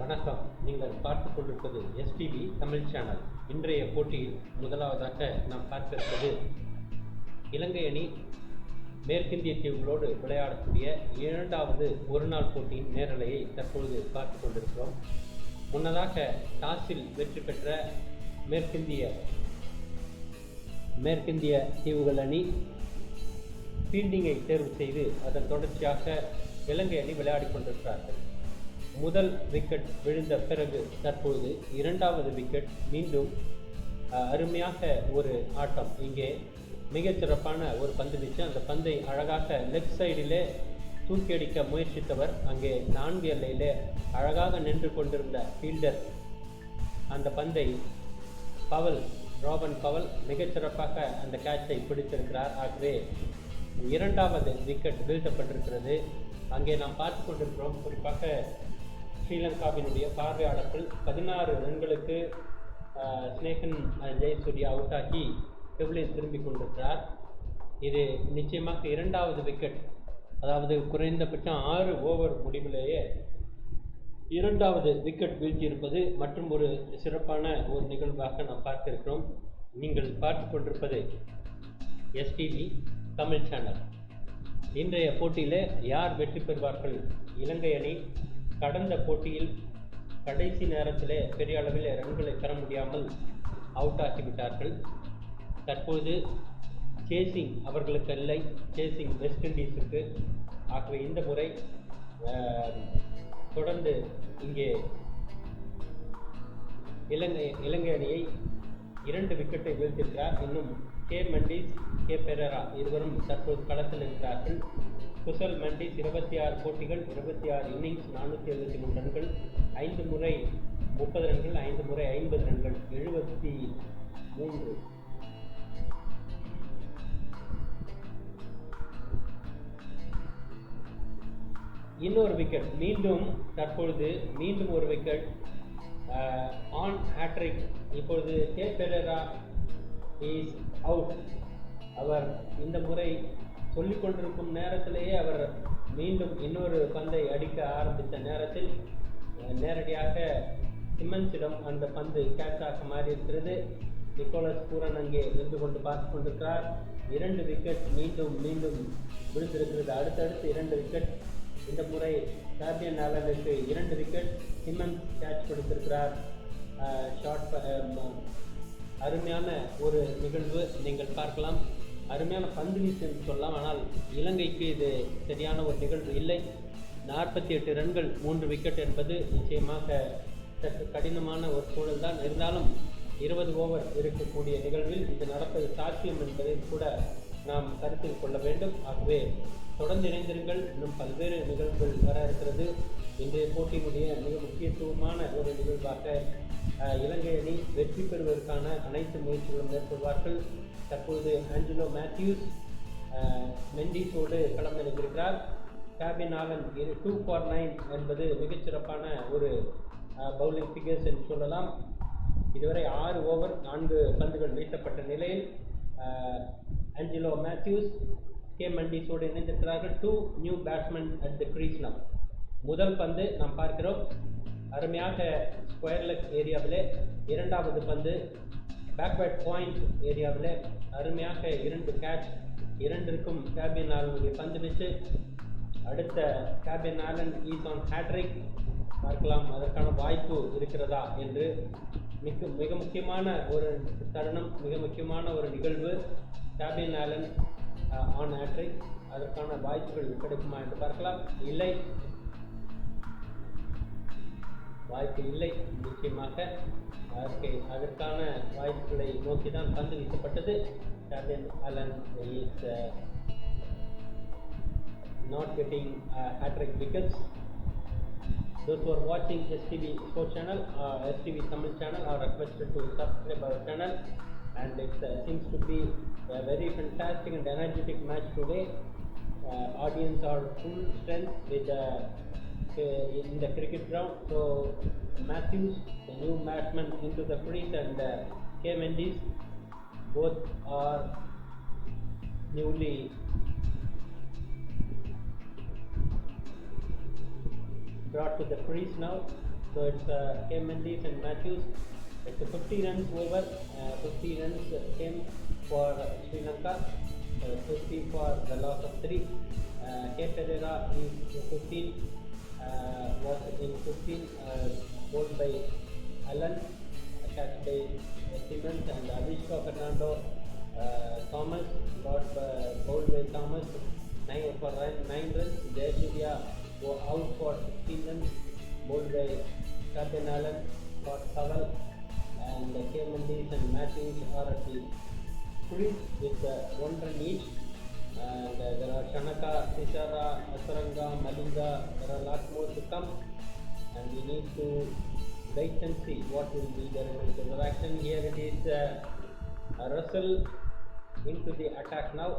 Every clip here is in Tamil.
வணக்கம். நீங்கள் பார்த்து கொண்டிருப்பது எஸ்டிவி தமிழ் சேனல். இன்றைய போட்டியில் முதலாவதாக நாம் பார்த்திருப்பது இலங்கை அணி மேற்கிந்திய தீவுகளோடு விளையாடக்கூடிய இரண்டாவது ஒருநாள் போட்டியின் நேரலையை தற்பொழுது பார்த்து கொண்டிருக்கிறோம். முன்னதாக டாஸில் வெற்றி பெற்ற மேற்கிந்திய தீவுகள் அணி ஃபீல்டிங்கை தேர்வு செய்து அதன் தொடர்ச்சியாக இலங்கை அணி விளையாடி கொண்டிருக்கிறார்கள். முதல் விக்கெட் விழுந்த பிறகு தற்பொழுது இரண்டாவது விக்கெட் மீண்டும் அருமையாக ஒரு ஆட்டம். இங்கே மிகச்சிறப்பான ஒரு பந்து வீச்சு. அந்த பந்தை அழகாக லெஃப்ட் சைடிலே தூக்கி அடிக்க முயற்சித்தவர் அங்கே 4 எல்லையிலே அழகாக நின்று கொண்டிருந்த ஃபீல்டர் அந்த பந்தை ராபன் பவல் மிகச்சிறப்பாக அந்த கேட்சை பிடித்திருக்கிறார். ஆகவே இரண்டாவது விக்கெட் வீழ்த்தப்பட்டிருக்கிறது. அங்கே நாம் பார்த்து கொண்டிருக்கிறோம். குறிப்பாக ஸ்ரீலங்காவினுடைய பார்வையாளர்கள் 16 ரன்களுக்கு ஸ்னேகன் ஜெயசூரியா அவுட் ஆகி டெபிளில் திரும்பிக் கொண்டிருக்கிறார். இது நிச்சயமாக இரண்டாவது விக்கெட், அதாவது குறைந்தபட்சம் 6 ஓவர் முடிவிலேயே இரண்டாவது விக்கெட் வீழ்த்தியிருப்பது மற்றும் ஒரு சிறப்பான ஒரு நிகழ்வாக நாம் பார்த்திருக்கிறோம். நீங்கள் பார்த்து கொண்டிருப்பது எஸ்டிவி தமிழ் சேனல். இன்றைய போட்டியில் யார் வெற்றி பெறுவார்கள்? இலங்கை அணி கடந்த போட்டியில் கடைசி நேரத்திலே பெரிய அளவில் ரன்களை பெற முடியாமல் அவுட் ஆகிவிட்டார்கள். தற்போது சேசிங் அவர்களுக்கு இல்லை, சேசிங் வெஸ்ட் இண்டீஸுக்கு. ஆகவே இந்த முறை தொடர்ந்து இங்கே இலங்கை அணியை 2 விக்கெட்டை வீழ்த்திருக்கிறார். இன்னும் மெண்டிஸ், பெரேரா இருவரும் தற்போது களத்தில் இருக்கிறார்கள். குசல் மெண்டிஸ் 26 போட்டிகள், 26 இன்னிங்ஸ், 473 ரன்கள், 5 முறை 30 ரன்கள், 5 முறை 50 ரன்கள், 73. இன்னொரு விக்கெட் தற்பொழுது மீண்டும் ஒரு விக்கெட் ஆன் ஹேட்ரிக். இப்பொழுது பெரேரா இஸ் அவுட். அவர் இந்த முறை சொல்லிக் கொண்டிருக்கும் நேரத்திலேயே அவர் மீண்டும் இன்னொரு பந்தை அடிக்க ஆரம்பித்த நேரத்தில் நேரடியாக சிம்மன்ஸிடம் அந்த பந்து கேட்சாக மாறி இருக்கிறது. பூரன் அங்கே நின்று கொண்டு பார்த்து கொண்டிருக்கிறார். 2 விக்கெட் மீண்டும் விழுந்திருக்கிறது. அடுத்தடுத்து 2 விக்கெட். இந்த முறை ஃபேபியன் ஆலனுக்கு 2 விக்கெட். சிம்மன்ஸ் கேட்ச் கொடுத்திருக்கிறார். அருமையான ஒரு நிகழ்வு நீங்கள் பார்க்கலாம். அருமையான பந்து வீச்சு என்று சொல்லலாம். ஆனால் இலங்கைக்கு இது சரியான ஒரு நிகழ்வு இல்லை. 48 ரன்கள் 3 விக்கெட் என்பது நிச்சயமாக சற்று கடினமான ஒரு சூழல் தான். இருந்தாலும் 20 ஓவர் இருக்கக்கூடிய நிகழ்வில் இது நடப்பது சாத்தியம் என்பதை கூட நாம் கருத்தில் கொள்ள வேண்டும். ஆகவே தொடர்ந்து இணைந்திருங்கள். இன்னும் பல்வேறு நிகழ்வுகள் வர இருக்கிறது. இன்றைய போட்டியினுடைய மிக முக்கியத்துவமான ஒரு நிகழ்வாக இலங்கை அணி வெற்றி பெறுவதற்கான அனைத்து முயற்சிகளும் மேற்கொள்வார்கள். தற்போது ஆஞ்சலோ மேத்யூஸ் மெண்டிஸோடு களமிறங்கியிருக்கிறார். கேபின் ஆலன் 2 for 9 என்பது மிகச்சிறப்பான ஒரு பவுலிங் ஃபிகர்ஸ் என்று சொல்லலாம். இதுவரை 6 ஓவர் 4 பந்துகள் வீசப்பட்ட நிலையில் ஆஞ்சலோ மேத்யூஸ் மெண்டிஸோடு இணைந்திருக்கிறார்கள். 2 new batsman at the crease now. முதல் பந்து நாம் பார்க்கிறோம் அருமையாக ஸ்கொயர் லெக் ஏரியாவிலே. இரண்டாவது பந்து பேக்வேர்ட் பாயிண்ட் ஏரியாவில் அருமையாக 2 கேட்ச். 2க்கும் கேபின் ஆலனுடைய பந்து வீச்சு. அடுத்த Fabian Allen is on hattrick. பார்க்கலாம் அதற்கான வாய்ப்பு இருக்கிறதா என்று. மிக முக்கியமான ஒரு தருணம், மிக முக்கியமான ஒரு நிகழ்வு. Fabian Allen on hattrick. அதற்கான வாய்ப்புகள் கிடைக்குமா என்று பார்க்கலாம். வாய்ப்பு இல்லை. நிச்சயமாக அதற்கான வாய்ப்புகளை நோக்கி தான் பந்து வீசப்பட்டது. Fabian Allen is not getting hat-trick wickets. Those who are watching STV Sports Channel or STV Tamil Channel are requested to subscribe our channel, and it seems to be a very fantastic and energetic match today. Audience are full strength with in the cricket ground. So Mathews, the new batsman, into the crease, and Mendis, both are newly brought to the crease now. So it's Mendis and Mathews. It's a 50 runs over. 50 runs came for Sri Lanka. 50 for the loss of 3. Perera is 15. Was in 15. Bowled by Allen. Catch by Simmons and Avishka Fernando. Thomas got bowled by Thomas. 9 runs. Jayasuriya go out for 16 runs. Bowled by Captain Allen for 7. And Mendis and Mathews are at the crease with 1 run each. And there are Shanaka, Thisara, Hasaranga, Malinga. There are a lot more to come. And we need to wait and see what will be the result of action. Here it is Russell into the attack now.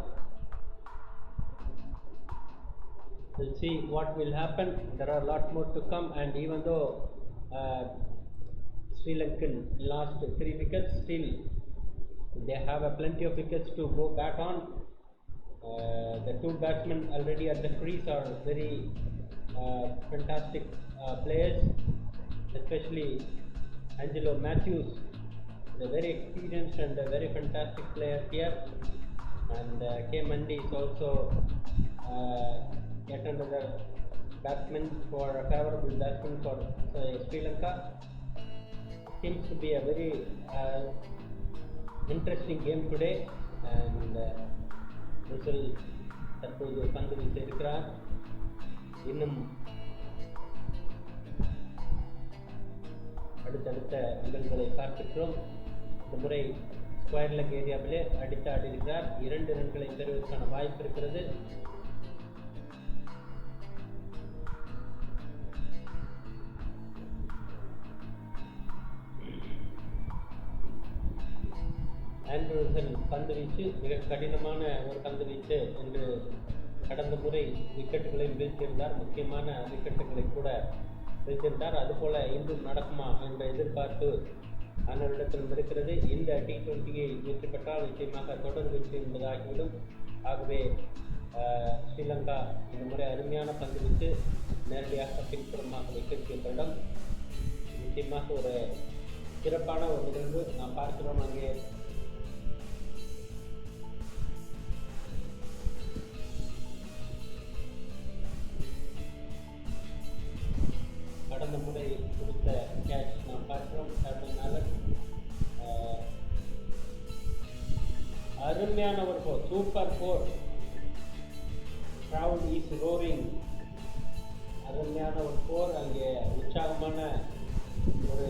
We'll see what will happen. There are a lot more to come, and even though Sri Lankan lost 3 wickets, still they have plenty of wickets to go back on. The 2 batsmen already at the crease are very fantastic players, especially Angelo Mathews, a very experienced and a very fantastic player here, and Mendis is also yet another batsman for a favorable batsman for Sri Lanka. Seems to be a very interesting game today, and Kusal தற்போது பந்து வீசியிருக்கிறார். இன்னும் அடுத்தடுத்த நிகழ்வுகளை பார்க்கிறோம். இந்த முறை ஸ்கொயர் லெக் ஏரியாவிலே அடித்து ஆடியிருக்கிறார். 2 ரன்களை பெறுவதற்கான வாய்ப்பு இருக்கிறது. ஆண்ட்ரூசன் பந்து வீச்சு மிக கடினமான ஒரு பந்து வீச்சு என்று கடந்த முறை விக்கெட்டுகளையும் வீழ்த்தியிருந்தார். முக்கியமான விக்கெட்டுகளை கூட வீழ்த்தியிருந்தார். அதுபோல இன்றும் நடக்குமா என்ற எதிர்பார்ப்பு அனைவரிடத்திலும் இருக்கிறது. இந்த T20 வெற்றி பெற்றால் நிச்சயமாக தொடர் வெற்றி என்பதாகிவிடும். ஆகவே ஸ்ரீலங்கா இந்த முறை அருமையான பந்து வீச்சு நேரடியாக பின்புறமாக விக்கெட் நிச்சயமாக ஒரு சிறப்பான ஒரு நிகழ்வு நாம் பார்க்கிறோம். அங்கே கடந்த முறை கொடுத்த கேட்ச் நாம் பார்க்கிறோம். அருமையான ஒரு four, super four. crowd is roaring. அருமையான ஒரு போர். அங்கே உற்சாகமான ஒரு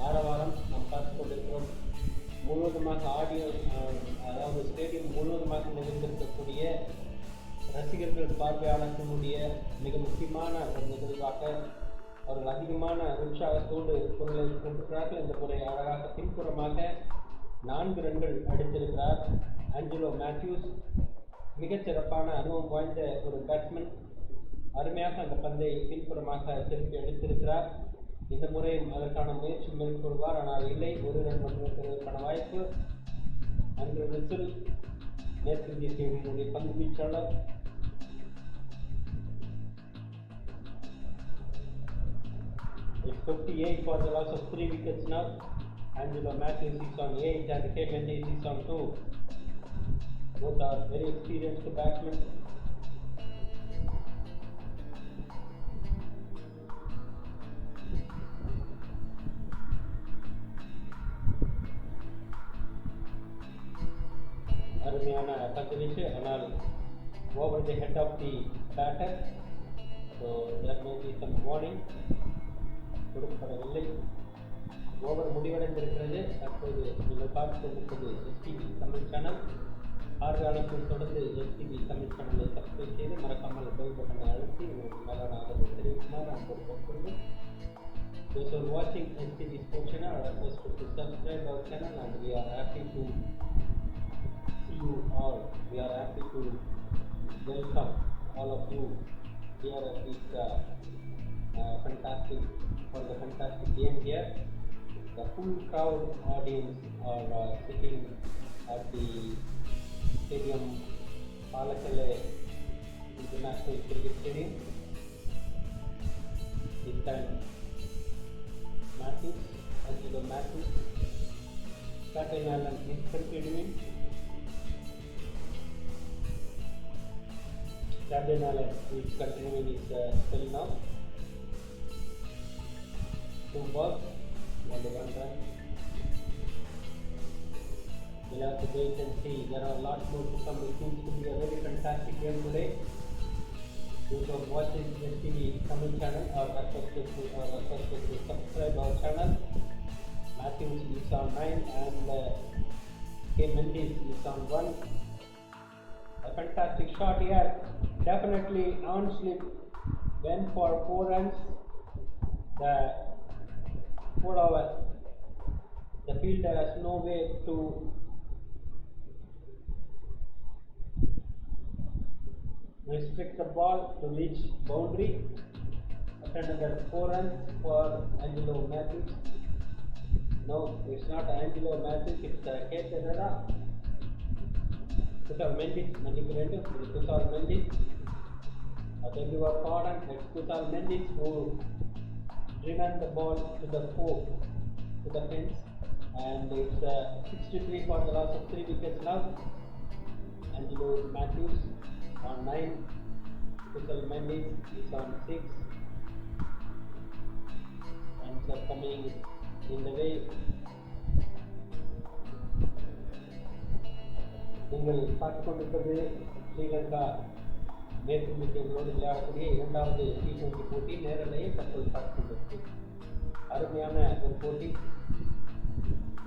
ஆரவாரம் நாம் பார்த்து கொண்டிருக்கிறோம். முழுவதுமாக ஆடியோ, அதாவது ஸ்டேடியம் முழுவதுமாக நிகழ்ந்திருக்கக்கூடிய ரசிகர்கள் பார்வையாளர்களுடைய மிக முக்கியமான ஒரு நிகழ்வாக அவர்கள் அதிகமான உற்சாகத்தோடு பொருளை கொண்டிருக்கிறார்கள். இந்த முறை அழகாக பின்புறமாக 4 ரன்கள் அடித்திருக்கிறார் ஆஞ்சலோ மேத்யூஸ். மிகச்சிறப்பான அனுபவம் வாய்ந்த ஒரு பேட்ஸ்மேன். அருமையாக அந்த பந்தை பின்புறமாக திருப்பி அடித்திருக்கிறார். இந்த முறையும் அதற்கான முயற்சி மேற்கொள்வார், ஆனால் இல்லை. 1 ரன் பெறுவதற்கான வாய்ப்பு. அன்று விசில் மேற்கிந்திய தீவினுடைய பந்து வீச்சாளர். It's 58 for the loss of 3 wickets now. Angelo Mathews is on 8 and Mendis is on 2. Both are very experienced batsmen. அருமையான பந்து வீச்சு, ஆனால் over the head of the batter, so there may be some warning. கொடுக்கப்படவில்லை. ஓவர் முடிவடைந்திருக்கிறது. தற்போது நீங்கள் பார்த்து கொண்டிருப்பது STV தமிழ் சேனல். பார்வையாளர்கள் தொடர்ந்து STV தமிழ் சேனலை சப்ஸ்கிரைப் செய்து மறக்காமல் பெல் பட்டனை அழுத்தி உங்களுக்கு மேலான ஆதரவு தெரிவிக்குமாறு அன்போடு கேட்டுக்கொள்கிறேன். Those who are watching STV Sports Channel are requested to subscribe our channel, and we are happy to see you all. We are happy to welcome all of you here at this fantastic game here. The full crowd audience are sitting at the stadium Palekele International Cricket Stadium. This time Mathews, Angelo Mathews. Captain Allen is continuing. Captain Allen is continuing his spell now. 2 balls, only 1 run. We'll have to wait and see. There are a lot more to come. It seems to be a very fantastic game today. Those who are watching this TV Tamil channel are requested to subscribe our channel. Mathews is on 9 and Mendis is on 1. A fantastic shot here. Definitely on slip. Went for 4 runs. The 4 over. The fielder has no way to restrict the ball to reach boundary. Another 4 runs for Angelo Mathews. No, it's not Angelo Mathews, it's Perera. Kusal Mendis, Kusal Mendis. I beg your pardon, it's Kusal Mendis who driven the ball to the 4, to the fence, and it's 63 for the loss of 3 wickets now. Angelo Mathews on 9, Kusal Mendis is on 6, and are coming in the way. நீங்கள் பார்த்துக் கொண்டிருப்பது ஸ்ரீலங்கா மேற்குமிக்கங்களோடு விளையாடக்கூடிய 2வது T20 போட்டி நேரலையை தற்போது பார்த்துக் கொண்டிருக்கு. அருமையான ஒரு போட்டி.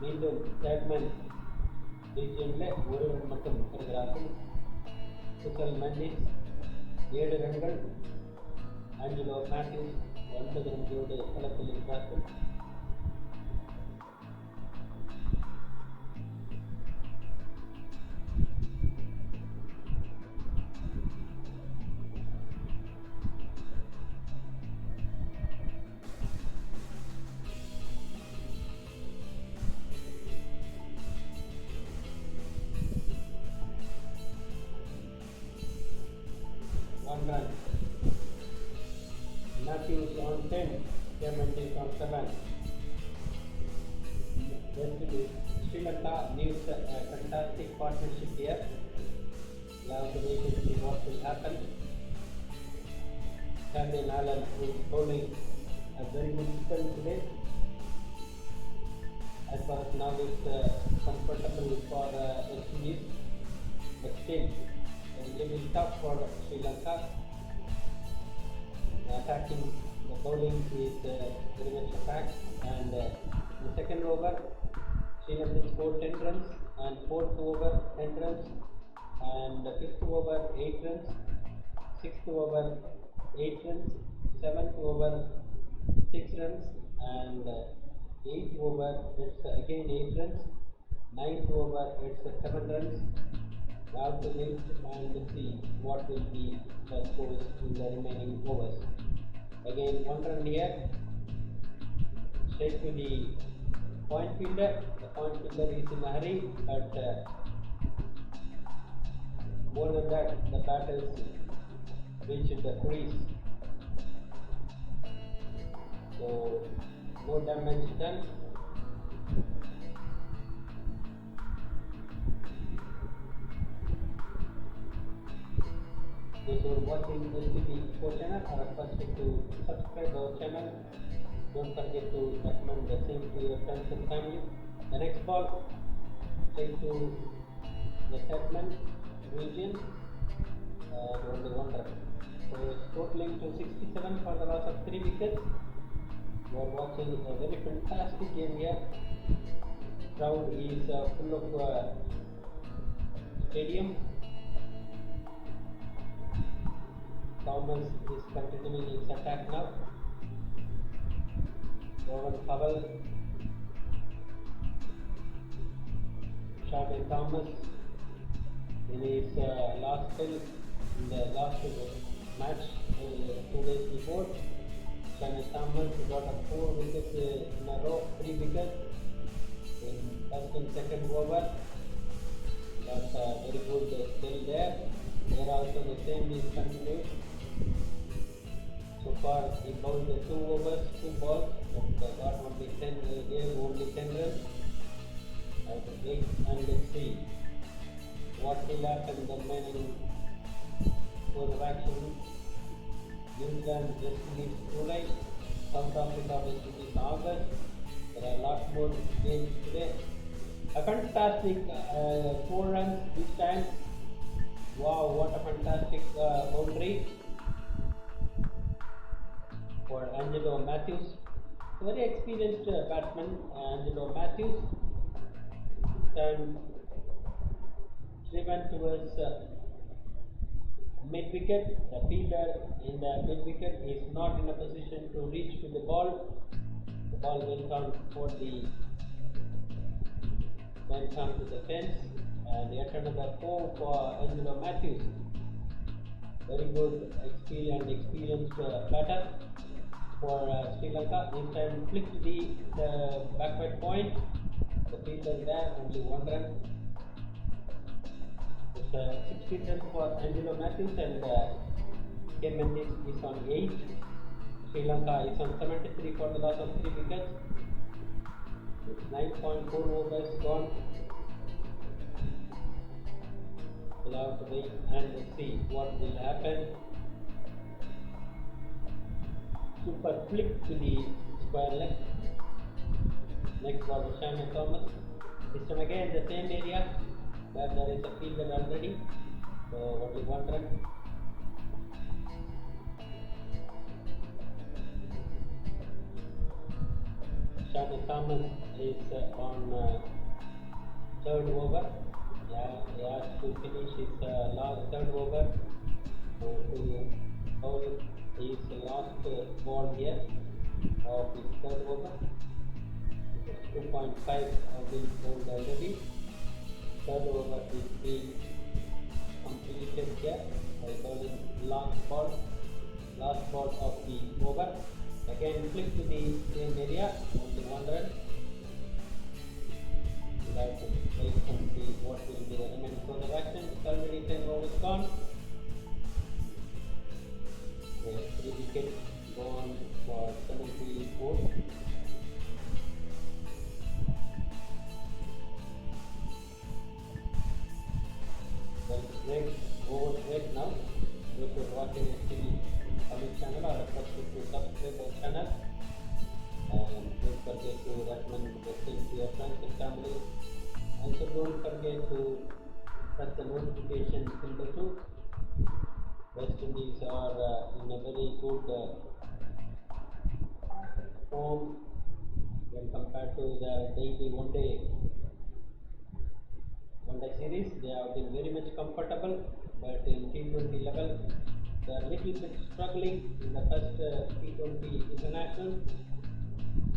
மீண்டும் பேட்மேன் ரீஜியனில் 1 ரன் மட்டும் பெறுகிறார்கள். குசல் மெண்டிஸ் 7 ரன்கள், ஆஞ்சலோ மேத்யூஸ் 9 ரன்களோடு களத்தில் இருக்கிறார்கள். Mathews on 10, Mendis on 7. Sri Lanka needs a fantastic partnership here. We have to wait and see what will happen. Captain Allen is bowling a very good spell today. As far as now it's comfortable for West Indies, but still it will be tough for Sri Lanka. Attacking the bowling is very much attacked, and the second over Sri Lanka scored 10 runs, and 4th over 10 runs, and the 5th over 8 runs, 6th over 8 runs, 7th over 6 runs, and 8th over it's again 8 runs, 9th over it's 7 runs. We have to wait and see what will be the scores in the remaining overs. Again 1 run here, straight to the point fielder. The point fielder is in a hurry, but more than that, the batters reached the crease. So no damage done. Those who are watching STV channel are requested to subscribe our channel. Don't forget to recommend the same to your friends and family. The next ball straight to the segment region, only 1 run. So it's totaling to 67 for the loss of 3 wickets. You are watching a very fantastic game here. Crowd is full of stadium. Thomas is continuing his attack now. Rowan Powell, shot at Thomas in his last spell in the last match 2 days before. Shehan Thomas got a 4 wickets in a row, 3 wickets in Dasun second over. That's a very good still there. There also the same is continued. So far he bowled the 2 overs, 2 balls, but got only 10, gave only 10 runs out of 8. And let's see what will happen in the remaining course of action. New Zealand just released July, South Africa West Indies August. There are a lot more games today. A fantastic 4 runs this time. Wow, what a fantastic boundary for Angelo Mathews. Very experienced batsman, Angelo Mathews. Time driven towards mid wicket. The fielder in the mid wicket is not in a position to reach to the ball. The ball went on for the to the fence, and yet another 4 for Angelo Mathews. Very good experienced batter for Sri Lanka. This time flicked the backward point. The fielder there, only 1 run. It's 16 runs for Angelo Mathews, and Mendis is on 8. Sri Lanka is on 73 for the loss of 3 wickets. It's 9.4 overs gone. We'll have to wait and see what will happen. Super flick to the square leg. Next was Shehan. This time again the same area where there is a fielder already. So only 1 run. Thomas is on 3rd over. He has to finish his last 3rd over to bowl his last ball here of his 3rd over. 2.5 have been bowled already. 3rd over is being completed here by bowling last ball of the over. Again flick to the same area, only 1 run. We'll have to wait and see what will be the remaining course of action. It's already 10 overs gone. 3 wickets gone for 74. Well, break now. Those who are watching TV channel or request to subscribe our channel, and don't forget to recommend the same to your friends and family. Also don't forget to press the notification symbol too. West Indies are in a very good form when compared to their daily one day series. They have been very much comfortable, but in T20 level they are little bit struggling in the first T20 international.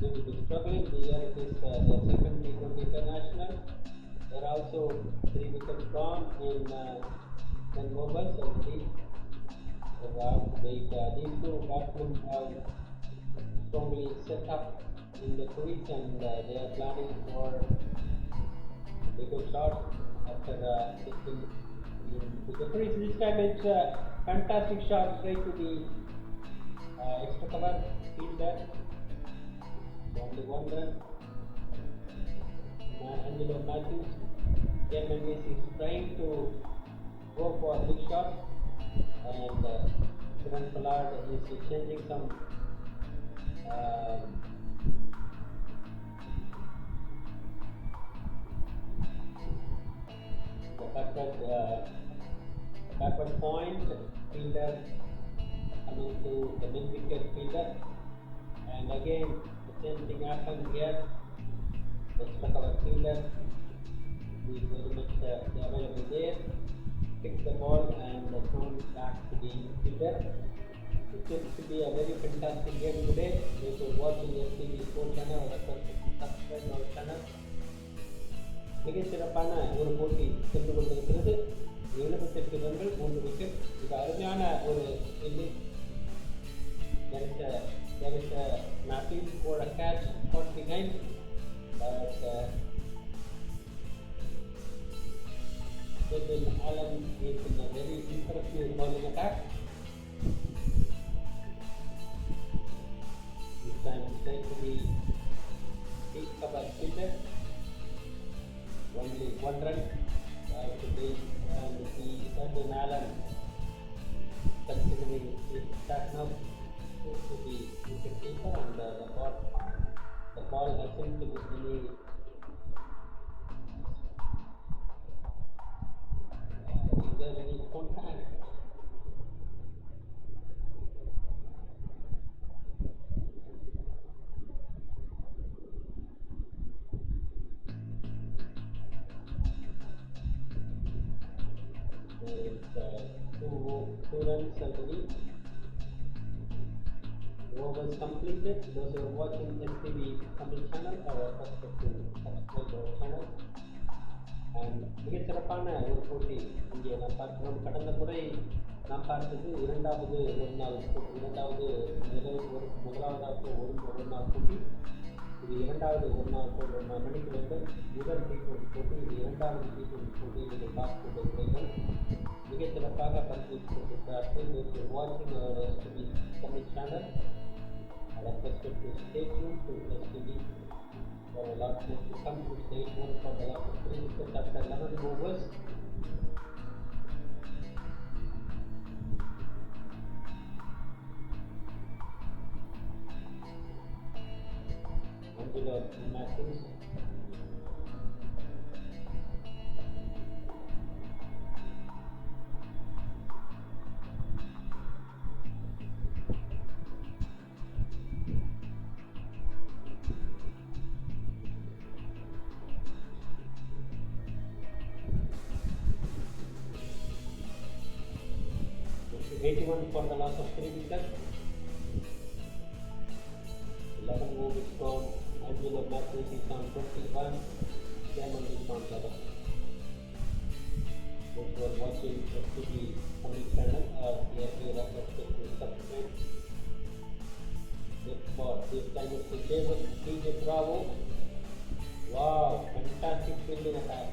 Little bit struggling. Here it is their second T20 international. There are also 3 wickets gone in 10 overs already. So these 2 batsmen have strongly set up in the crease, and they are planning for a good shot after sitting into the crease. This time it's fantastic shot straight to the extra cover fielder. Only 1 run. Angelo Mathews. Mendis is trying to go for a big shot, and Fernando is changing some the backward point fielder coming to the mid wicket fielder, and again the same thing happened here. Extra cover fielder is very much available there. Picks the ball and throws back to the fielder. It seems to be a very fantastic game today. If you are watching STV Sports channel or subscribe our channel. மிக சிறப்பான ஒரு போட்டி சென்று கொண்டிருக்கிறது. 78 ரன்கள் 3 விக்கெட். இது அருமையான ஒரு innings. There is a Mathews for a catch caught behind, but Allen is in a very impressive bowling attack. only 1 run to be, and the Sandon Allen continuing his attack now to the wicket keeper, and the ball hasn't been any is there any contact? There is two runs already. Overs completed. Those who are watching STV Tamil channel, our first to subscribe our channel. And மிகச்சிறப்பான ஒரு போட்டி இங்கே நாம் பார்க்கிறோம். கடந்த முறை நாம் பார்த்தது இரண்டாவது ஒரு நாள் முதலாவதாக ஒரு நாள் போட்டி. இது இரண்டாவது ஒரு நாள் போட்டி. நாம் நினைக்க வேண்டும் முதல் T20 போட்டி, இது இரண்டாவது T20 போட்டி. நீங்கள் பார்த்து கொண்டிருக்கிறீர்கள். மிகச்சிறப்பாக பரிசீலித்துக் கொண்டிருக்கிறார்கள். வாட்சிங் அவர் STV Tamil channel. I request you to stay tuned to STV for a lot to come to stage 1 for the last 3 wickets after 11 overs. Angelo Mathews. For the loss of 3 wickets. 11 overs gone. Angelo Mathews is on 21. Shehan is on 11. Those who are watching STV Tamil channel or here we are requested to subscribe. This time it's a DJ Bravo. Wow, fantastic fielding attack.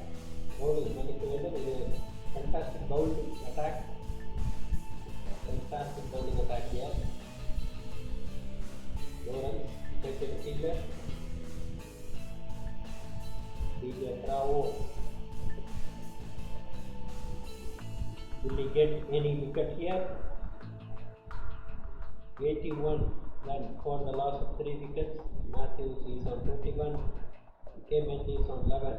Fantastic bowling attack. Fantastic bowling attack here. No runs, second fielder. DJ Bravo. Will he get any wicket here? 81 run for the loss of 3 wickets. Mathews is on 21. Mendis is on 11.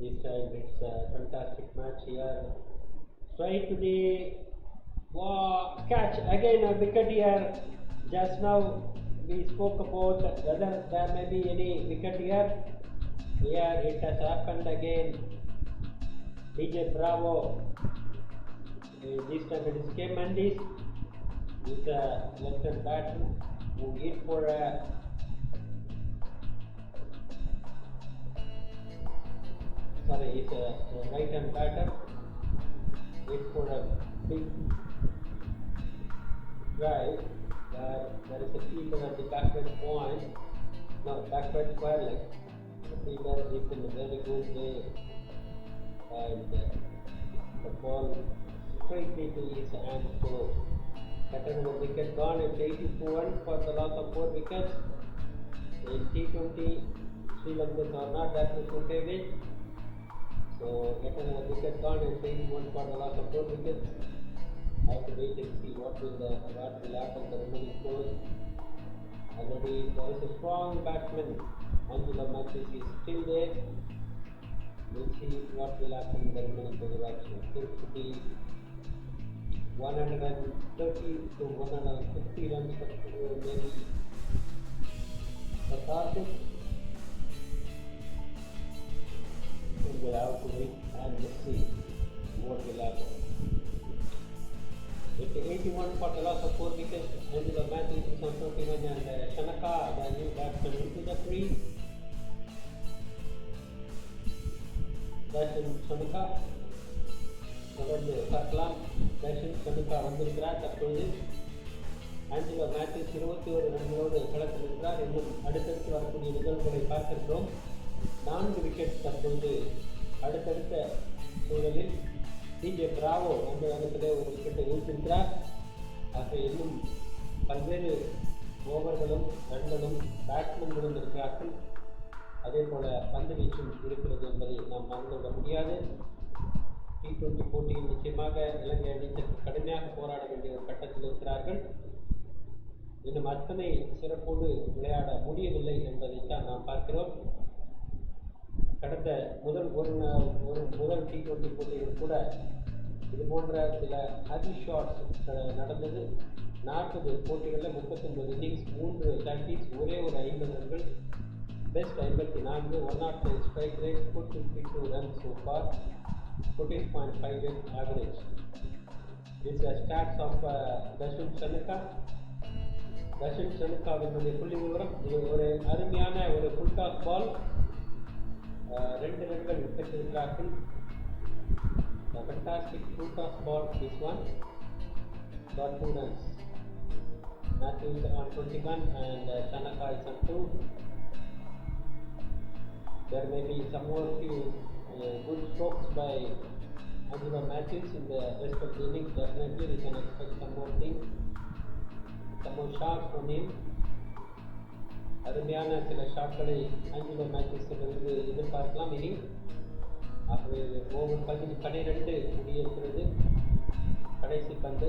This time it's a fantastic match here. Straight to the catch, again a wicket here. Just now we spoke about whether there may be any wicket here. Here it has happened again. DJ Bravo. This time it is Mendis with a left-hand batsman who hit for a right-hand batter. Wait for a big drive where there is a fielder at the backward point, backward square leg. The fielder is in a very good way, and the ball straightly to his hand. So, second wicket gone at 84 for the loss of 4 wickets. In T20, Srilanka are not that much to play with. So, yet another wicket gone and 81 for the loss of 4 wickets. I have to wait and see what will happen the remaining scores. Already there is a strong batsman. Angelo Mathews is still there. We'll see what will happen in the remaining action. Seems to be 130 to 150 runs maybe the target. We'll have to wait and see what will happen. With 81 for the loss of 4 wickets, Angelo Mathews is on 21 and Shanaka, the new batsman, into the crease. Dasun Shanaka, தொடர்ந்து பார்க்கலாம். Dasun Shanaka வந்திருக்கிறார். தற்பொழுது Angelo Mathews 21 ரன்களோடு களத்தில் இருக்கிறார். இன்னும் அடுத்தடுத்து வரக்கூடிய நிகழ்வுகளை பார்க்கிறோம். 4 விக்கெட் தற்பொழுது அடுத்தடுத்த சூழலில் DJ Bravo அந்த இடத்திலே ஒரு விக்கெட்டை வீழ்த்திருக்கிறார். ஆக இன்னும் பல்வேறு ஓவர்களும் ரன்களும் பேட்ஸ்மேன்களும் இருக்கிறார்கள். அதே போல் பந்து வீச்சும் இருக்கிறது என்பதை நாம் மறந்துவிட முடியாது. T20 போட்டியில் நிச்சயமாக இலங்கை அணி சற்று கடுமையாக போராட வேண்டிய ஒரு கட்டத்தில் இருக்கிறார்கள். இன்னும் அத்தனை சிறப்போடு விளையாட முடியவில்லை என்பதைத்தான் நாம் பார்க்கிறோம். கடந்த முதல் T20 போட்டியில் கூட இது போன்ற சில ஹரி ஷாட்ஸ் நடந்தது. 40 போட்டிகளில் 39 இன்னிங்ஸ், 3 டேக்கிங்ஸ், ஒரே ஒரு 50 ரன்கள், best 54, 109 strike rate, 452 runs so far, 14.58 average. These are stats of Dasun Shanaka. Dasun Shanakaவினுடைய புள்ளி விவரம், இது ஒரு அருமையான ஒரு ஃபுல் டாஸ் பால், 2 ரன்கள் பெற்றிருக்கிறார்கள். Fantastic full toss ball, this one got 2 runs. Mathews on 21 and Shanaka is on 2. There may be some more few good strokes by Angelo Mathews in the rest of the innings. Definitely we can expect some more things, some more shots from him. அருமையான சில ஷாட்களை ஆஞ்சலோ மேத்யூஸிலிருந்து எதிர்பார்க்கலாம் இனி. ஆகவே ஓவர் 12 முடியிருக்கிறது. கடைசி பந்து.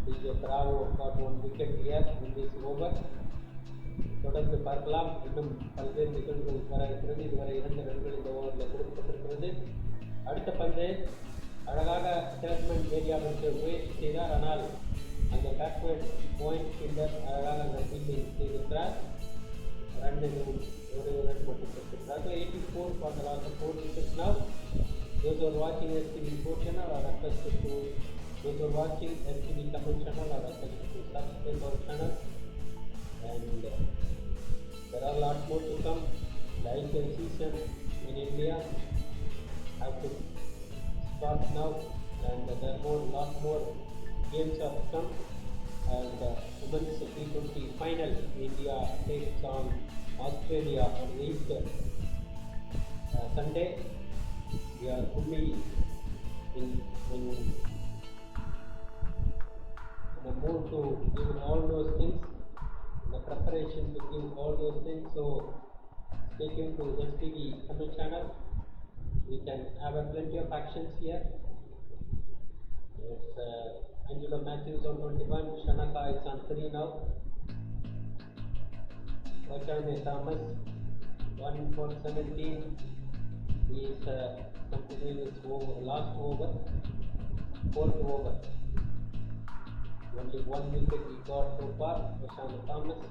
DJ Bravo got 1 wicket here in this over. தொடர்ந்து பார்க்கலாம். இன்னும் பல்வேறு நிகழ்வுகள் வர இருக்கிறது. இதுவரை 2 ரன்கள் இந்த ஓவரில் கொடுக்கப்பட்டிருக்கிறது. அடுத்த பந்து அழகாக ஸ்டேட்மெண்ட் ஏரியாவிற்கு முயற்சி செய்தார். ஆனால் அந்த பேக்வர்ட் பாயிண்ட் ஃபீல்டர் அழகாக அந்த ஃபீல்டிங் செய்திருக்கிறார். ரன் ஒரு ரன் மட்டும் பெற்றிருக்கிறார். 84 for the last 4 wickets now. Those who are watching STV Sports Channel are requested to, those who are watching STV Tamil Channel are requested to subscribe our channel, and there are lots more to come. The INTL season in India have to start now, and there are lot more games have come, and women's T20 final, India takes on Australia on 8th Sunday. We are fully in the mood to give all those things, the preparation to give all those things. So stay tuned to STV Tamil channel. We can have plenty of actions here. It's Angelo Mathews on 21, Shanaka is on 3 now. Lakshan Thomas 1 for 17. He is continuing his last over, 4th over. Only 1 wicket he got so far, Lakshan Thomas.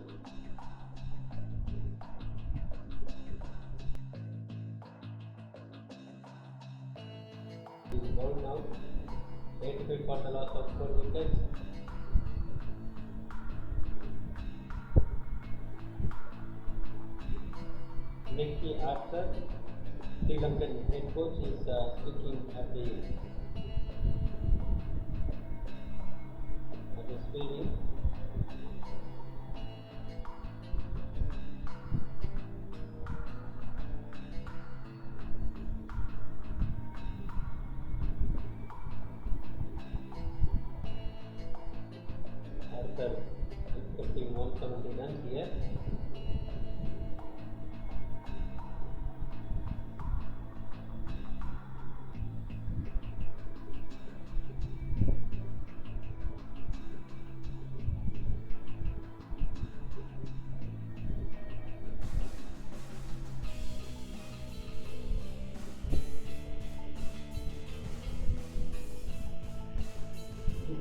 He is bowled now. 85 for the loss of 4 wickets. Nicky after Sri Lankan head coach is speaking at the stadium. After expecting 170 runs here.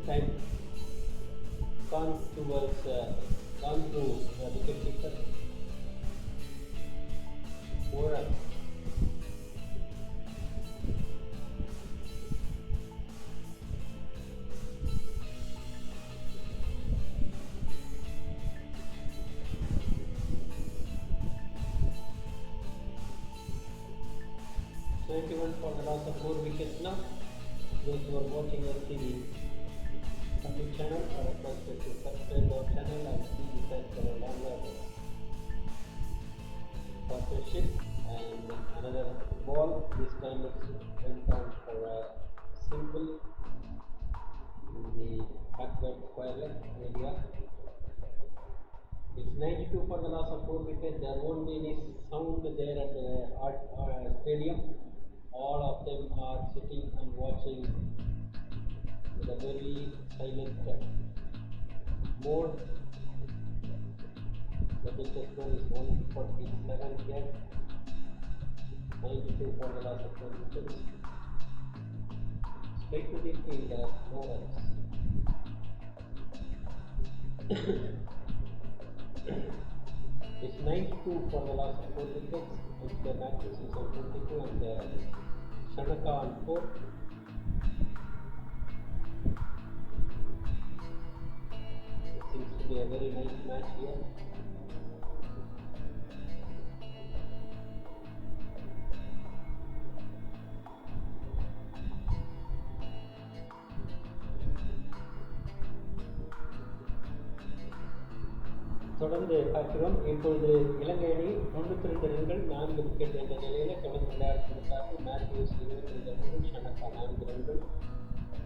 Time gone through wicket keeper Pooran. For the loss of 4 wickets now. Those who are watching STV Tamil channel are requested to subscribe our channel and see the best for a longer partnership. And another ball, this time it's went down for a single in the backward square leg area. It's 92 for the loss of 4 wickets. There won't be any sound there at the stadium. All of them are sitting and watching with a very silent mode. The biggest score is 147 here. 92 for the loss of 4 wickets. Straight to the field, no runs. It's 92 for the last 4 wickets, and the Mathews is on 22 and Shanaka on 4. It seems to be a very nice match here. தொடர்ந்து பார்க்கிறோம். இப்பொழுது இலங்கை அணி 92 ரன்கள் 4 விக்கெட் என்ற நிலையில் தொடர்ந்து விளையாடுவதற்காக மேத்யூஸ் 22 ரன்கள், ஷனக்கா 4 ரன்கள்.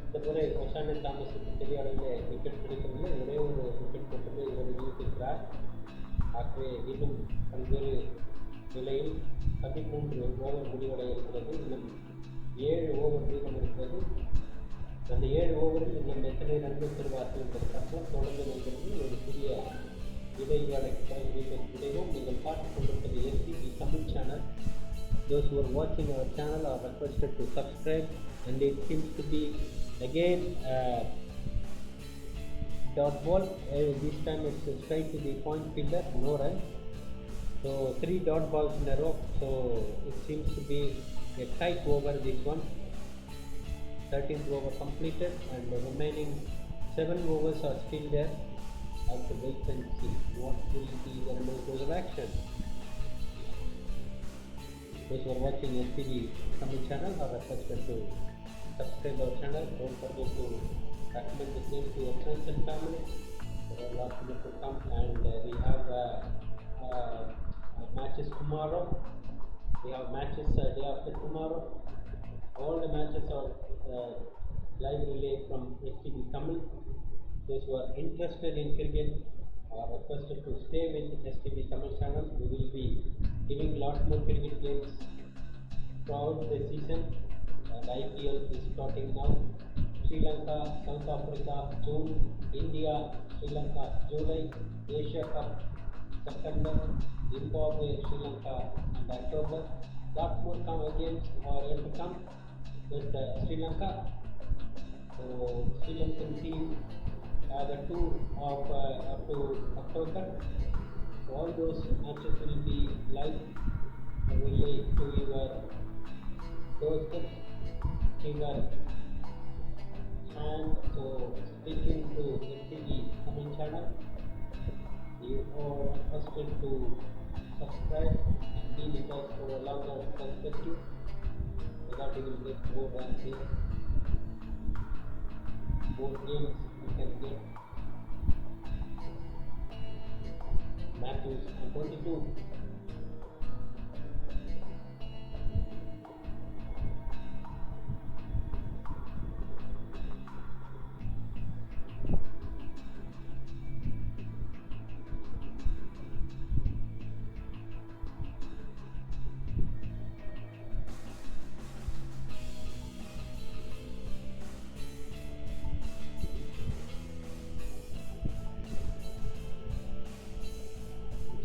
இந்த முறை ஒஷானே தாமஸுக்கு பெரிய அளவில் விக்கெட் கிடைக்கவில்லை. ஒரே ஒரு விக்கெட் மட்டுமே இவர் வீழ்த்திருக்கிறார். ஆகவே இன்னும் பல்வேறு நிலையில் 13 ஓவர் முடிவடைய இருக்கிறது. இன்னும் 7 ஓவர் மீதம் இருக்கிறது. அந்த 7 ஓவரில் இன்னும் எத்தனை ரன்கள் பெறுவார்கள் என்பதற்காக தொடர்ந்து நண்பர்கள் ஒரு புதிய இதையும் நீங்கள் பார்த்துக் கொண்டிருப்பது STV Tamil channel. Those who are watching our channel are requested to subscribe, and it seems to be again dot ball. This time it's straight to the point fielder, no run. So 3 dot balls in a row. So it seems to be a tight over this one. 13th over completed and the remaining 7 overs are still there. Have to wait and see what will be the course of action. Those who are watching STV Tamil channel are requested to subscribe our channel. Don't forget to recommend the same to your friends and family. There are lots more to come, and we have matches tomorrow. We have matches day after tomorrow. All the matches are live relay from STV Tamil. Those who are interested in cricket are requested to stay with STV Tamil channel. We will be giving lot more cricket games throughout the season, and IPL is starting now. Sri Lanka, South Africa, June, India, Sri Lanka, July, Asia Cup, September, Zimbabwe, Sri Lanka, and October. Lot more games are yet to come with Sri Lanka. So Sri Lankan team the tour of up to October. All those matches will be live relay to your doorstep, finger, and so speaking to STV Tamil channel, you are requested to subscribe and be with us for a longer perspective so that you will get more answers, more games you can get. Mathews on 22.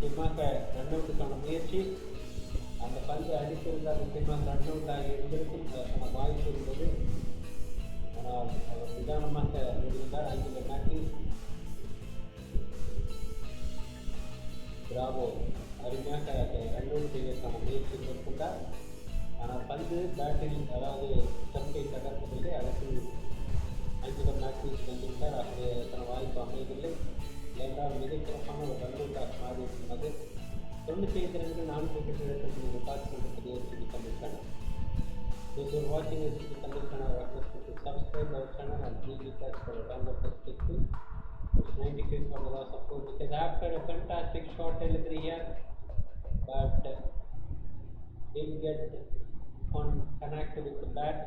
நிச்சயமாக ரன் அவுட்டுக்கான முயற்சி, அந்த பந்து அடித்திருந்தால் நிச்சயமாக ரன் அவுட் ஆகி இருந்திருக்கும் வாய்ப்பு இருந்தது. ஆனால் அவர் நிதானமாக இருந்தார். ஆங்கில மேத்யூஸ் பிராவோ அருமையாக ரன் அவுட் செய்வதற்கான முயற்சி மேற்கொண்டார். ஆனால் பந்து பேட்டில் அதாவது ஸ்டம்பை தகர்க்கவில்லை. அதற்கு ஆங்கில மேத்யூஸ் வந்துவிட்டார். அதற்கான வாய்ப்பு அமையவில்லை. என்றால் மிக சிறப்பான ஒரு ரன் அவுட்டாக மாறி இருக்கிறது. 95 ரன்கள் 4 விக்கெட் இழப்பிற்கு நீங்கள் பார்த்து கொண்டிருப்பது STV Tamil channel. Those who are watching STV Tamil channel are requested to subscribe our channel and be with us for a longer perspective. It's 95 for the loss of 4 wickets after a fantastic shot delivery here, but didn't get connected with the bat.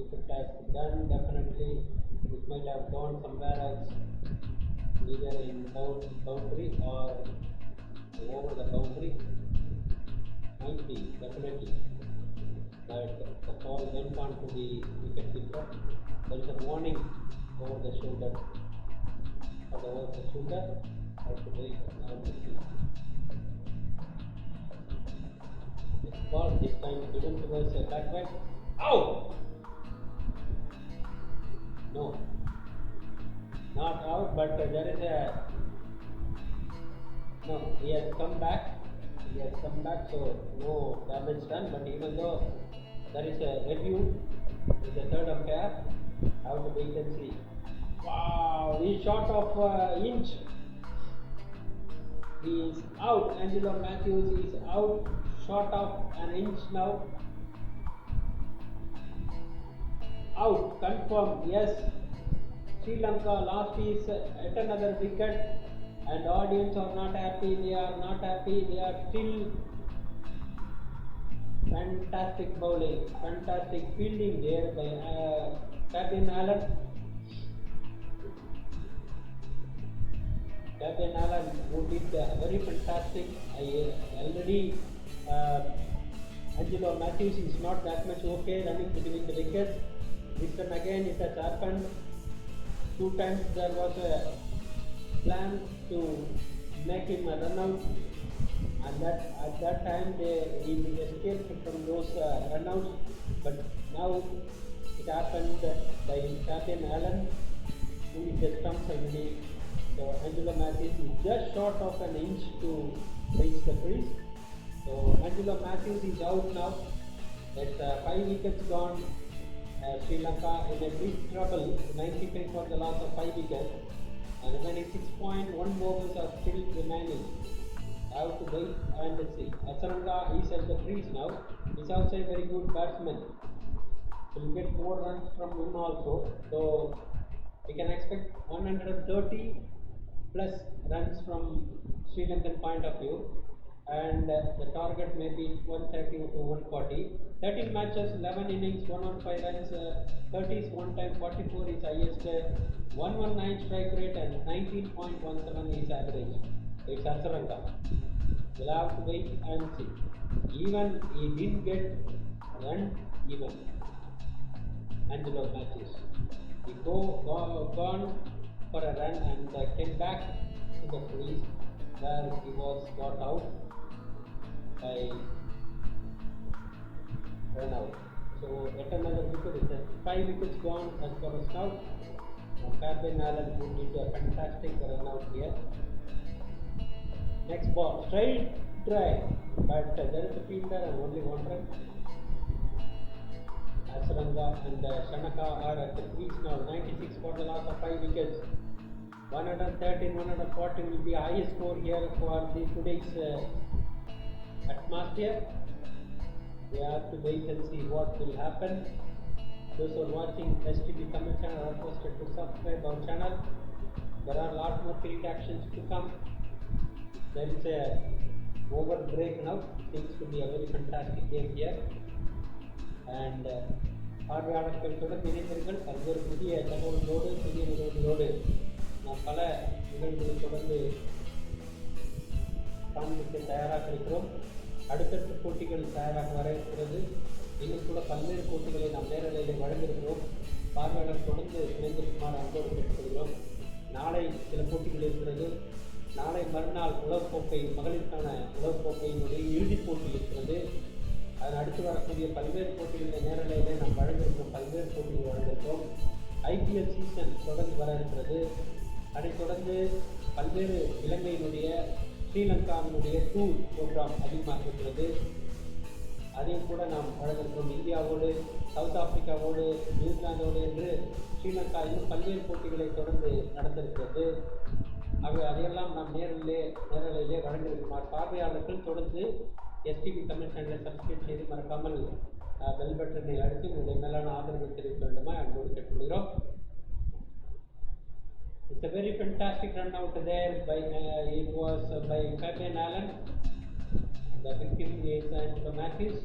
If it has done, definitely it might have gone somewhere else. either in boundary or over the boundary. Might be, definitely. But the ball went on to the wicket keeper. There is a warning over the shoulder. Over the shoulder. How to wait now to see. This ball this time given towards the back right. Out! No. Not out, but there is a. No, he has come back. He has come back, so no damage done. But even though there is a review with the third umpire, how to wait and see. Wow, he shot of inch. He is out. Angelo Mathews is out. Short of an inch now. Out. Confirmed. Yes. Sri Lanka lost his at another wicket. And the audience are not happy, they are not happy, they are still fantastic bowling, fantastic fielding there by Fabian Allen. Fabian Allen who did very fantastic. Already Angelo Mathews is not that much okay running between the wickets. This time again it has happened. 2 times there was a plan to make him a run out, and at that time he escaped from those run outs, but now it happened by Fabian Allen who is the stumps already. So Angelo Mathews is just short of an inch to reach the crease. So Angelo Mathews is out now. There's 5 wickets gone. Sri Lanka in a big trouble, 95 for the loss of 5 wickets. And remaining 6.1 overs are still remaining. I have to wait and see. Hasaranga is at the crease now. He's also a very good batsman. We'll get more runs from him also. So we can expect 130 plus runs from Sri Lankan point of view. And the target may be 130 to 140. 13 matches, 11 innings, 115 runs, 30 is 1 time, 44 is highest, 119 strike rate and 19.17 is average. It's Hasaranga. We'll have to wait and see. Even he didn't get run even. Angelo Mathews. He gone for a run and came back to the crease where he was got out by run out. So yet another wicket is 5 wickets gone as far as now. Fabian Allen who did a fantastic run out here. Next ball, straight drive, but there is a fielder and only 1 run. Hasaranga and Shanaka are at the crease now. 96 for the loss of 5 wickets. 113, 140 will be the highest score here for today's atmosphere. We have to wait and see what will happen. Those who are watching STB Tamil channel are requested to subscribe our channel. There are a lot more cricket actions to come. There is a over break now. Seems to be a very fantastic game here. And பார்வையாளர்கள் தொடர்ந்து இணைந்தீர்கள். பல்வேறு புதிய தகவல்களோடு புதிய நிகழ்வுகளோடு நாம் பல நிகழ்வுகளை தொடர்ந்து காண்பிக்க தயாராக இருக்கிறோம். அடுத்தடுத்த போட்டிகள் தயாராக வர இருக்கிறது. இன்னும் கூட பல்வேறு போட்டிகளை நாம் நேரலையில் வழங்கியிருக்கிறோம். பார்வையாளர் தொடர்ந்து இணைந்திருக்குமாறு அன்போடு கேட்டுக்கொள்கிறோம். நாளை சில போட்டிகள் இருக்கிறது. நாளை மறுநாள் உலகக்கோப்பை மகளிருக்கான உலகக்கோப்பையினுடைய இறுதிப் போட்டி இருக்கிறது. அதன் அடுத்து வரக்கூடிய பல்வேறு போட்டிகளின் நேரலையிலே நாம் வழங்கியிருக்கிறோம். பல்வேறு போட்டிகள் வழங்கியிருக்கிறோம். IPL சீசன் தொடர்ந்து வர இருக்கிறது. அதைத் தொடர்ந்து பல்வேறு இலங்கையினுடைய ஸ்ரீலங்காவினுடைய டூர் ப்ரோக்ராம் அதிகமாக இருக்கிறது. அதையும் கூட நாம் வழங்கியிருக்கிறோம். இந்தியாவோடு, சவுத் ஆப்பிரிக்காவோடு, நியூசிலாந்தோடு என்று ஸ்ரீலங்கா இன்னும் பல்வேறு போட்டிகளை தொடர்ந்து நடந்திருக்கிறது. ஆகவே அதையெல்லாம் நாம் நேரலையிலே வழங்கியிருக்கிறார். பார்வையாளர்கள் தொடர்ந்து STB தமிழ் சேனலை சப்ஸ்கிரைப் செய்து மறக்காமல் பெல் பட்டனை அழுத்தி உங்களுடைய மேலான ஆதரவை தெரிவிக்க வேண்டுமா அன்போடு கேட்டுக்கொள்கிறோம். It's a very fantastic run out there by it was by Fabian Allen. The victim is Angelo Mathews.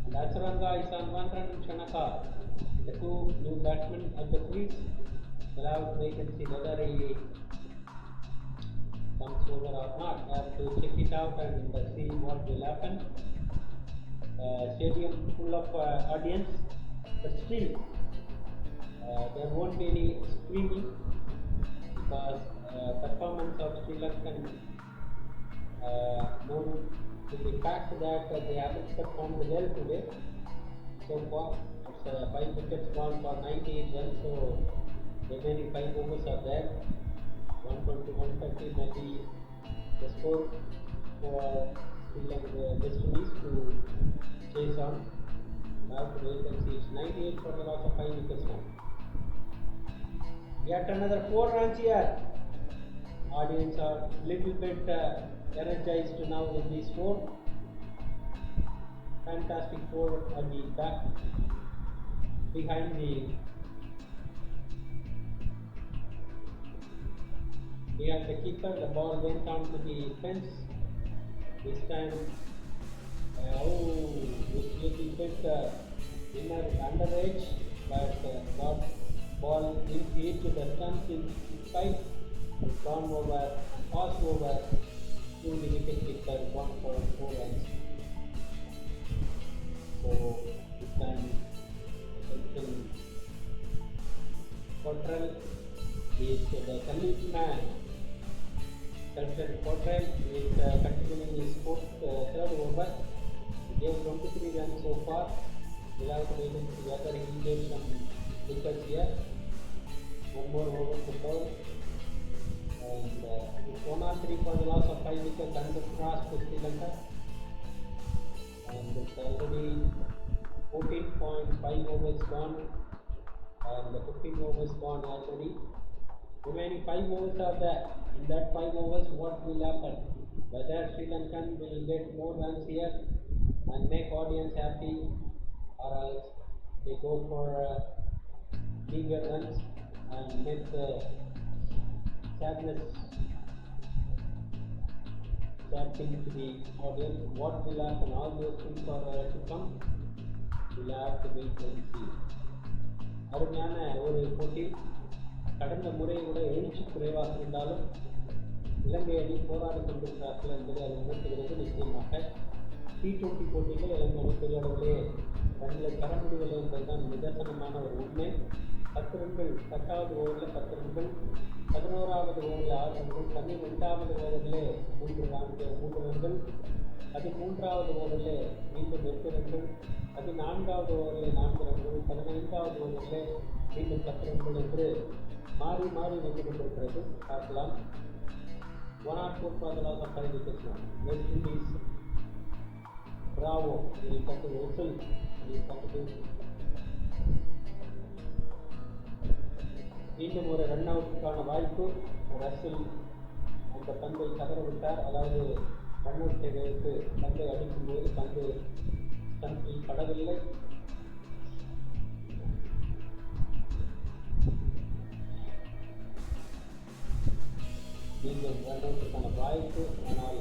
And Hasaranga is on 1 run in Shanaka. The 2 new batsmen at the crease. We'll have to wait and see whether he comes over or not. I have to check it out and see what will happen. Stadium full of audience, but still there won't be any screaming because performance of Sri Lankan known to the fact that they haven't performed well today so far. It's 5 wickets gone for 98 runs, so remaining 5 overs are there. 120, 130 may be the score for Sri Lanka West Indies to chase on. Now to wait and see. It's 98 for the loss of 5 wickets now. Yet another 4 runs here. Audience are little bit energized now with these 4. Fantastic 4 at the back behind the keeper. The ball went on to the fence. This time, it's little bit under edge, but got ball into the stumps inside. It's gone over, passed over to the wicket keeper, gone for 4 runs. So this time, Cottrell is the colleague man. Cottrell is continuing his 3rd over. He gave 23 runs so far. We'll have to wait and see whether he gave some wickets here. 1 more over to go. And it's 1-3 for the loss of 5 wickets under cross to Sri Lanka. And it's already 14.5 overs gone. And the 15 overs gone already. Remaining 5 overs are there. In that 5 overs, what will happen? Whether Sri Lankan will get more runs here and make audience happy, or else they go for bigger runs and make the sad thing to the audience. What will happen? All those things are to come. We'll have to wait and see. அருமையான ஒரு போட்டி. கடந்த முறையை விட எழுச்சி குறைவாக இருந்தாலும் இலங்கை அணி போராடி கொண்டிருக்கிறார்கள் என்பதை அது உணர்த்துகிறது. நிச்சயமாக T20 போட்டிகள் இலங்கை அணி பெரிய அளவிலே ரன்களை பெற முடியவில்லை என்பதுதான் நிதர்சனமான ஒரு உண்மை. 10 ரன்கள் 10வது ஓவரில் 10 ரன்கள், 11வது ஓவரில் 6 ரன்கள், 12வது ஓவரிலே 3 ரன்கள், 13வது ஓவரிலே மீண்டும் 8 ரன்கள், 14வது ஓவரிலே 4 ரன்கள், 15வது ஓவரிலே மீண்டும் 10 ரன்கள் என்று மாறி மாறி வந்து கொண்டிருக்கிறது. பார்க்கலாம். 104 for the loss of 5 wickets now. West Indies, bravo, will continue. Kusal will continue. மீண்டும் ஒரு ரன் அவுட்டுக்கான வாய்ப்பு. ரசில் அந்த பந்தை தவற விட்டார். அதாவது ரன் அவுட் செய்வதற்கு பந்தை அடிக்கும்போது பந்து ஸ்டம்பில் படவில்லை. மீண்டும் ரன் அவுட்டுக்கான வாய்ப்பு. ஆனால்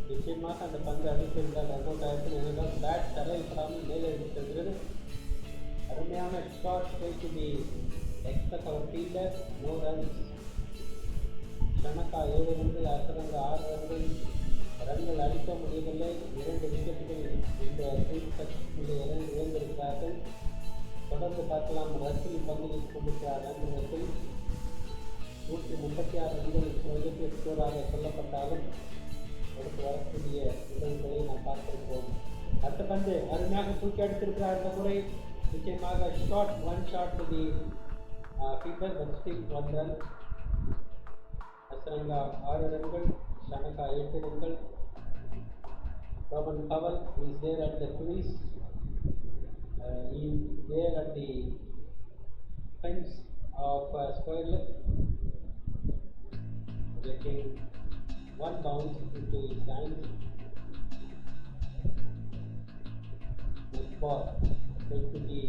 நிச்சயமாக அந்த பந்து அடித்திருந்தால் ரன் அவுட் ஆயிருக்கு. ஏனென்றால் பேட் தரையிடாமல் மேலே எடுத்திருக்கிறது. அருமையான ஷாட் டு தி எக்ஸ்பெக்ட் அவர் ஃபீல்டர். No runs. ஷனக்கா 7 ரன்கள், ஹசரங்கா 6 ரன்கள். ரன்கள் அடிக்க முடியவில்லை. 2 விக்கெட்டுகள் இந்த இழந்திருக்கிறார்கள். தொடர்ந்து பார்க்கலாம். ரசில் பந்து கொண்டிருக்கிறார். ரன்கள் 136 ரன்கள் நெகட்டிவ் ஸ்கோராக சொல்லப்பட்டாலும் அடுத்து வரக்கூடிய நிகழ்வுகளை நாம் பார்த்திருக்கிறோம். அடுத்த பந்து அருமையாக தூக்கி அடித்திருக்கிறார். இந்த முறை நிச்சயமாக one shot to the keeper, but still 1 run. Hasaranga 6 ரன்கள், ஷனக்கா 8 ரன்கள். Rovman Powell is there at the crease. He is there at the fence of square leg, getting 1 bounce into his hands. Next ball going to be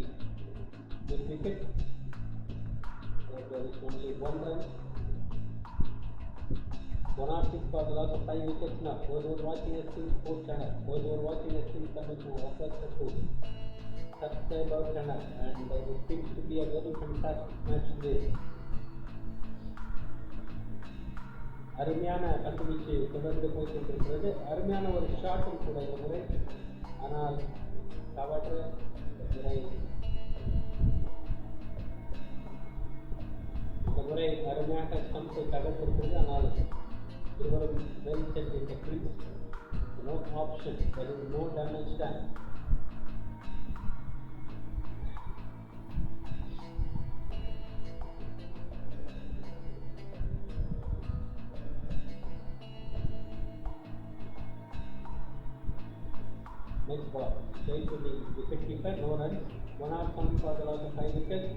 mid wicket. There is only 1 run. 106 for the loss of 5 wickets now. Those who are watching us in sports channel, those who are watching us in comment now, request to subscriber channel, and it seems to be a very fantastic match today. அருமையான பந்துவீச்சு தொடர்ந்து போய்கொண்டிருக்கிறது. அருமையான ஒரு ஷாட்டும் கூட இந்த முறை, ஆனால் கவற்ற இந்த முறை அருமையாக ஸ்டம்பை தகர்த்திருக்கிறது. ஆனால் இருவரும் well set in the crease, no option, there is no damage done. Next ball, straight to the wicket keeper, no runs, 1 out comes for the loss of 5 wickets.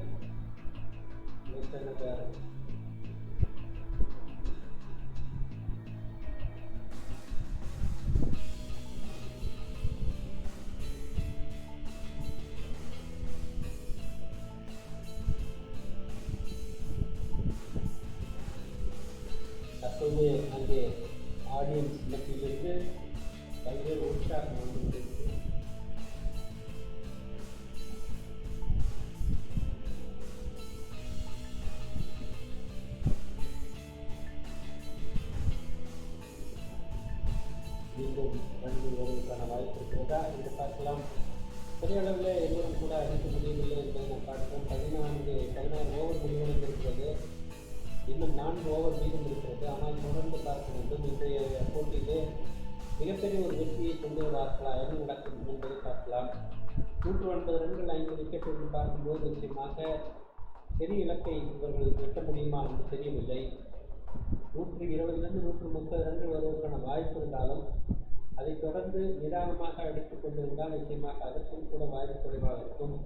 Next another அப்போது அங்கே ஆடியன்ஸ் மத்தியிலிருந்து பல்வேறு உற்சாகம் வந்துள்ளது. மீண்டும் வண்டி வருவதற்கான வாய்ப்பு இருக்கிறதா என்று பார்க்கலாம். பெரிய அளவில் எல்லோரும் கூட அடிக்க முடியவில்லை என்பதை நாம் பார்க்கிறோம். 16 ஓவர் முடிவடைந்திருக்கிறது. இன்னும் 4 ஓவர் மீதம் இருக்கிறது. ஆனால் தொடர்ந்து பார்க்க வேண்டும். இன்றைய போட்டியிலே மிகப்பெரிய ஒரு வெற்றியை கொண்டு வருவார்களா, என்ன நடக்கும் என்பதை பார்க்கலாம். 109 ரன்கள் 5 விக்கெட் என்று பார்க்கும்போது நிச்சயமாக பெரிய இலக்கை இவர்கள் எட்ட முடியுமா என்று தெரியவில்லை. 120 130 ரன்கள் வருவதற்கான வாய்ப்பு இருந்தாலும் அதைத் தொடர்ந்து நிதானமாக அடித்துக் கொண்டிருந்தால் நிச்சயமாக அதற்கும் கூட வாய்ப்பு குறைவாக இருக்கும்.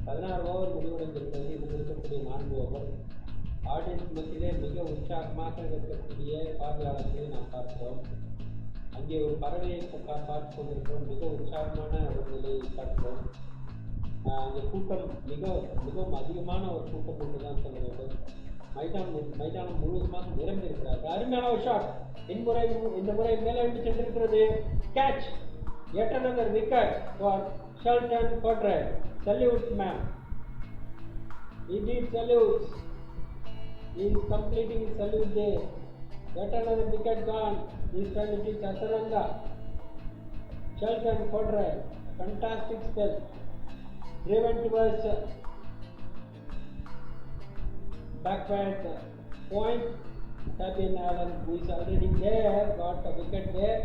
16 ஓவர் முடிவடைந்திருக்கிறது. இது இருக்கக்கூடிய 4 ஓவர். ஆடியன்ஸ் மத்தியிலே மிக உற்சாகமாக இருக்கக்கூடிய பார்வையாளர்களை நாம் பார்க்கிறோம். அங்கே ஒரு பறவையை பார்த்து கொண்டிருக்கிறோம். மிக உற்சாகமான ஒரு நிலையை பார்க்கிறோம். அங்கே கூட்டம் மிகவும் அதிகமான ஒரு கூட்டம் என்று தான் சொல்ல வேண்டும். மைதானம் முழுவதுமாக நிரம்பி இருக்கிறார்கள். அருமையான ஒரு ஷாட் இந்த முறை மேலே விட்டு சென்றிருக்கிறது. Catch, yet another wicket for Shehan Quadrat. Salutes man, he did salutes. He is completing his salute there. Yet another wicket gone. This time it is Hasaranga. Shehan Quadrat, fantastic spell, driven towards backward point. Fabian Allen, who is already there, got a wicket there.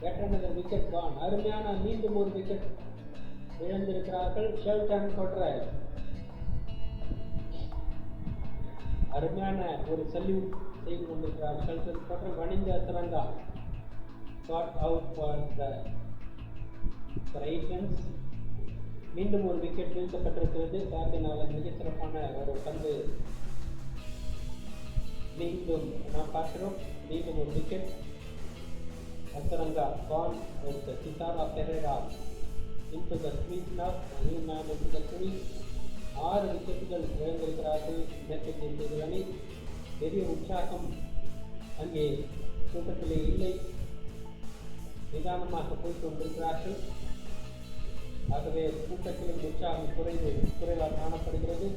Yet another wicket gone. அருமையான மீண்டும் ஒரு விக்கெட் இழந்திருக்கிறார்கள் Shehan Quadrat. அருமையான ஒரு சல்யூட் செய்து கொண்டிருக்கிறார் Shehan Quadrat. Wanindu Hasaranga got out for the Ravens. மீண்டும் ஒரு விக்கெட் வீழ்த்தப்பட்டிருக்கிறது. Fabian Allen மிக சிறப்பான ஒரு பந்து. மீண்டும் நாம் பார்க்கிறோம். மீண்டும் ஒரு wicket. Hasaranga gone with Thisara Perera into the crease now. A new man into the crease. 6 விக்கெட்டுகள் இழந்திருக்கிறார்கள் மேற்கத்திய இந்திய அணி. பெரிய உற்சாகம் அங்கே கூட்டத்திலே இல்லை. நிதானமாக போய் கொண்டிருக்கிறார்கள். ஆகவே கூட்டத்திலும் உற்சாகம் குறைவாக காணப்படுகிறது.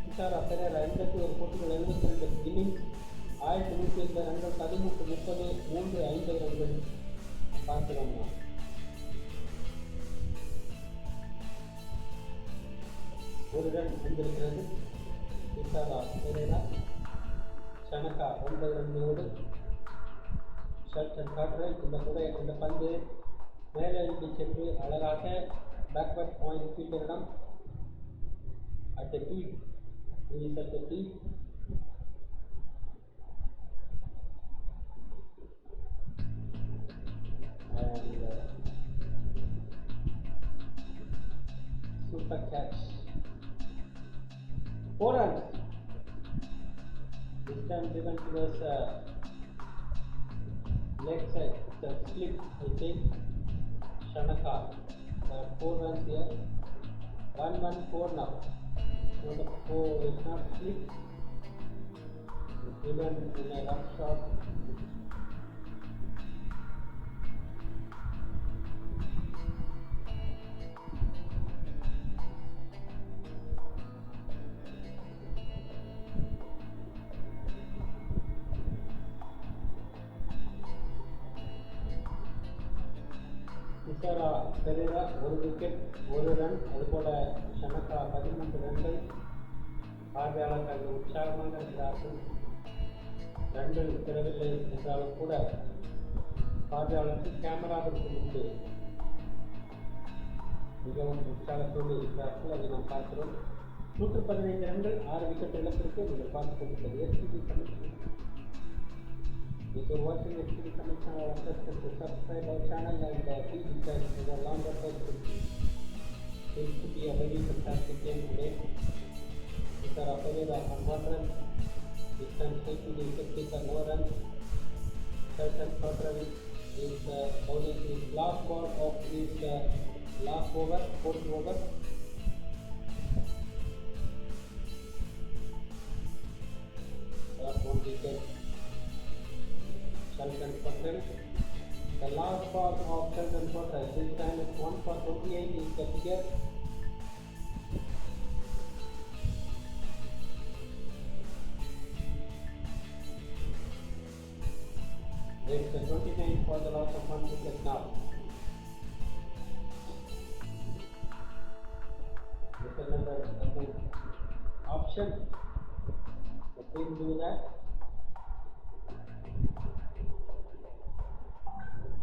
Thisara Perera 81 போட்டிகள், 72 இன்னிங்ஸ், 1180 ரன்கள், 13 30, 3 50 ரன்கள் பார்க்கிறோம். ஒரு ரன் வந்திருக்கிறது. Thisara Perera, Shanaka 9 ரன்களோடு Shehan Quadrat. இந்த பந்து மேலே எழுதி சென்று அழகாக பேக்வர்ட் பாயிண்ட் ஃபீல்டரிடம் at the feet. He is at the feet. And super catch. Pooran. This time driven towards leg side. The slip, I think. Shanaka. 4 runs here. 1-1-4 now. No, the 4 is not slip. It's given in a rough shot. Thisara Perera 1 wicket 1 run. அதுபோல Shanaka 13 ரன்கள். பார்வையாளர்கள் உற்சாகமாக இருக்கிறார்கள். ரன்கள் பெறவில்லை என்றாலும் கூட பார்வையாளர்கள் கேமராவிற்கு முன்பு மிகவும் உற்சாகத்தோடு இருக்கிறார்கள். அதை நாம் பார்க்கிறோம். 115 ரன்கள் 6 விக்கெட் இழப்பிற்கு நீங்கள் பார்த்துக் கொண்டிருப்பது STV commission. If you are watching STV Commission, I request you to subscribe our channel and please return to the longer perspective. Seems to be a very fantastic game today. Thisara Perera on 1 run. Distance taking the 50 for no run. Third and fourth run is bowling his last ball of his last over, fourth over. One wicket. Sheldon Patel. The last ball of Sheldon Patel. This time it's 1 for 28 is the figure. It's 29 for the loss of 1 wicket now. With another option. The team do that.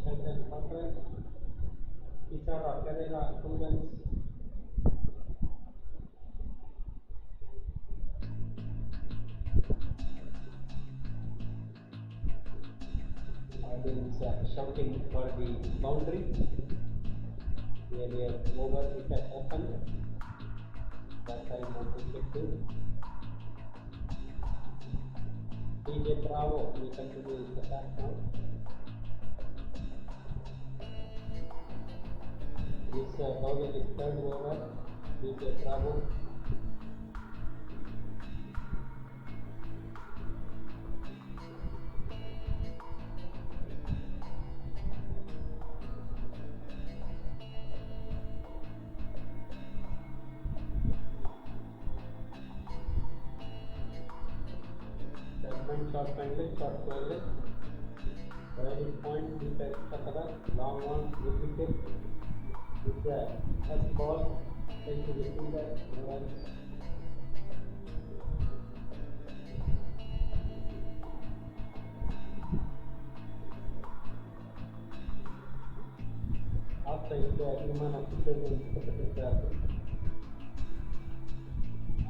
Sheldon Patel, Thisara Perera, 2 runs. Audience shouting for the boundary. Nearly over wicket happened. That time on wicket 2. DJ Bravo will continue his attack now. This bowler is third over. DJ Bravo. Short friendly, short friendly. Riding point, deep extra long one, good wicket. It's a first ball, take to the fielder, runs. Outside the human officials in the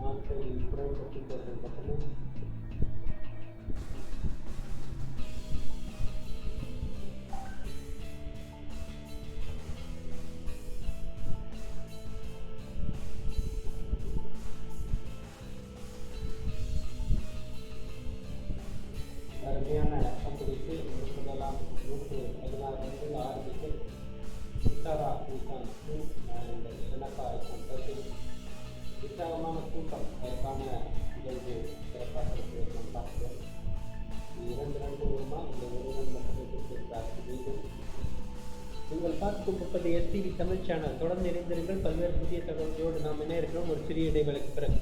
outside the front officials in the Thisara is on 2 and Shanaka is on 13. உற்சாகமான கூட்டம் அதற்கான நிகழ்வு சிறப்பாக பார்க்கிறோம். 2 ரன் மூலமா இந்த 1 ரன் மட்டுமே கொடுத்திருக்கிறார்கள். மீண்டும் நீங்கள் பார்த்துக் கொண்டிருப்பது STV தமிழ் சேனல். தொடர்ந்து இணைந்திருங்கள். பல்வேறு புதிய தகவல்களோடு நாம் இணைய இருக்கிறோம். ஒரு சிறிய இடைவேளைக்கு பிறகு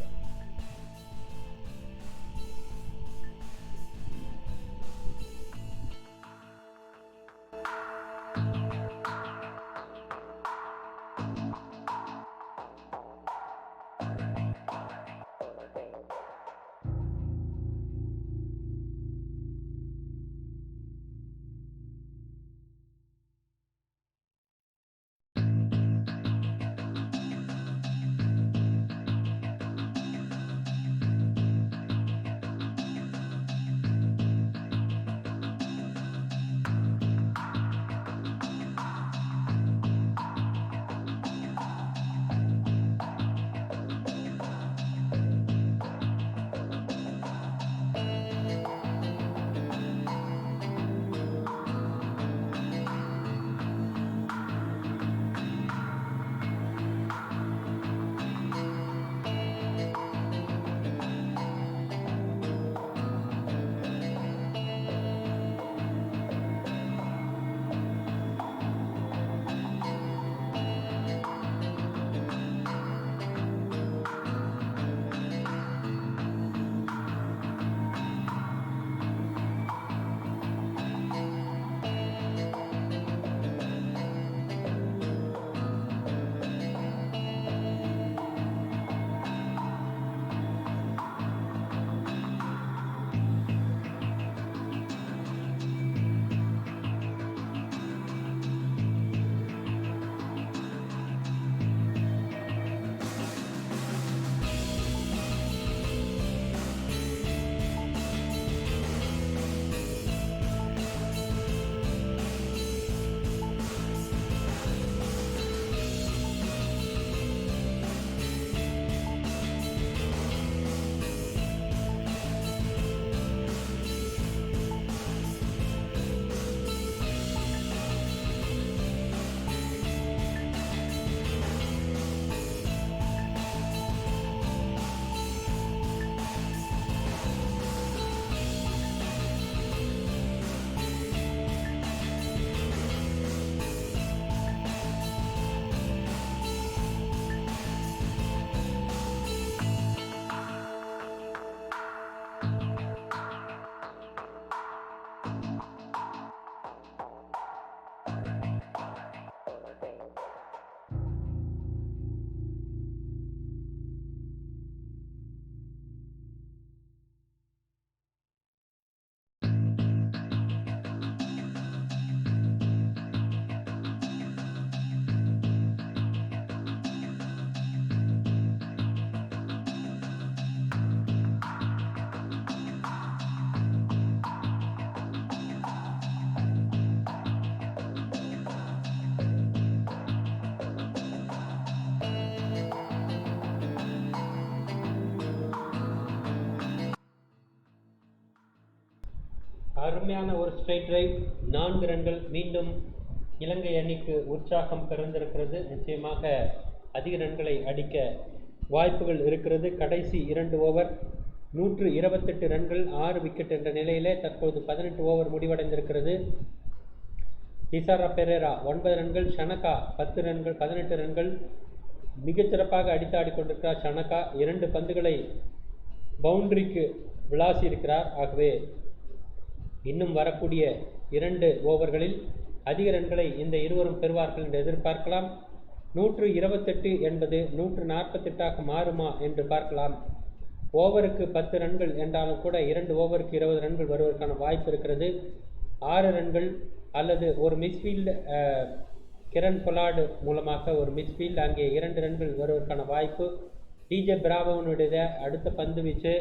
அருமையான ஒரு ஸ்ட்ரைட் டிரைவ், 4 ரன்கள். மீண்டும் இலங்கை அணிக்கு உற்சாகம் பிறந்திருக்கிறது. நிச்சயமாக அதிக ரன்களை அடிக்க வாய்ப்புகள் இருக்கிறது. கடைசி 2 ஓவர் 128 ரன்கள் 6 விக்கெட் என்ற நிலையிலே தற்போது 18 ஓவர் முடிவடைந்திருக்கிறது. திசாரா பெரேரா 9 ரன்கள், ஷனகா 10 ரன்கள், 18 ரன்கள். மிகச்சிறப்பாக அடித்தாடி கொண்டிருக்கிறார் ஷனகா. 2 பந்துகளை பவுண்டரிக்கு விளாசி இருக்கிறார். ஆகவே இன்னும் வரக்கூடிய 2 ஓவர்களில் அதிக ரன்களை இந்த இருவரும் பெறுவார்கள் என்று எதிர்பார்க்கலாம். 128 என்பது 148ஆக மாறுமா என்று பார்க்கலாம். ஓவருக்கு 10 ரன்கள் என்றாலும் கூட 2 ஓவருக்கு 20 ரன்கள் வருவதற்கான வாய்ப்பு இருக்கிறது. 6 ரன்கள் அல்லது ஒரு மிஸ்ஃபீல்டு, கிரண் பொலார்டு மூலமாக ஒரு மிஸ்ஃபீல்டு, அங்கே 2 ரன்கள் வருவதற்கான வாய்ப்பு. டிஜே பிராவோனுடைய அடுத்த பந்து வீச்சு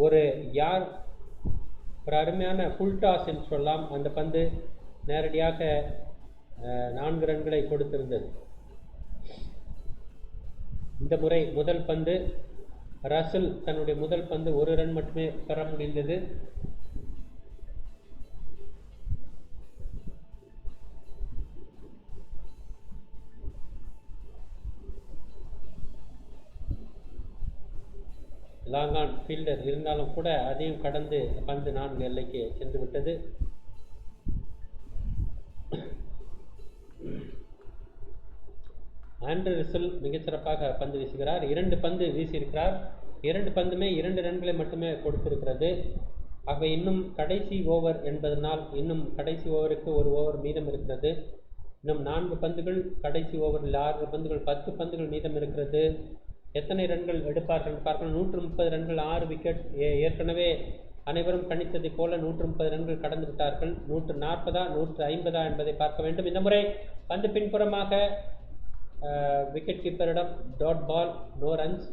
ஒரு அருமையான ஃபுல் டாஸ் என்று சொல்லலாம். அந்த பந்து நேரடியாக 4 ரன்களை கொடுத்திருந்தது. இந்த முறை முதல் பந்து ரசல் தன்னுடைய முதல் பந்து 1 ரன் மட்டுமே பெற முடிந்தது. லாங் ஆன் ஃபீல்டர் இருந்தாலும் கூட அதையும் கடந்து பந்து 4 எல்லைக்கு சென்று விட்டது. ஆண்ட்ரூ ரசல் மிகச்சிறப்பாக பந்து வீசுகிறார். 2 பந்து வீசியிருக்கிறார். 2 பந்துமே 2 ரன்களை மட்டுமே கொடுத்திருக்கிறது. ஆகவே இன்னும் கடைசி ஓவர் என்பதனால் இன்னும் கடைசி ஓவருக்கு 1 ஓவர் மீதம் இருக்கிறது. இன்னும் 4 பந்துகள் கடைசி ஓவரில் 6 பந்துகள் 10 பந்துகள் மீதம் இருக்கிறது. எத்தனை ரன்கள் எடுப்பார்கள் பார்க்கலாம். 130 ரன்கள் 6 விக்கெட். ஏற்கனவே அனைவரும் கணித்ததை போல 130 ரன்கள் கடந்து விட்டார்கள். 140 150 என்பதை பார்க்க வேண்டும். இந்த முறை பந்து பின்புறமாக விக்கெட் கீப்பரிடம் டாட் பால், நோ ரன்ஸ்.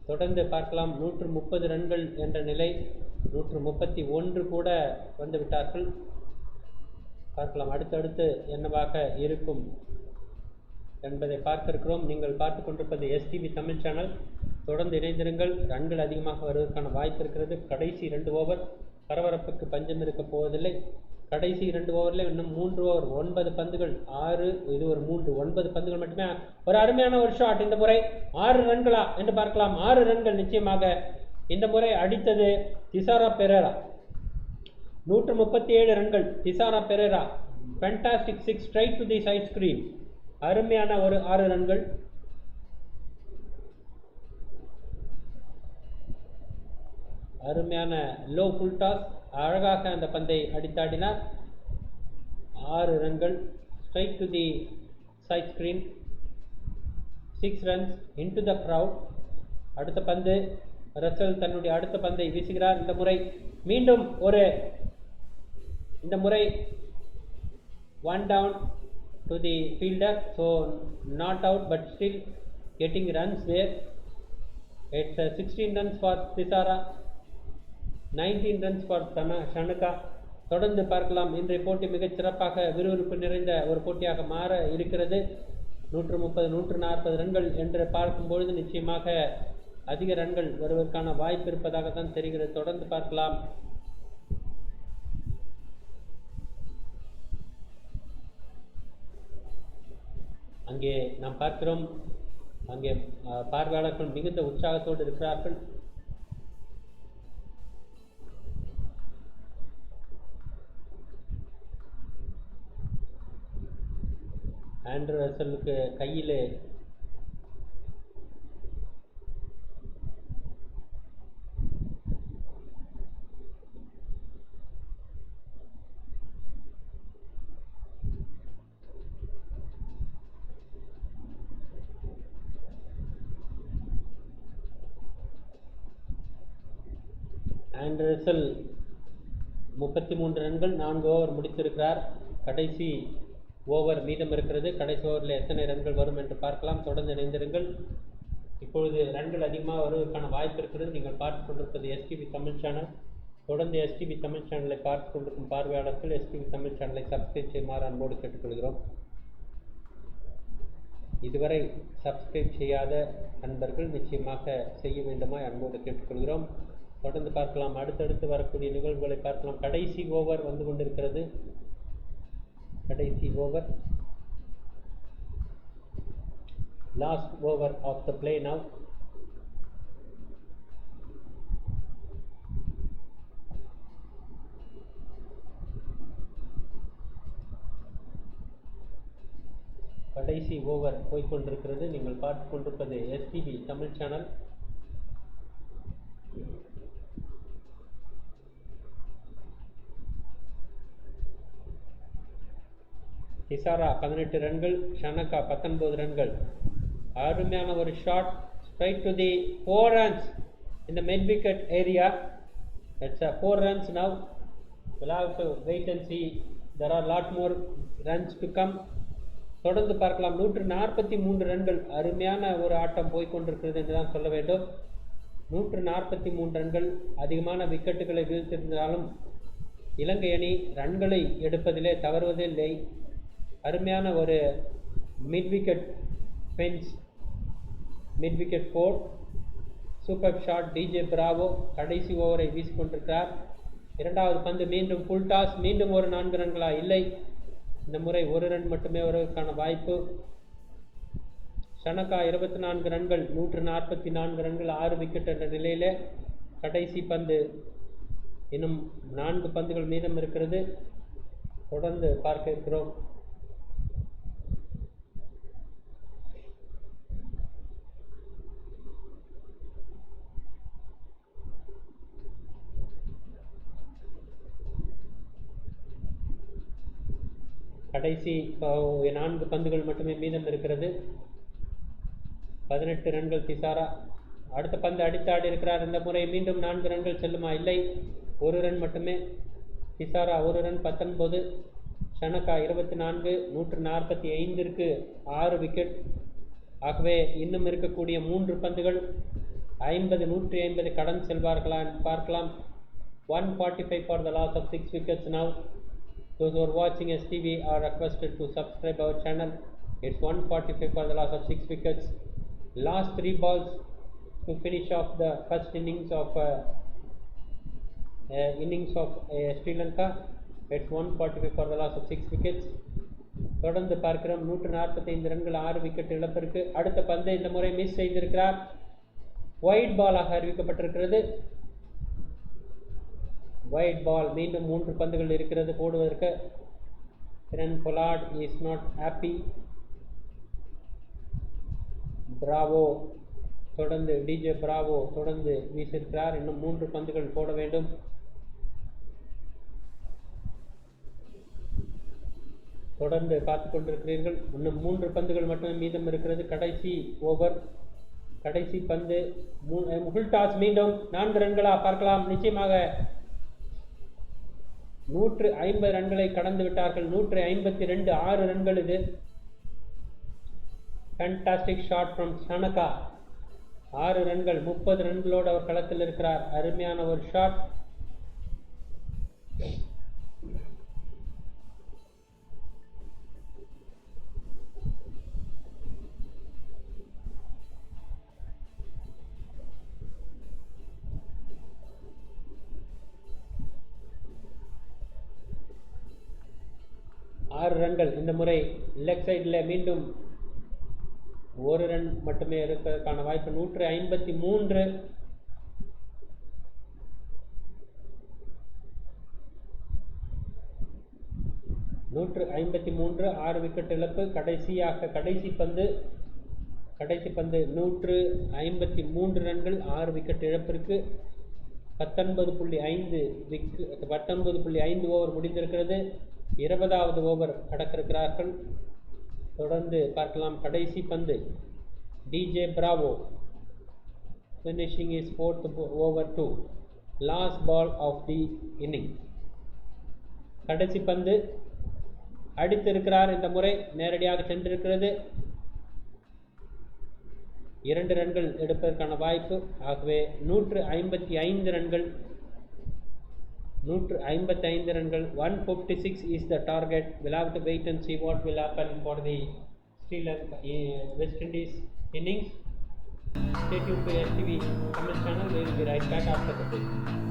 தொடர்ந்து பார்க்கலாம். 130 ரன்கள் என்ற நிலை, 131 கூட வந்து விட்டார்கள். பார்க்கலாம் அடுத்தடுத்து என்னவாக இருக்கும் என்பதை பார்க்க இருக்கிறோம். நீங்கள் பார்த்து கொண்டிருப்பது எஸ்டிவி தமிழ் சேனல். தொடர்ந்து இணைந்திருங்கள். ரன்கள் அதிகமாக வருவதற்கான வாய்ப்பு இருக்கிறது. கடைசி 2 ஓவர் பரபரப்புக்கு பஞ்சம் இருக்க போவதில்லை. கடைசி 2 ஓவரில் இன்னும் 3 ஓவர் 9 பந்துகள் 6, இது ஒரு 3 9 பந்துகள் மட்டுமே. ஒரு அருமையான ஒரு ஷாட். இந்த முறை 6 ரன்களா என்று பார்க்கலாம். 6 ரன்கள் நிச்சயமாக இந்த முறை அடித்தது திசாரா பெரேரா. 137 ரன்கள் Thisara Perera. Fantastic 6 straight to the sight screen. அருமையான ஒரு 6 ரன்கள். அருமையான லோ ஃபுல் டாஸ். அழகாக அந்த பந்தை அடித்தாடினார். 6 ரன்கள் straight to the sight screen. 6 runs into the crowd. அடுத்த பந்து ரசல் தன்னுடைய அடுத்த பந்தை வீசுகிறார். இந்த முறை மீண்டும் இந்த முறை 1 down to the fielder, so not out but still getting runs there. It's 16 runs for Thisara, 19 runs for Shanaka. தொடர்ந்து பார்க்கலாம். இன்றைய போட்டி மிகச் சிறப்பாக விறுவிறுப்பு நிறைந்த ஒரு போட்டியாக மாற இருக்கிறது. 130 140 ரன்கள் என்று பார்க்கும்பொழுது நிச்சயமாக அதிக ரன்கள் வருவதற்கான வாய்ப்பு இருப்பதாக தான் தெரிகிறது. தொடர்ந்து பார்க்கலாம். அங்கே நாம் பார்க்கிறோம், அங்கே பார்வையாளர்கள் மிகுந்த உற்சாகத்தோடு இருக்கிறார்கள். ஆண்ட்ரூ ரசலுக்கு கையிலே ஆண்ட்ரூ ரசல் 33 ரன்கள் 4 ஓவர் முடித்திருக்கிறார். கடைசி ஓவர் மீதம் இருக்கிறது. கடைசி ஓவரில் எத்தனை ரன்கள் வரும் என்று பார்க்கலாம். தொடர்ந்து இணைந்திருங்கள். இப்பொழுது ரன்கள் அதிகமாக வருவதற்கான வாய்ப்பு இருக்கிறது. நீங்கள் பார்த்து கொண்டிருப்பது எஸ்டிவி தமிழ் சேனல். தொடர்ந்து எஸ்டிவி தமிழ் சேனலை பார்த்து கொண்டிருக்கும் பார்வையாளர்கள் எஸ்டிவி தமிழ் சேனலை சப்ஸ்கிரைப் செய்யுமாறு அன்போடு கேட்டுக்கொள்கிறோம். இதுவரை சப்ஸ்கிரைப் செய்யாத நண்பர்கள் நிச்சயமாக செய்ய வேண்டுமாய் அன்போடு கேட்டுக்கொள்கிறோம். தொடர்ந்து பார்க்கலாம். அடுத்தடுத்து வரக்கூடிய நிகழ்வுகளை பார்க்கலாம். கடைசி ஓவர் வந்து கொண்டிருக்கிறது. கடைசி over, last over of the play now. கடைசி ஓவர் போய்கொண்டிருக்கிறது. நீங்கள் பார்த்து கொண்டிருப்பது எஸ்டிவி தமிழ் சேனல். திசாரா 18 ரன்கள், ஷனகா 19 ரன்கள். அருமையான ஒரு shot, straight to the 4 runs in the mid wicket area. That's 4 runs now. We'll have to wait and see. There are lot more runs to come. தொடர்ந்து பார்க்கலாம். 143 ரன்கள். அருமையான ஒரு ஆட்டம் போய்கொண்டிருக்கிறது என்று தான் சொல்ல வேண்டும். 143 ரன்கள். அதிகமான விக்கெட்டுகளை வீழ்த்திருந்தாலும் இலங்கை அணி ரன்களை எடுப்பதிலே தவறுவதில்லை. அருமையான ஒரு mid wicket fence, mid wicket 4. Super shot DJ Bravo கடைசி ஓவரை வீசிக்கொண்டிருக்கிறார். இரண்டாவது பந்து மீண்டும் ஃபுல் டாஸ். மீண்டும் ஒரு 4 ரன்களா? இல்லை, இந்த முறை 1 ரன் மட்டுமே வருவதற்கான வாய்ப்பு. ஷனகா 24 ரன்கள், 144 ரன்கள், 6 விக்கெட் என்ற நிலையில் கடைசி பந்து. இன்னும் 4 பந்துகள் மீதம் இருக்கிறது. தொடர்ந்து பார்க்க இருக்கிறோம். கடைசி 4 பந்துகள் மட்டுமே மீதம் இருக்கிறது. 18 ரன்கள் திசாரா. அடுத்த பந்து அடித்து ஆடி இருக்கிறார். இந்த முறை மீண்டும் 4 ரன்கள் செல்லுமா? இல்லை, 1 ரன் மட்டுமே. திசாரா 1 ரன், 19. ஷனகா 24, 145ற்கு 6 விக்கெட். ஆகவே இன்னும் இருக்கக்கூடிய 3 பந்துகள் 50, 150 கடன் செல்வார்களா பார்க்கலாம். 145 for the loss of 6 wickets now. Those who are watching STV are requested to subscribe our channel. It's 145 for the loss of 6 wickets. Last 3 balls to finish off the first innings of Sri Lanka. It's 145 for the loss of 6 wickets. தொடர்ந்து பார்க்கிறோம். 145 ரன்கள், 6 விக்கெட் இழப்பிற்கு. அடுத்த பந்து இந்த முறை மிஸ் செய்திருக்கிறார். ஒயிட் பாலாக அறிவிக்கப்பட்டிருக்கிறது. Wide ball. மீண்டும் 3 பந்துகள் இருக்கிறது போடுவதற்கு. Kieron Pollard is not happy. Bravo தொடர்ந்து, டிஜே பிராவோ தொடர்ந்து வீசியிருக்கிறார். இன்னும் 3 பந்துகள் போட வேண்டும். தொடர்ந்து பார்த்து கொண்டிருக்கிறீர்கள். இன்னும் 3 பந்துகள் மட்டுமே மீதம் இருக்கிறது. கடைசி ஓவர், கடைசி பந்து. Full toss. மீண்டும் 4 ரன்களா பார்க்கலாம். நிச்சயமாக 150 ரன்களை கடந்து விட்டார்கள். 152, 6 ரன்கள் இது. Fantastic shot from Shanaka. 6 ரன்கள், 30 ரன்களோடு அவர் களத்தில் இருக்கிறார். அருமையான ஒரு ஷாட். ரன்கள். இந்த முறை லெக் சைடில் மீண்டும் 1 ரன் மட்டுமே இருப்பதற்கான வாய்ப்பு. 153. (153) 6 விக்கெட் இழப்பு. கடைசி பந்து 153 ரன்கள், 6 விக்கெட் இழப்பிற்கு. 19.5 ஓவர் முடிந்திருக்கிறது. 20வது ஓவர் கடக்கிருக்கிறார்கள். தொடர்ந்து பார்க்கலாம். கடைசி பந்து DJ Bravo finishing his 4th over to last ball of the inning. கடைசி பந்து அடித்திருக்கிறார். இந்த முறை நேரடியாக சென்றிருக்கிறது. 2 ரன்கள் எடுப்பதற்கான வாய்ப்பு. ஆகவே 155 ரன்கள், 156 is the target. We'll have to wait and see what will happen for the Sri Lanka West Indies innings. Stay tuned to STV Tamil channel. We will be right back after the break.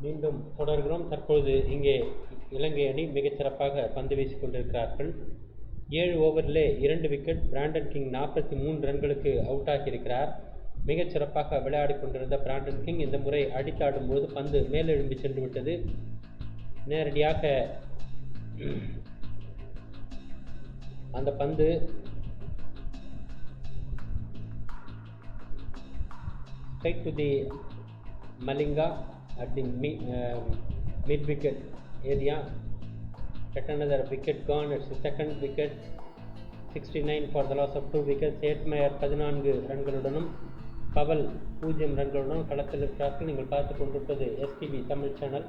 மீண்டும் தொடர்கிறோம். தற்பொழுது இங்கே இலங்கை அணி மிகச்சிறப்பாக பந்து வீசிக் கொண்டிருக்கிறார்கள். 7 ஓவரிலே 2 விக்கெட். பிராண்டன் கிங் 43 ரன்களுக்கு அவுட் ஆகியிருக்கிறார். மிகச்சிறப்பாக விளையாடி கொண்டிருந்த பிராண்டன் கிங் இந்த முறை அடித்தாடும் போது பந்து மேலெழும்பி சென்று விட்டது. நேரடியாக அந்த பந்து straight to the Malinga at the mid wicket area. Yet another wicket gone. It's the second wicket. 69 for the loss of 2 wickets. ஏட்மயர் 14 ரன்களுடனும் Powell 0 ரன்களுடனும் களத்தில் இருக்கிறார்கள். நீங்கள் பார்த்து கொண்டிருப்பது STV தமிழ் சேனல்.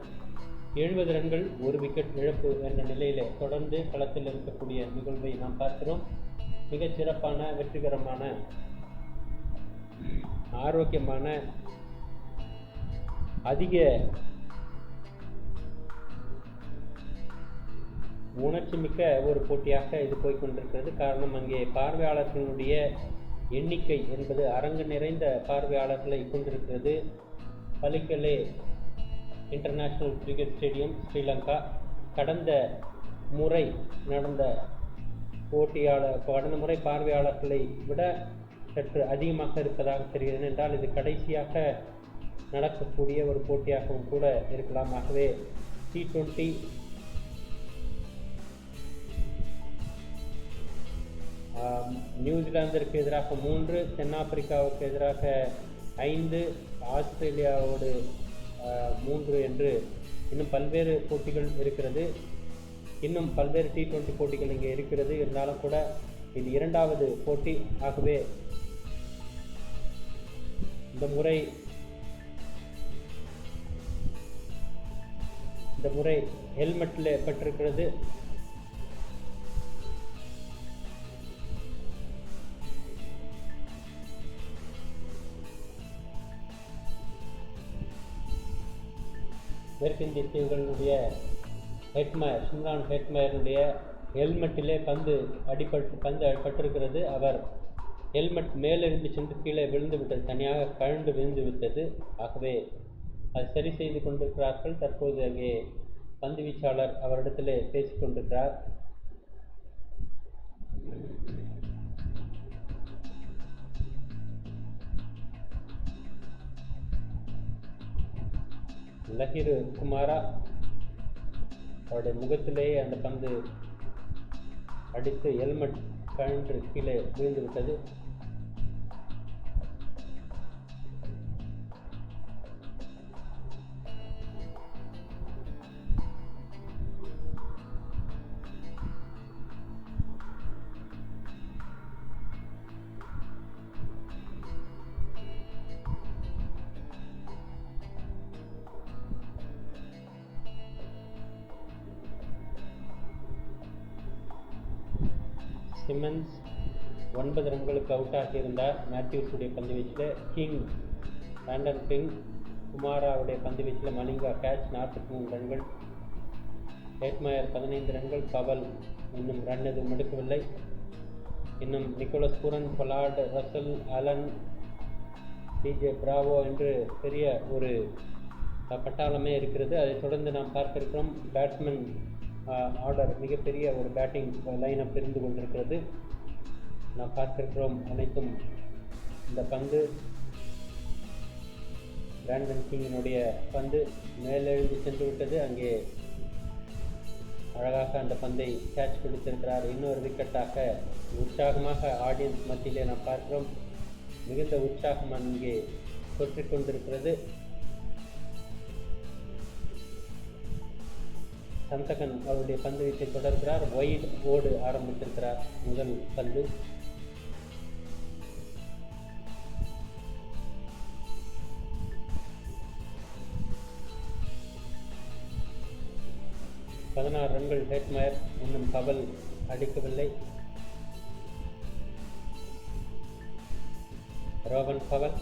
70 ரன்கள் 1 விக்கெட் இழப்பு என்ற நிலையிலே தொடர்ந்து களத்தில் இருக்கக்கூடிய நிகழ்வை நாம் பார்க்கிறோம். மிகச் சிறப்பான வெற்றிகரமான ஆரோக்கியமான அதிக உணர்ச்சி மிக்க ஒரு போட்டியாக இது போய்கொண்டிருக்கிறது. காரணம், அங்கே பார்வையாளர்களுடைய எண்ணிக்கை என்பது அரங்கு நிறைந்த பார்வையாளர்களை கொண்டிருக்கிறது. பலிக்கலே இன்டர்நேஷ்னல் கிரிக்கெட் ஸ்டேடியம், ஸ்ரீலங்கா. கடந்த முறை நடந்த கடந்த முறை பார்வையாளர்களை விட சற்று அதிகமாக இருப்பதாக தெரிகிறது. என்றால் இது கடைசியாக நடக்கக்கூடிய ஒரு போட்டியாகவும் கூட இருக்கலாம். ஆகவே T20 நியூசிலாந்திற்கு எதிராக 3, தென்னாப்பிரிக்காவுக்கு எதிராக 5, ஆஸ்திரேலியாவோடு 3 என்று இன்னும் பல்வேறு போட்டிகள் இருக்கிறது. இன்னும் பல்வேறு T20 போட்டிகள் இங்கே இருக்கிறது. இருந்தாலும் கூட இது 2வது போட்டி. ஆகவே இந்த முறை ஹெல்மெட்டில் பெற்றிருக்கிறது. மேற்கிந்திய தீவுகளுடைய ஹெட்மயர், சிம்ரான் ஹெட்மயருடைய ஹெல்மெட்டிலே பந்து பட்டிருக்கிறது. அவர் ஹெல்மெட் மேலிருந்து சென்று கீழே விழுந்து விட்டது, தனியாக கழண்டு விழுந்து விட்டது. ஆகவே அது சரி செய்து கொண்டிருக்கிறார்கள். தற்போது அங்கே பந்து வீச்சாளர் அவரிடத்திலே பேசிக் கொண்டிருக்கிறார். லஹிரு குமாரா அவருடைய முகத்திலேயே அந்த பந்து அடித்து ஹெல்மெட் கழன்று கீழே விழுந்து விட்டது. சிமன்ஸ் 9 ரன்களுக்கு அவுட் ஆகியிருந்தார். மேத்யூஸ் உடைய பந்து வீச்சில் பிராண்டன் கிங், குமாராவுடைய பந்து வீச்சில் மலிங்கா கேட்ச் 43 ரன்கள். ஹெட்மயர் 15 ரன்கள். பவல் இன்னும் ரன் எதுவும் எடுக்கவில்லை. இன்னும் Nicholas Pooran, Pollard, Russell, Allen, DJ Bravo என்று பெரிய ஒரு பட்டாளமே இருக்கிறது. அதைத் தொடர்ந்து நாம் பார்க்க இருக்கிறோம். பேட்ஸ்மேன் ஆர்டர், மிகப்பெரிய ஒரு பேட்டிங் லைனப் இருந்து கொண்டிருக்கிறது. நாம் பார்த்திருக்கிறோம் அனைத்தும். இந்த பந்து பிராண்டன் கிங்கினுடைய பந்து மேலெழுந்து சென்று விட்டது. அங்கே அழகாக அந்த பந்தை கேட்ச் பிடித்திருக்கிறார். இன்னொரு விக்கெட்டாக உற்சாகமாக ஆடியன்ஸ் மத்தியிலே நாம் பார்க்கிறோம். மிகுந்த உற்சாகம் அங்கே தொற்றிக்கொண்டிருக்கிறது. சந்தகன் அவருடைய பந்து வீச்சை தொடர்கிறார். வைட் ஓடு ஆரம்பித்திருக்கிறார். முதல் பந்து ரன்கள். ஹெட்மயர் இன்னும் பவல் அடிக்கவில்லை. Rovman Powell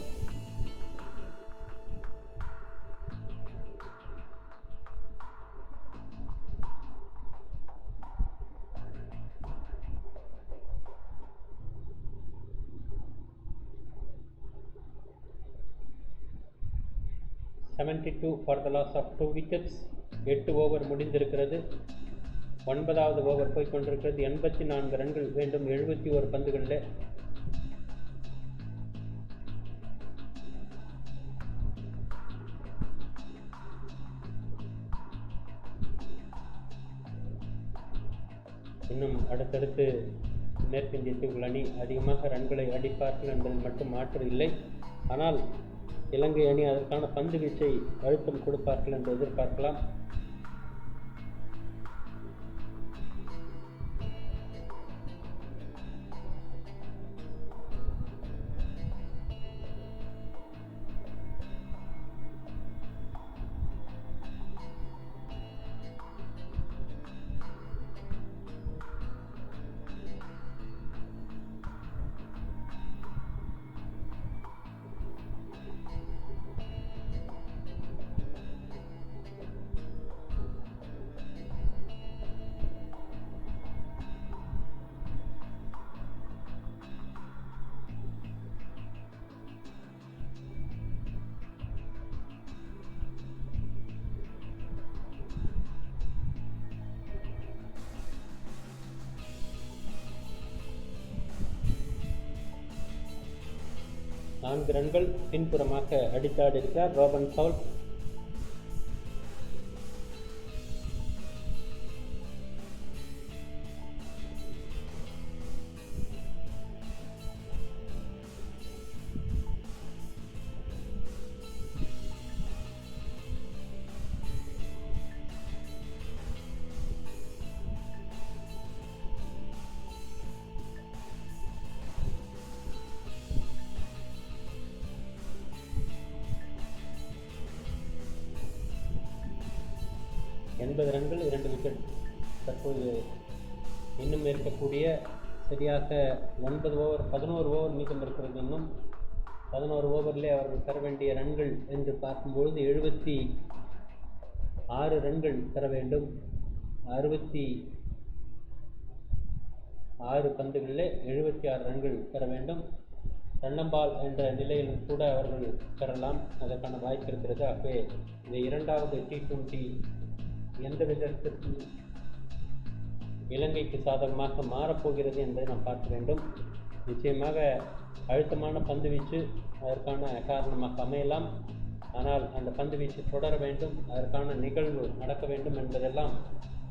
72 for the loss of 2 wickets. 8 over முடிந்திருக்கிறது. 9வது ஓவர் போய்கொண்டிருக்கிறது. 84 ரன்கள் வேண்டும் 71 பந்துகளில். இன்னும் அடுத்தடுத்து மேற்கிந்திய தீவுகள் அணி அதிகமாக ரன்களை அடிப்பார்கள் என்பதில் மட்டும் மாற்று இல்லை. ஆனால் இலங்கை அணி அதற்கான பந்து வீச்சை அழுத்தம் கொடுப்பார்கள் என்று எதிர்பார்க்கலாம். நான்கு ரன்கள் பின்புறமாக அடித்தாடி இருக்கிறார் ரோபன் சவுல். ரன்கள் 2 விக்கெட். தற்போது இன்னும் இருக்கக்கூடிய சரியாக 9 ஓவர் 11 ஓவர் மீதம் இருக்கிறது. இன்னும் 11 ஓவரிலே அவர்கள் தர வேண்டிய ரன்கள் என்று பார்க்கும்பொழுது 76 ரன்கள் தர வேண்டும். 66 பந்துகளிலே 76 ரன்கள் தர வேண்டும். ரன்னம்பால் என்ற நிலையிலும் கூட அவர்கள் பெறலாம், அதற்கான வாய்ப்பு இருக்கிறது. ஆகவே இந்த இரண்டாவது T20 எந்த விதத்திற்கு இலங்கைக்கு சாதகமாக மாறப்போகிறது என்பதை நாம் பார்க்க வேண்டும். நிச்சயமாக அழுத்தமான பந்து வீச்சு அதற்கான காரணமாக அமையலாம். ஆனால் அந்த பந்து வீச்சு தொடர வேண்டும், அதற்கான நிகழ்வு நடக்க வேண்டும் என்பதெல்லாம்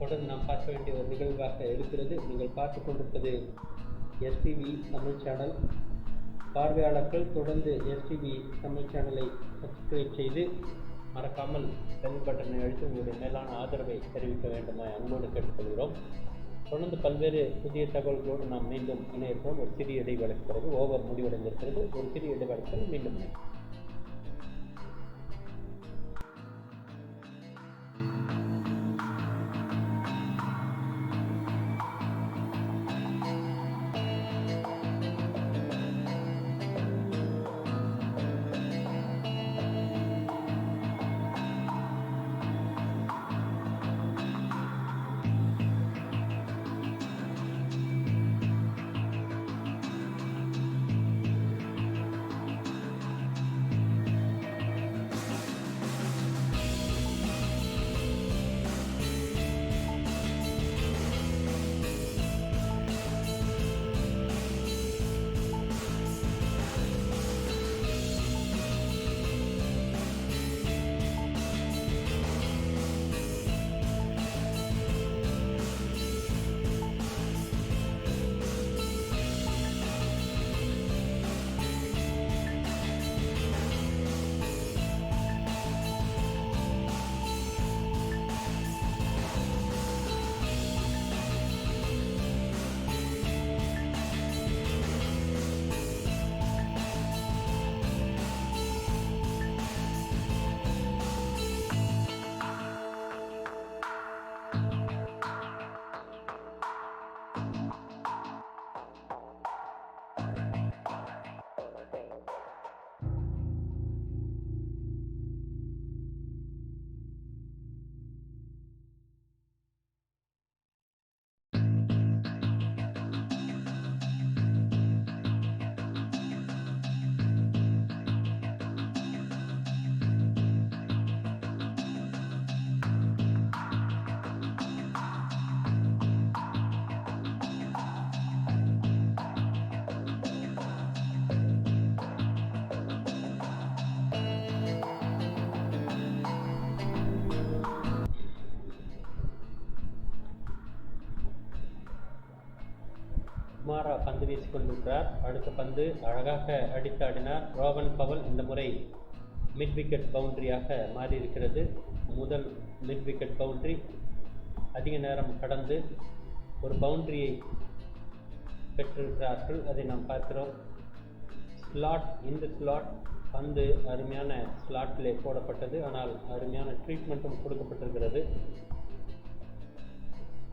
தொடர்ந்து நாம் பார்க்க வேண்டிய ஒரு நிகழ்வாக இருக்கிறது. நீங்கள் பார்த்து கொண்டிருப்பது எஸ்டிவி தமிழ் சேனல். பார்வையாளர்கள் தொடர்ந்து எஸ்டிவி தமிழ் சேனலை சப்ஸ்கிரைப் செய்து மறக்காமல் பெல் பட்டனை அழுத்தி உங்களுடைய மேலான ஆதரவை தெரிவிக்க வேண்டுமாய் அன்போடு கேட்டுக்கொள்கிறோம். தொடர்ந்து பல்வேறு புதிய தகவல்களோடு நாம் மீண்டும் இணையிருக்கிறோம். ஒரு சிறிய இடைவேளைக்கு பிறகு ஓவர் முடிவடைந்திருக்கிறது. ஒரு சிறிய இடைவேளைக்கு மீண்டும் குமாரா பந்து வீசிக் கொண்டிருக்கிறார். அடுத்த பந்து அழகாக அடித்தாடினார் ரோவன் பவல். இந்த முறை மிட் விக்கெட் பவுண்டரியாக மாறியிருக்கிறது. முதல் மிட் விக்கெட் பவுண்டரி. அதிக நேரம் கடந்து ஒரு பவுண்டரியை பெற்றிருக்கிறார்கள், அதை நாம் பார்க்கிறோம். ஸ்லாட், இந்த ஸ்லாட் பந்து அருமையான ஸ்லாட்டிலே போடப்பட்டது, ஆனால் அருமையான ட்ரீட்மெண்ட்டும் கொடுக்கப்பட்டிருக்கிறது.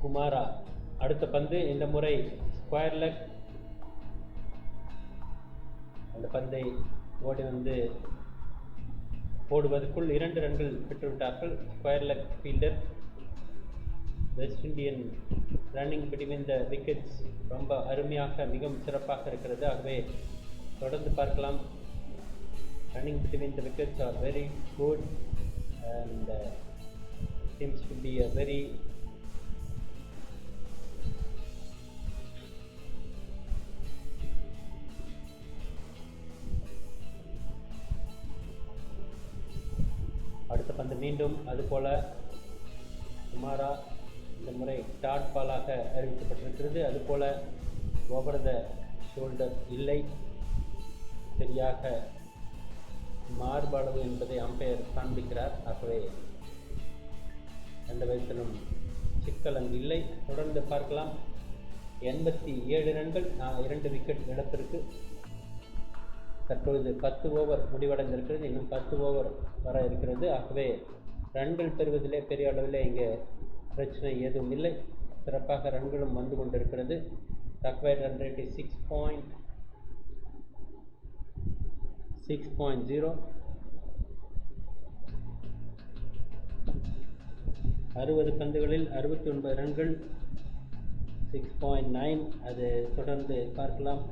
குமாரா அடுத்த பந்து, இந்த முறை ஸ்கொயர் லெக். அந்த பந்தை ஓடி வந்து போடுவதற்குள் 2 ரன்கள் பெற்றுவிட்டார்கள். ஸ்கொயர் லெக் ஃபீல்டர். West Indian running between the wickets ரொம்ப அருமையாக மிகவும் சிறப்பாக இருக்கிறது. ஆகவே தொடர்ந்து பார்க்கலாம். Running between the wickets are very good and seems to be a very அடுத்த பந்து மீண்டும் அதுபோல குமாரா இந்த முறை டாட் பாலாக அறிவிக்கப்பட்டிருக்கிறது. அதுபோல ஓவர் த ஷோல்டர் இல்லை, சரியாக மார்பளவு என்பதை அம்பையர் காண்பிக்கிறார். ஆகவே எந்த விதத்திலும் சிக்கல் அங்கு இல்லை. தொடர்ந்து பார்க்கலாம். 87 ரன்கள் 2 விக்கெட் இழப்பிற்கு. தற்பொழுது 10 ஓவர் முடிவடைந்திருக்கிறது. இன்னும் 10 ஓவர் வர இருக்கிறது. ஆகவே ரன்கள் பெறுவதிலே பெரிய அளவில் இங்கே பிரச்சனை எதுவும் இல்லை. சிறப்பாக ரன்களும் வந்து கொண்டிருக்கிறது. required run rate is 6.0. 60 பந்துகளில் 69 ரன்கள், 6.9. அது தொடர்ந்து பார்க்கலாம்.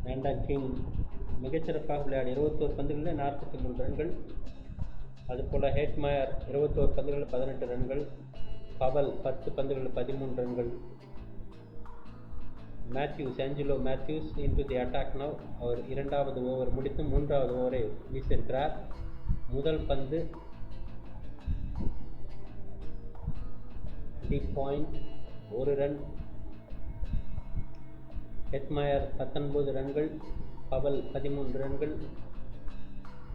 வேண்டா கிங் மிகச்சிறப்பாக விளையாடி 21 பந்துகளில் 43 ரன்கள். அதுபோல் ஹேட்மயர் 21 பந்துகளில் 18 ரன்கள். பவல் 10 பந்துகளில் 13 ரன்கள். Mathews, Angelo Mathews into the attack now. அவர் 2வது ஓவர் முடித்து 3வது ஓவரை வீசியிருக்கிறார். முதல் பந்து டீப் பாயிண்ட், 1 ரன். ஹெட்மயர் 19 ரன்கள், பவல் 13 ரன்கள்.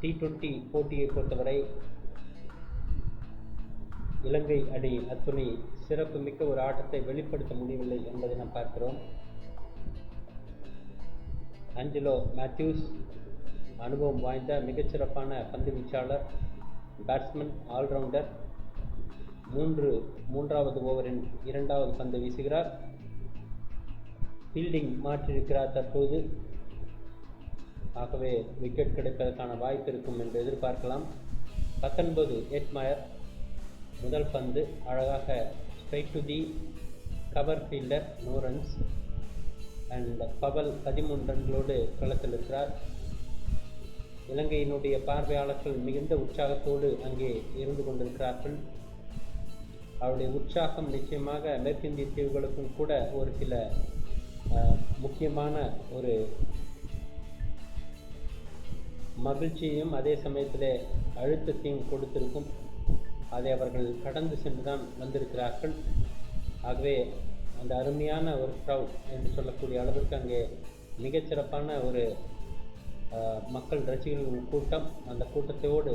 T20 போட்டியை பொறுத்தவரை இலங்கை அணி அத்துணை சிறப்பு மிக்க ஒரு ஆட்டத்தை வெளிப்படுத்த முடியவில்லை என்பதை நாம் பார்க்கிறோம். ஆஞ்சலோ மேத்யூஸ் அனுபவம் வாய்ந்த மிகச்சிறப்பான பந்து வீச்சாளர், பேட்ஸ்மேன், ஆல்ரவுண்டர். 3வது ஓவரின் 2வது பந்து வீசுகிறார். ஃபீல்டிங் மாற்றியிருக்கிறார் தற்போது. ஆகவே விக்கெட் கிடைப்பதற்கான வாய்ப்பு இருக்கும் என்று எதிர்பார்க்கலாம். 19 ஹெட்மயர். முதல் பந்து அழகாக straight to the cover fielder, no runs. And Powell 13 ரன்களோடு களத்தில் இருக்கிறார். இலங்கையினுடைய பார்வையாளர்கள் மிகுந்த உற்சாகத்தோடு அங்கே இருந்து கொண்டிருக்கிறார்கள். அவருடைய உற்சாகம் நிச்சயமாக மேற்கிந்திய தீவுகளுக்கும் கூட ஒரு சில முக்கியமான ஒரு மகிழ்ச்சியையும் அதே சமயத்தில் அழுத்தத்தையும் கொடுத்திருக்கும். அதை அவர்கள் கடந்து சென்று தான் வந்திருக்கிறார்கள். ஆகவே அந்த அருமையான ஒரு க்ரௌட் என்று சொல்லக்கூடிய அளவுக்கு அங்கே மிகச்சிறப்பான ஒரு மக்கள் ரசிகர்கள் கூட்டம், அந்த கூட்டத்தோடு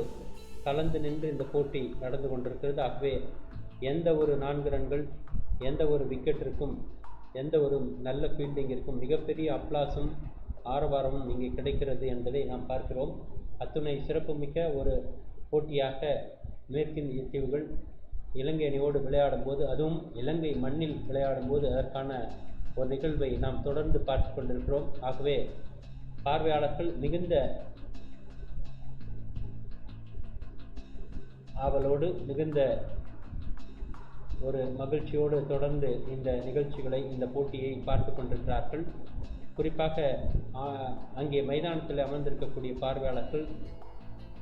கலந்து நின்று இந்த போட்டி நடந்து கொண்டிருக்கிறது. ஆகவே எந்த ஒரு 4 ரன்கள், எந்த ஒரு விக்கெட்டிற்கும், எந்த ஒரு நல்ல ஃபீல்டிங்கிற்கும் மிகப்பெரிய அப்ளாஸும் ஆரவாரமும் இங்கே கிடைக்கிறது என்பதை நாம் பார்க்கிறோம். அத்துணை சிறப்புமிக்க ஒரு போட்டியாக மேற்கிந்திய தீவுகள் இலங்கை அணியோடு விளையாடும் போது, அதுவும் இலங்கை மண்ணில் விளையாடும் போது அதற்கான ஒரு நிகழ்வை நாம் தொடர்ந்து பார்த்து கொண்டிருக்கிறோம். ஆகவே பார்வையாளர்கள் மிகுந்த ஆவலோடு, மிகுந்த ஒரு மகிழ்ச்சியோடு தொடர்ந்து இந்த நிகழ்ச்சிகளை, இந்த போட்டியை பார்த்து கொண்டிருக்கிறார்கள். குறிப்பாக அங்கே மைதானத்தில் அமர்ந்திருக்கக்கூடிய பார்வையாளர்கள்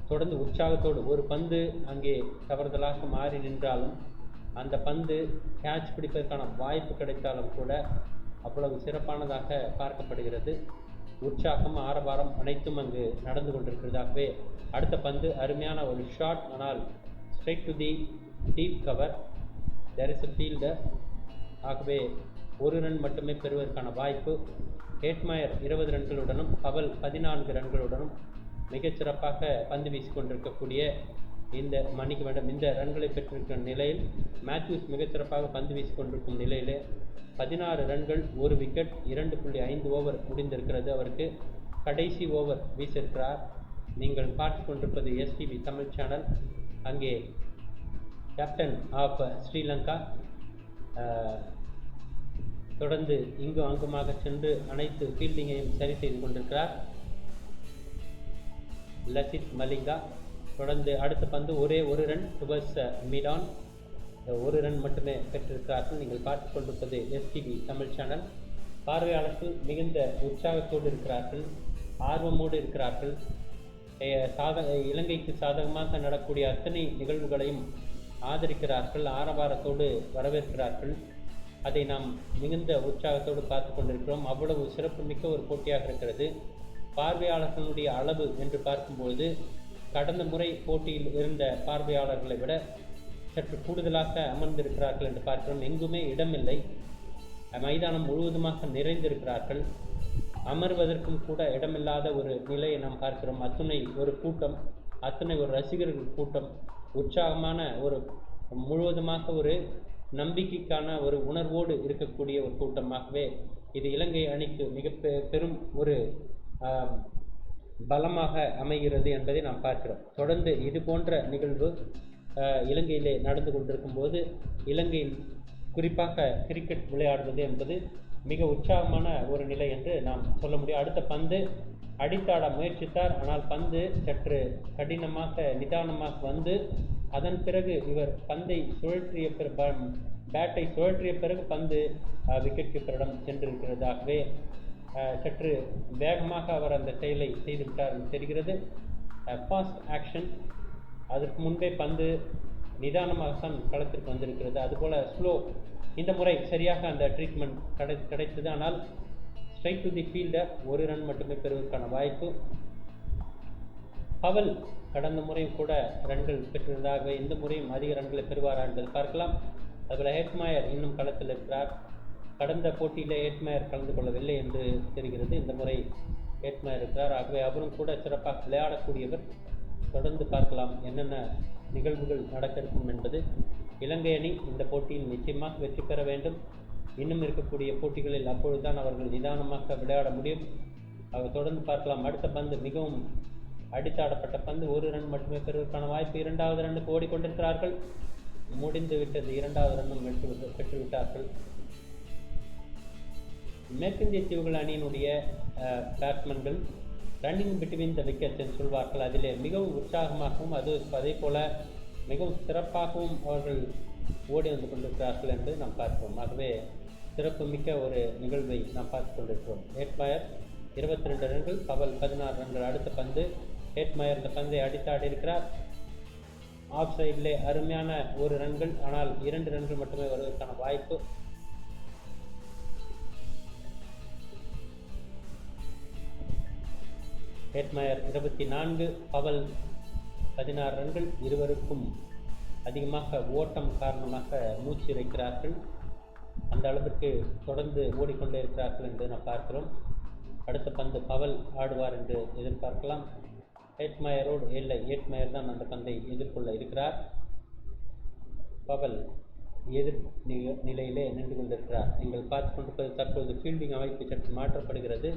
தொடர்ந்து உற்சாகத்தோடு, ஒரு பந்து அங்கே தவறுதலாக மாறி நின்றாலும், அந்த பந்து கேட்ச் பிடிப்பதற்கான வாய்ப்பு கிடைத்தாலும் கூட அவ்வளவு சிறப்பானதாக பார்க்கப்படுகிறது. உற்சாகம், ஆரவாரம் அனைத்தும் அங்கு நடந்து கொண்டிருக்கிறதாகவே அடுத்த பந்து அருமையான ஒரு ஷாட், ஆனால் straight to the deep cover. There is a fielder. ஆகவே ஒரு ரன் மட்டுமே பெறுவதற்கான வாய்ப்பு. ஹேட்மயர் 20 ரன்களுடனும் பவல் 14 ரன்களுடனும் மிகச்சிறப்பாக பந்து வீசிக்கொண்டிருக்கக்கூடிய இந்த மணிக்கு இந்த ரன்களை பெற்றிருக்கிற நிலையில் மேத்யூஸ் மிகச்சிறப்பாக பந்து வீசிக்கொண்டிருக்கும் நிலையிலே 16 ரன்கள் 1 விக்கெட் 2.5 ஓவர் முடிந்திருக்கிறது. அவருக்கு கடைசி ஓவர் வீசியிருக்கிறார். நீங்கள் பார்த்து கொண்டிருப்பது எஸ்டிவி தமிழ் சேனல். அங்கே கேப்டன் ஆஃப் ஸ்ரீலங்கா தொடர்ந்து இங்கும் அங்குமாக சென்று அனைத்து ஃபீல்டிங்கையும் சரி செய்து கொண்டிருக்கிறார். லசித் மலிங்கா தொடர்ந்து அடுத்த பந்து ஒரே ஒரு ரன் டுவர்ஸ் மிடான், ஒரு ரன் மட்டுமே பெற்றிருக்கிறார்கள். நீங்கள் பார்த்து கொண்டிருப்பது எஸ்டிவி தமிழ் சேனல். பார்வையாளர்கள் மிகுந்த உற்சாகத்தோடு இருக்கிறார்கள், ஆர்வமோடு இருக்கிறார்கள். இலங்கைக்கு சாதகமாக நடக்கூடிய அத்தனை நிகழ்வுகளையும் ஆதரிக்கிறார்கள், ஆரவாரத்தோடு வரவேற்கிறார்கள். அதை நாம் மிகுந்த உற்சாகத்தோடு பார்த்து கொண்டிருக்கிறோம். அவ்வளவு சிறப்புமிக்க ஒரு போட்டியாக இருக்கிறது. பார்வையாளர்களுடைய அளவு என்று பார்க்கும்போது கடந்த முறை போட்டியில் இருந்த பார்வையாளர்களை விட சற்று கூடுதலாக அமர்ந்திருக்கிறார்கள் என்று பார்க்கிறோம். எங்குமே இடமில்லை, மைதானம் முழுவதுமாக நிறைந்திருக்கிறார்கள். அமர்வதற்கும் கூட இடமில்லாத ஒரு நிலையை நாம் பார்க்கிறோம். அத்துணை ஒரு கூட்டம், அத்துணை ஒரு ரசிகர்கள் கூட்டம், உற்சாகமான ஒரு முழுவதுமாக ஒரு நம்பிக்கைக்கான ஒரு உணர்வோடு இருக்கக்கூடிய ஒரு கூட்டமாகவே இது இலங்கை அணிக்கு மிக பெரும் ஒரு பலமாக அமைகிறது என்பதை நாம் பார்க்கிறோம். தொடர்ந்து இது போன்ற நிகழ்வு இலங்கையிலே நடந்து கொண்டிருக்கும் போது இலங்கையில் குறிப்பாக கிரிக்கெட் விளையாடுவது என்பது மிக உற்சாகமான ஒரு நிலை என்று நாம் சொல்ல முடியும். அடுத்த பந்து அடித்தாட முயற்சித்தார், ஆனால் பந்து சற்று கடினமாக நிதானமாக வந்து அதன் பிறகு இவர் பந்தை சுழற்றிய பேட்டை சுழற்றிய பிறகு பந்து விக்கெட் கீப்பரிடம் சென்றிருக்கிறதாகவே சற்று வேகமாக அவர் அந்த செயலை செய்துவிட்டார் என்று தெரிகிறது. Fast action. அதற்கு முன்பே பந்து நிதானமாகத்தான் களத்திற்கு வந்திருக்கிறது. அதுபோல் ஸ்லோ. இந்த முறை சரியாக அந்த ட்ரீட்மெண்ட் கிடைத்தது. ஆனால் ஸ்ட்ரைட் டு தி ஃபீல்டர், ஒரு ரன் மட்டுமே பெறுவதற்கான வாய்ப்பு. பவல் கடந்த முறையும் கூட ரன்கள் பெற்றிருந்தாகவே இந்த முறையும் அதிக ரன்களை பெறுவாரா என்பதை பார்க்கலாம். அதுபோல் ஹேட்மயர் இன்னும் களத்தில் இருக்கிறார். கடந்த போட்டியிலே ஹேட்மயர் கலந்து கொள்ளவில்லை என்று தெரிகிறது. இந்த முறை ஹேட்மயர் இருக்கிறார். ஆகவே அவரும் கூட சிறப்பாக விளையாடக்கூடியவர். தொடர்ந்து பார்க்கலாம் என்னென்ன நிகழ்வுகள் நடக்க இருக்கும் என்பது. இலங்கை அணி இந்த போட்டியில் நிச்சயமாக வெற்றி பெற வேண்டும். இன்னும் இருக்கக்கூடிய போட்டிகளில் அப்பொழுதுதான் அவர்கள் நிதானமாக விளையாட முடியும். அவர் தொடர்ந்து பார்க்கலாம். அடுத்த பந்து மிகவும் அடித்தாடப்பட்ட பந்து, ஒரு ரன் மட்டுமே பெறுவதற்கான வாய்ப்பு. இரண்டாவது ரன்னுக்கு ஓடிக்கொண்டிருக்கிறார்கள். முடிந்து விட்டது. இரண்டாவது ரன்னும் பெற்றுவிட்டார்கள். மேற்கிந்திய தீவுகள் அணியினுடைய பேட்ஸ்மேன்கள் ரன்னிங் பிட்வீன் த விக்கெட்ஸ் என்று சொல்வார்கள். அதிலே மிகவும் உற்சாகமாகவும் அதே போல மிகவும் சிறப்பாகவும் அவர்கள் ஓடி வந்து கொண்டிருக்கிறார்கள் என்று நாம் பார்க்கிறோம். ஆகவே சிறப்பு மிக்க ஒரு நிகழ்வை நாம் பார்த்து கொண்டிருக்கிறோம். ஹேட்மயர் 22 ரன்கள், பவல் 16 ரன்கள். அடுத்த பந்து ஹேட்மயர் இந்த பந்தை அடித்தாடி இருக்கிறார். ஆஃப் சைடிலே அருமையான ஒரு ரன்கள், ஆனால் 2 ரன்கள் மட்டுமே வருவதற்கான வாய்ப்பு. ஹேட்மயர் 24, பவல் 16 ரன்கள். இருவருக்கும் அதிகமாக ஓட்டம் காரணமாக மூச்சு இறைக்கிறார்கள். அந்த அளவிற்கு தொடர்ந்து ஓடிக்கொண்டே இருக்கிறார்கள் என்று நாம் பார்க்கிறோம். அடுத்த பந்து பவல் ஆடுவார் என்று எதிர்பார்க்கலாம். ஹேட்மயரோடு இல்லை, ஹேட்மயர் தான் அந்த பந்தை எதிர்கொள்ள இருக்கிறார். பவல் எதிர் நிலையிலே நின்று கொண்டிருக்கிறார். நீங்கள் பார்த்து கொண்டிருப்பது தற்போது ஃபீல்டிங் அமைப்பு சற்று மாற்றப்படுகிறது.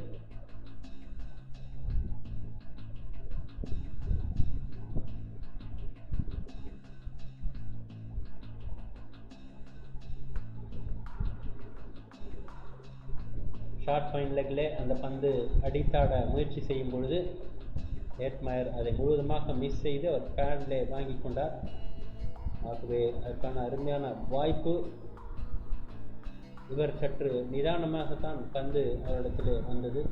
ஷார்ட் ஃபைன் லெக்கில் அந்த பந்து அடித்தாட முயற்சி செய்யும் பொழுது ஹேட்மயர் அதை முழுவதுமாக மிஸ் செய்து அவர் பேட்லே வாங்கி கொண்டார். ஆகவே அதற்கான அருமையான வாய்ப்பு. இவர் சற்று நிதானமாகத்தான் பந்து அவரிடத்தில் வந்தது.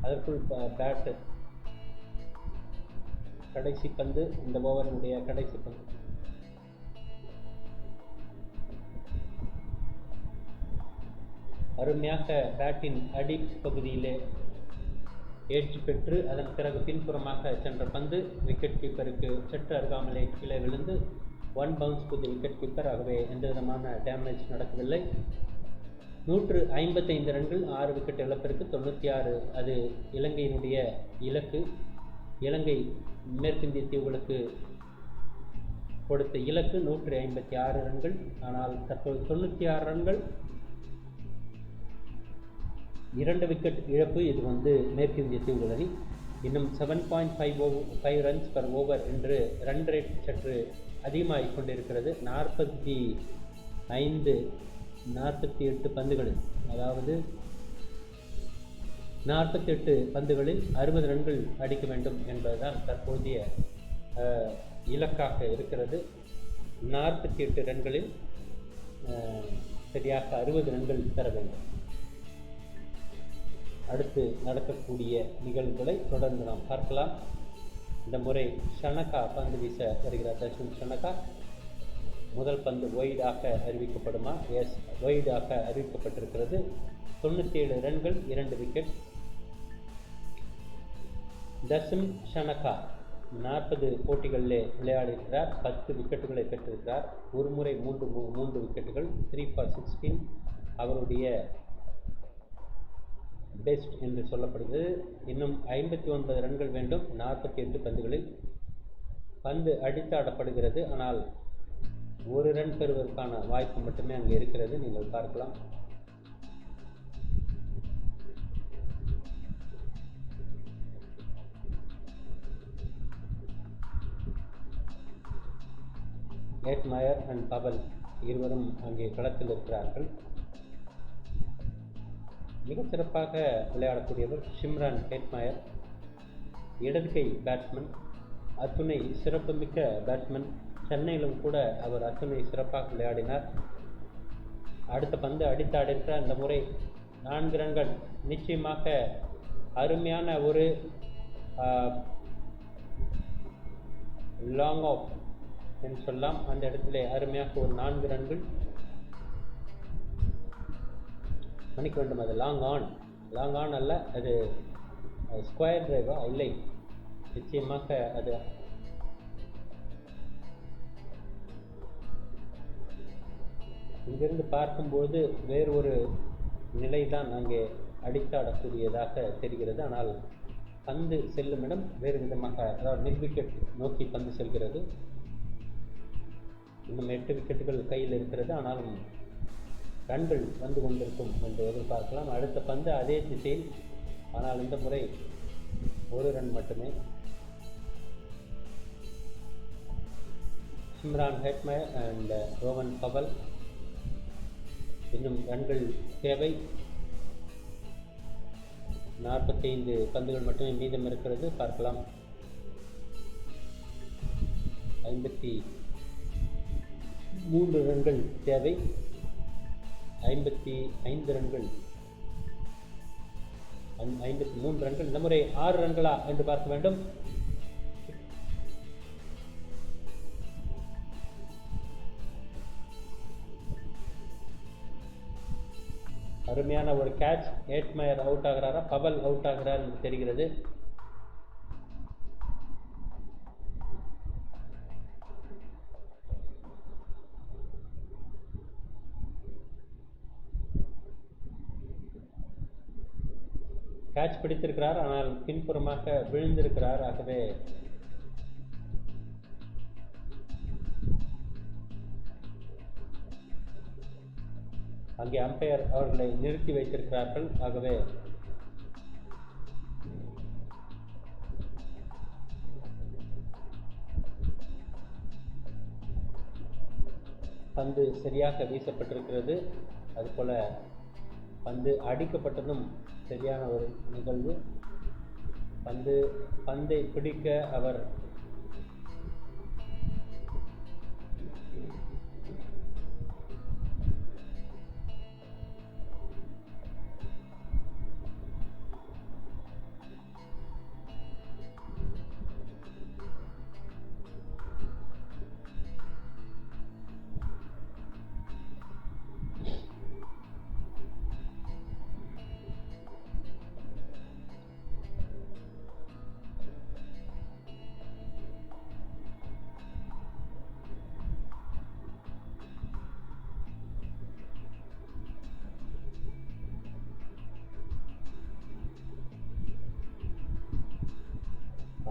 அதற்குள் பேட்டு கடைசி பந்து, இந்த ஓவரினுடைய கடைசி பந்து. அருமையாக பேட்டின் அடி பகுதியிலே ஏற்றி பெற்று அதன் பிறகு பின்புறமாக சென்ற பந்து விக்கெட் கீப்பருக்கு சற்று அருகாமலே கீழே விழுந்து 1 bounce to the wicket keeper. ஆகவே எந்த விதமான டேமேஜ் நடக்கவில்லை. 155 ரன்கள், 6 விக்கெட் இழப்பிற்கு 96. அது இலங்கையினுடைய இலக்கு. இலங்கை மேற்கிந்திய தீவுகளுக்கு கொடுத்த இலக்கு 156 ரன்கள். ஆனால் தற்போது 96 ரன்கள், 2 விக்கெட் இழப்பு. இது மேற்கிந்திய தீவுகள் அணி. இன்னும் 7.5 ரன்ஸ் பர் ஓவர் என்று ரன் ரேட் சற்று அதிகமாகிக் கொண்டிருக்கிறது. 48 பந்துகளில், அதாவது 48 பந்துகளில் 60 ரன்கள் அடிக்க வேண்டும் என்பதுதான் தற்போதைய இலக்காக இருக்கிறது. 48 ரன்களில் சரியாக 60 ரன்கள் பெற வேண்டும். அடுத்து நடக்கக்கூடிய நிகழ்வுகளை தொடர்ந்து நாம் பார்க்கலாம். இந்த முறை ஷனகா பந்து வீச வருகிறார். தசுன் ஷனகா. முதல் பந்து ஒய்டாக அறிவிக்கப்படுமா? எஸ், ஒய்டாக அறிவிக்கப்பட்டிருக்கிறது. 97 ரன்கள், 2 விக்கெட். தசுன் ஷனகா 40 போட்டிகளிலே விளையாடியிருக்கிறார். 10 விக்கெட்டுகளை பெற்றிருக்கிறார். ஒரு முறை 3 விக்கெட்டுகள். 3 for 16 அவருடைய பெஸ்ட் என்று சொல்லப்படுகிறது. இன்னும் 59 ரன்கள் வேண்டும் 48 பந்துகளில். பந்து அடித்தாடப்படுகிறது. ஆனால் 1 ரன் பெறுவதற்கான வாய்ப்பு மட்டுமே அங்கே இருக்கிறது. நீங்கள் பார்க்கலாம். ஏட்மயர் அண்ட் பவல் இருவரும் அங்கே களத்தில் இருக்கிறார்கள். மிகச் சிறப்பாக விளையாடக்கூடியவர் ஷிம்ரான் ஹேட்மயர், இடது கை பேட்ஸ்மேன், அத்துணை சிறப்புமிக்க பேட்ஸ்மேன். சென்னையிலும் கூட அவர் அத்துணை சிறப்பாக விளையாடினார். அடுத்த பந்து அடித்தாடிருக்கிறார். இந்த முறை 4 ரன்கள். நிச்சயமாக அருமையான ஒரு லாங் ஆஃப் என்று சொல்லலாம். அந்த இடத்துல அருமையாக ஒரு 4 ரன்கள். மன்னிக்க வேண்டும், அது லாங் ஆன் அல்ல, அது ஸ்கொயர் டிரைவா? இல்லை, நிச்சயமாக அது இங்கிருந்து பார்க்கும்போது வேறு ஒரு நிலை தான் அங்கே அடித்தாடக்கூடியதாக தெரிகிறது. ஆனால் பந்து செல்லும் இடம் வேறு விதமாக, அதாவது மிட் விக்கெட் நோக்கி பந்து செல்கிறது. இன்னும் 8 விக்கெட்டுகள் கையில் இருக்கிறது. ஆனாலும் ரன்கள் வந்து கொண்டிருக்கும் என்று எதிர்பார்க்கலாம். அடுத்த பந்து அதே திசையில், ஆனால் இந்த முறை 1 ரன் மட்டுமே. Shimron Hetmyer and Rovman Powell. இன்னும் ரன்கள் தேவை. 45 பந்துகள் மட்டுமே மீதம் இருக்கிறது. பார்க்கலாம். 53 ரன்கள் தேவை. 55 ரன்கள், 53 ரன்கள். இந்த முறை 6 ரன்களா என்று பார்க்க வேண்டும். அருமையான ஒரு கேட்ச். ஏட்மயர் அவுட் ஆகிறாரா, பவல் அவுட் ஆகிறார் என்று தெரிகிறது. கேட்ச் பிடித்திருக்கிறார், ஆனால் பின்புறமாக விழுந்திருக்கிறார். ஆகவே அங்கே அம்பையர் அவர்களை நிறுத்தி வைத்திருக்கிறார்கள். ஆகவே பந்து சரியாக வீசப்பட்டிருக்கிறது. அதுபோல பந்து அடிக்கப்பட்டதும் சரியான ஒரு நிகழ்வு. பந்தை பிடிக்க அவர்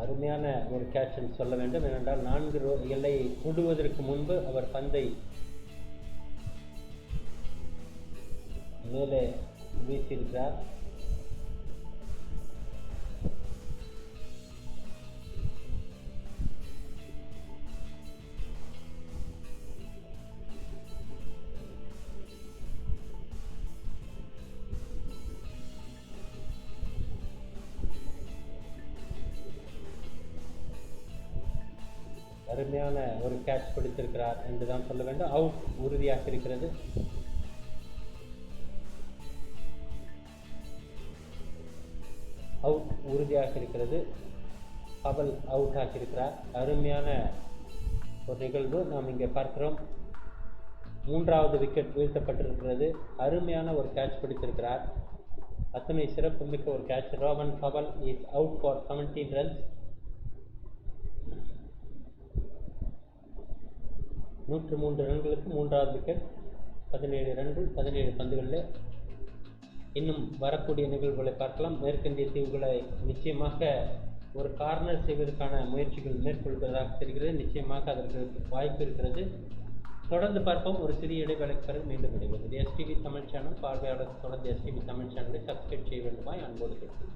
அருமையான ஒரு கேட்ச் என்று சொல்ல வேண்டும். ஏனென்றால் 4 எல்லையை கூடுவதற்கு முன்பு அவர் பந்தை மேலே வீசியிருக்கிறார். அருமையான ஒரு கேட்ச் பிடித்திருக்கிறார் என்று தான் சொல்ல வேண்டும். அவுட் உறுதியாக இருக்கிறது. அவுட் உறுதியாக இருக்கிறது. பவல் அவுட் ஆகியிருக்கிறார். அருமையான ஒரு நிகழ்வு நாம் இங்கே பார்க்கிறோம். 3வது விக்கெட் வீழ்த்தப்பட்டிருக்கிறது. அருமையான ஒரு கேட்ச் பிடித்திருக்கிறார். அத்தனை சிறப்புமிக்க ஒரு catch. Rovman Powell is out for 17 runs. 103 ரன்களுக்கு 3வது விக்கெட். 17 ரன்கள் 17 பந்துகளில். இன்னும் வரக்கூடிய நிகழ்வுகளை பார்க்கலாம். மேற்கிந்திய தீவுகளை நிச்சயமாக ஒரு கார்னர் செய்வதற்கான முயற்சிகள் மேற்கொள்வதாக தெரிகிறது. நிச்சயமாக அதற்கு வாய்ப்பு இருக்கிறது. தொடர்ந்து பார்ப்போம். ஒரு சிறிய இடைவேளைக்கு பிறகு மீண்டும் இடைவெளி. எஸ்டிவி தமிழ் சேனல் பார்வையாளர் தொடர்ந்து எஸ்டிவி தமிழ் சேனலை சப்ஸ்கிரைப் செய்ய வேண்டுமாய் அன்போடு கேட்கிறேன்.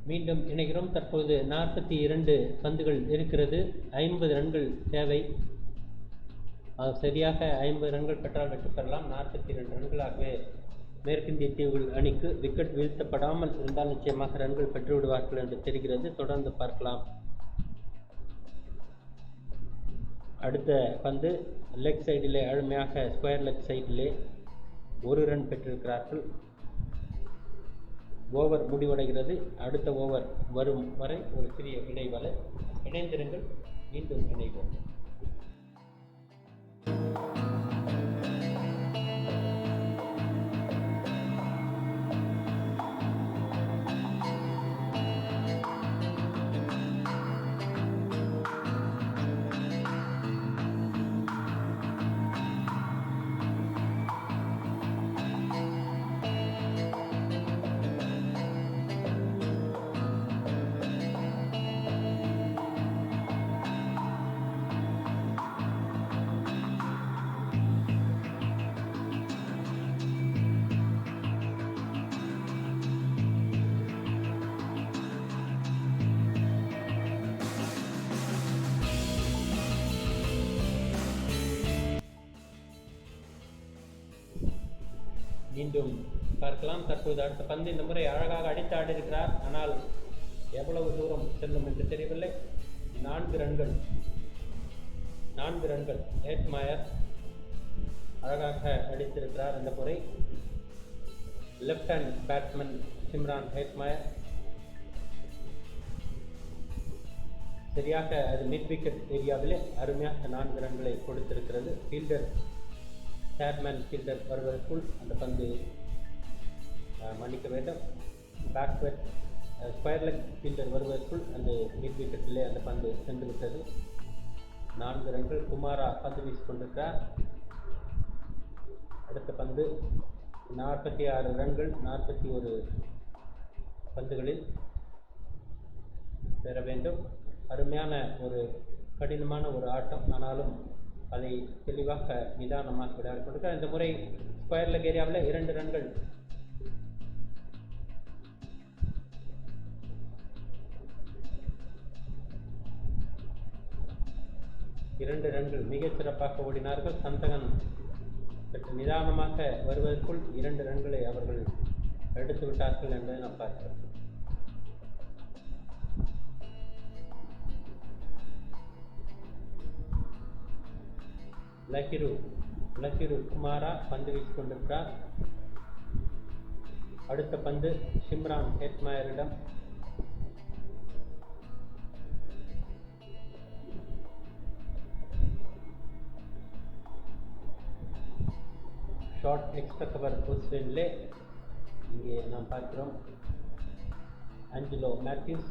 மீண்டும் இணைகிறோம். தற்போது 42 பந்துகள் இருக்கிறது. 50 ரன்கள் தேவை. சரியாக 50 ரன்கள் பெற்றால் வெற்றி பெறலாம். 42 ரன்களாகவே மேற்கிந்திய தீவுகள் அணிக்கு விக்கெட் வீழ்த்தப்படாமல் இருந்தால் நிச்சயமாக ரன்கள் பெற்று விடுவார்கள் என்று தெரிகிறது. தொடர்ந்து பார்க்கலாம். அடுத்த பந்து லெக் சைடிலே, அருமையாக ஸ்கொயர் லெக் சைடிலே 1 ரன் பெற்றிருக்கிறார்கள். ஓவர் முடிவடைகிறது. அடுத்த ஓவர் வரும் வரை ஒரு சிறிய இடைவேளை. இணைந்திருங்கள். மீண்டும் இணைவோம். மீண்டும் பார்க்கலாம். தற்போது அடுத்த பந்து இந்த முறை அழகாக அடித்து ஆடியிருக்கிறார். ஆனால் எவ்வளவு தூரம் செல்லும் என்று தெரியவில்லை. 4 ரன்கள். 4 ரன்கள். ஹேட்மாயர் அழகாக அடித்திருக்கிறார் இந்த முறை. Left hand batsman Shimron Hetmyer. சரியாக அது மிட் விக்கெட் ஏரியாவிலே அருமையாக 4 ரன்களை கொடுத்திருக்கிறது. ஃபீல்டர் சேர்மேன் ஃபீல்டர் வருவதற்குள் அந்த பந்து மன்னிக்க வேண்டும், பேக்வர்ட் ஸ்கொயர் லெக் ஃபீல்டர் வருவதற்குள் அந்த மிட் விக்கெட்டிலே அந்த பந்து சென்று விட்டது. 4 ரன்கள். குமாரா பந்து வீசி கொண்டிருக்கிறார். அடுத்த பந்து 46 ரன்கள் 41 பந்துகளில் பெற வேண்டும். அருமையான ஒரு கடினமான ஒரு ஆட்டம், ஆனாலும் அதை தெளிவாக நிதானமாக விளையாடி கொண்டிருக்கிறார். இந்த முறை ஸ்கொயர் லெக் ஏரியாவில் 2 ரன்கள். மிகச் சிறப்பாக ஓடினார்கள். சந்தகன் சற்று நிதானமாக வருவதற்குள் 2 ரன்களை அவர்கள் எடுத்து விட்டார்கள் என்பதை நாம் பார்க்கிறோம். லஹிரு குமாரா பந்து வீசிக் கொண்டிருக்கிறார். அடுத்த பந்து சிம்ரான் ஹேட்மாயரிடம். ஷார்ட் எக்ஸ்ட்ரா கவர் பொசிஷனிலே இங்கே நாம் பார்க்கிறோம். ஆஞ்சலோ மேத்யூஸ்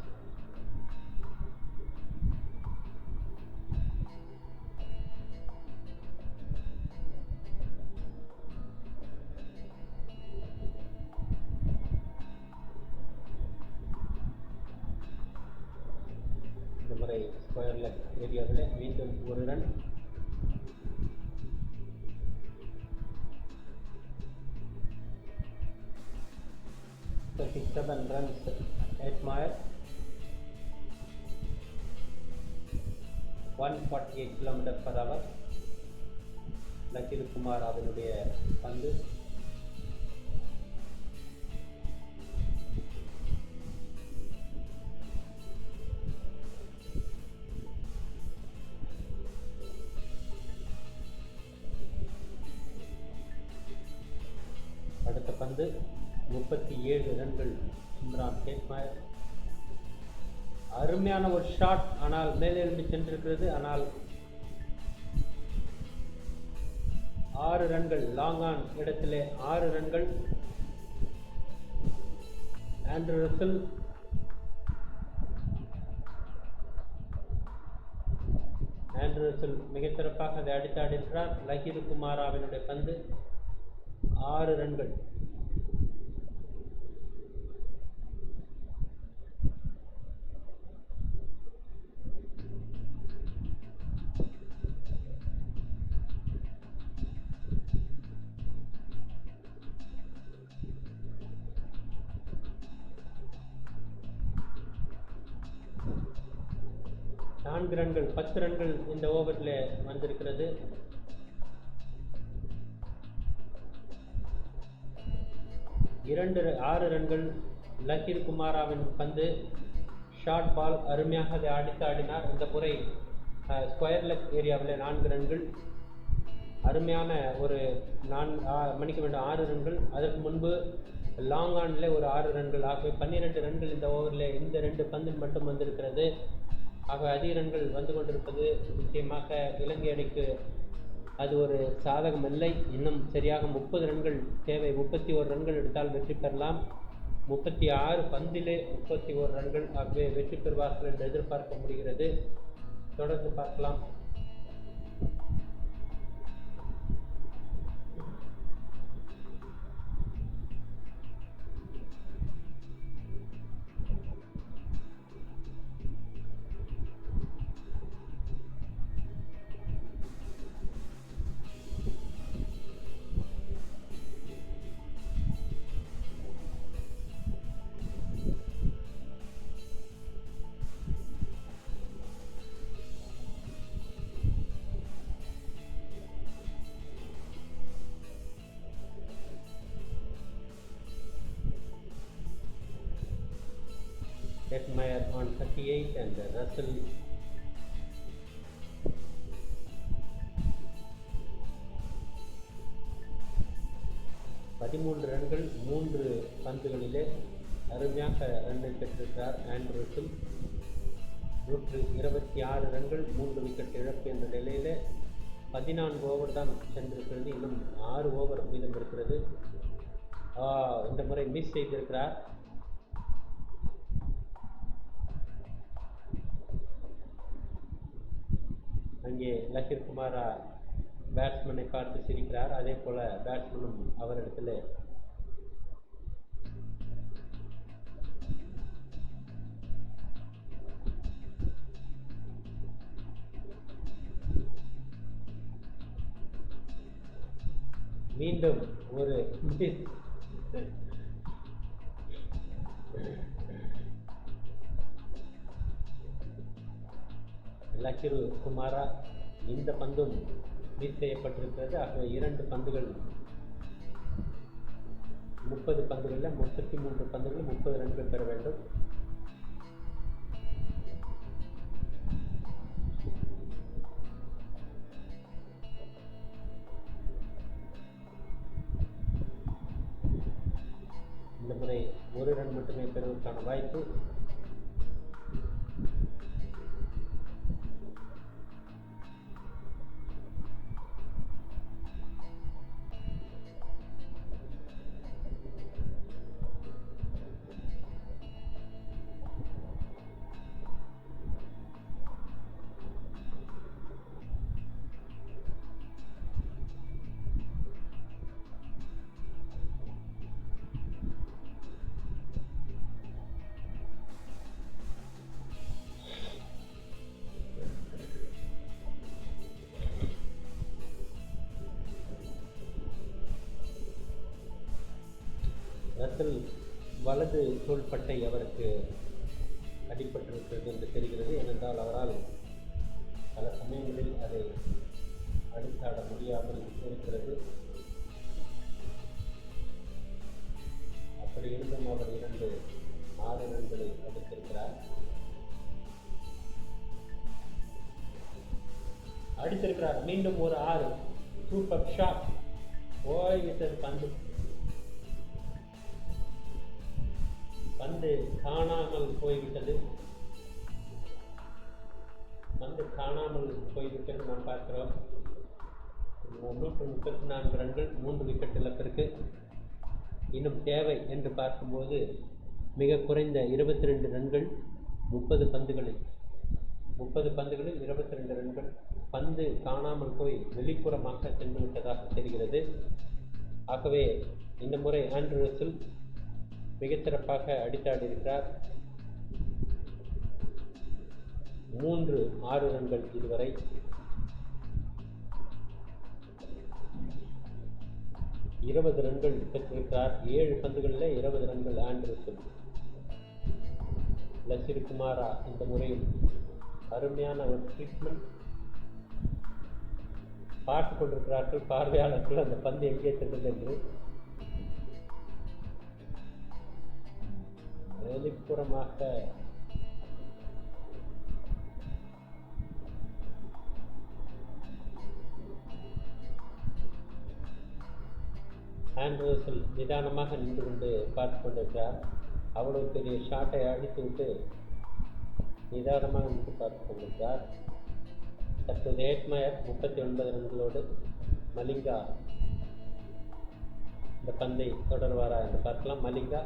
இந்த முறை ஸ்கொயர் லெக் ஏரியாவில் மீண்டும் 1 run. runs Admire 148 km/h. Lahiru Kumara அவருடைய பந்து. அடுத்த பந்து 37 ரன்கள் சிம்ரான் ஹேட்மாயர். அருமையான ஒரு ஷாட், ஆனால் மேலிருந்து சென்றிருக்கிறது. ஆனால் 6 ரன்கள், லாங் ஆன் இடத்திலே 6 ரன்கள். ஆண்ட்ரூ ரசல் மிகச் சிறப்பாக அதை அடித்தாடிருக்கிறார். லஹிரு குமாராவினுடைய பந்து 6 ரன்கள். ரன்கள் 10 ரன்கள் இந்த ஓவரில் வந்திருக்கிறது. ஆறு ரன்கள். லஹிரு குமாராவின் பந்து ஷார்ட் பால், அருமையாக அதை அடித்து ஆடினார். இந்த முறை ஸ்கொயர் லெக் ஏரியாவில் 4 ரன்கள். அருமையான ஒரு 6 ரன்கள். அதற்கு முன்பு லாங் ஆனில் ஒரு 6 ரன்கள். ஆகவே 12 ரன்கள் இந்த ஓவரில் இந்த 2 பந்தில் மட்டும் வந்திருக்கிறது. ஆக அதிக ரன்கள் வந்து கொண்டிருப்பது நிச்சயமாக இலங்கை அணிக்கு அது ஒரு சாதகம் இல்லை. இன்னும் சரியாக 30 ரன்கள் தேவை. 31 ரன்கள் எடுத்தால் வெற்றி பெறலாம். 36 பந்திலே 31 ரன்கள். ஆகவே வெற்றி பெறுவார்கள் என்று எதிர்பார்க்க முடிகிறது. தொடர்ந்து பார்க்கலாம். Admire on 38 and Russell பதிமூன்று ரன்கள் 3 பந்துகளிலே அருமையாக ரன்னை பெற்றிருக்கிறார். ஆண்ட்ரூஸில் 126 ரன்கள் 3 விக்கெட் இழப்பு என்ற நிலையில் 14 ஓவர் தான் சென்றிருக்கிறது. இன்னும் 6 ஓவர் மீதம் இருக்கிறது. இந்த முறை மிஸ் செய்திருக்கிறார். அங்கே லஹிர் குமாரா பேட்ஸ்மேனை பார்த்து சிரிக்கிறார். அதே போல பேட்ஸ்மேனும் அவரிடத்தில் மீண்டும் ஒரு மிஸ். லஹிரு குமாரா இந்த பந்தும் மிஸ் செய்யப்பட்டிருக்கிறது. ஆகவே 2 பந்துகள் 30 பந்துகளில் 33 பந்துகள் 30 ரன்கள் பெற வேண்டும். இந்த முறை 1 ரன் மட்டுமே பெறுவதற்கான வாய்ப்பு. ரசல் வலது தோள்பட்டை அவருக்கு அடிபட்டிருக்கிறது என்று தெரிகிறது. ஏனென்றால் அவரால் பல சமயங்களில் அதை அடித்தாட முடியாமல் இருக்கிறது. அப்படி இருந்தும் அவர் 6 ரன்களை அடித்திருக்கிறார். அடித்திருக்கிறார். மீண்டும் ஒரு 6. Super shot. போய்விட்டது பந்து. பந்து காணாமல் போய்விட்டது. நாம் பார்க்கிறோம். 134 ரன்கள் 3 விக்கெட் இழப்பிற்கு. இன்னும் தேவை என்று பார்க்கும்போது மிக குறைந்த 22 ரன்கள் 30 பந்துகளில் 22 ரன்கள். பந்து காணாமல் போய் வெளிப்புறமாக சென்று விட்டதாக தெரிகிறது. ஆகவே இந்த முறை ஆண்ட்ரூஸில் மிகச்சிறப்பாக அடித்தாடி இருக்கிறார். 6 ரன்கள் இதுவரை. ரன்கள் பெற்றிருக்கிறார். 7 பந்துகளில் 20 ரன்கள் ஆண்ட்ரூஸில். லஹிரு குமாரா இந்த முறையில் அருமையான ஒரு ட்ரீட்மெண்ட். பார்த்து கொண்டிருக்கிறார்கள் பார்வையாளர்கள் அந்த பந்து எங்கே சென்றது என்று. வெளிப்புறமாக ஆண்ட்ரூஸில் நிதானமாக நின்று கொண்டு பார்த்து கொண்டிருக்கிறார். அவ்வளவு பெரிய ஷாட்டை அடித்துவிட்டு நிதானமாக நின்று பார்த்து கொண்டிருக்கிறார். தற்போது ஏட்மயர் 39 ரன்களோடு. மலிங்கா இந்த பந்தை தொடர்வாரா என்று பார்க்கலாம். மலிங்கா,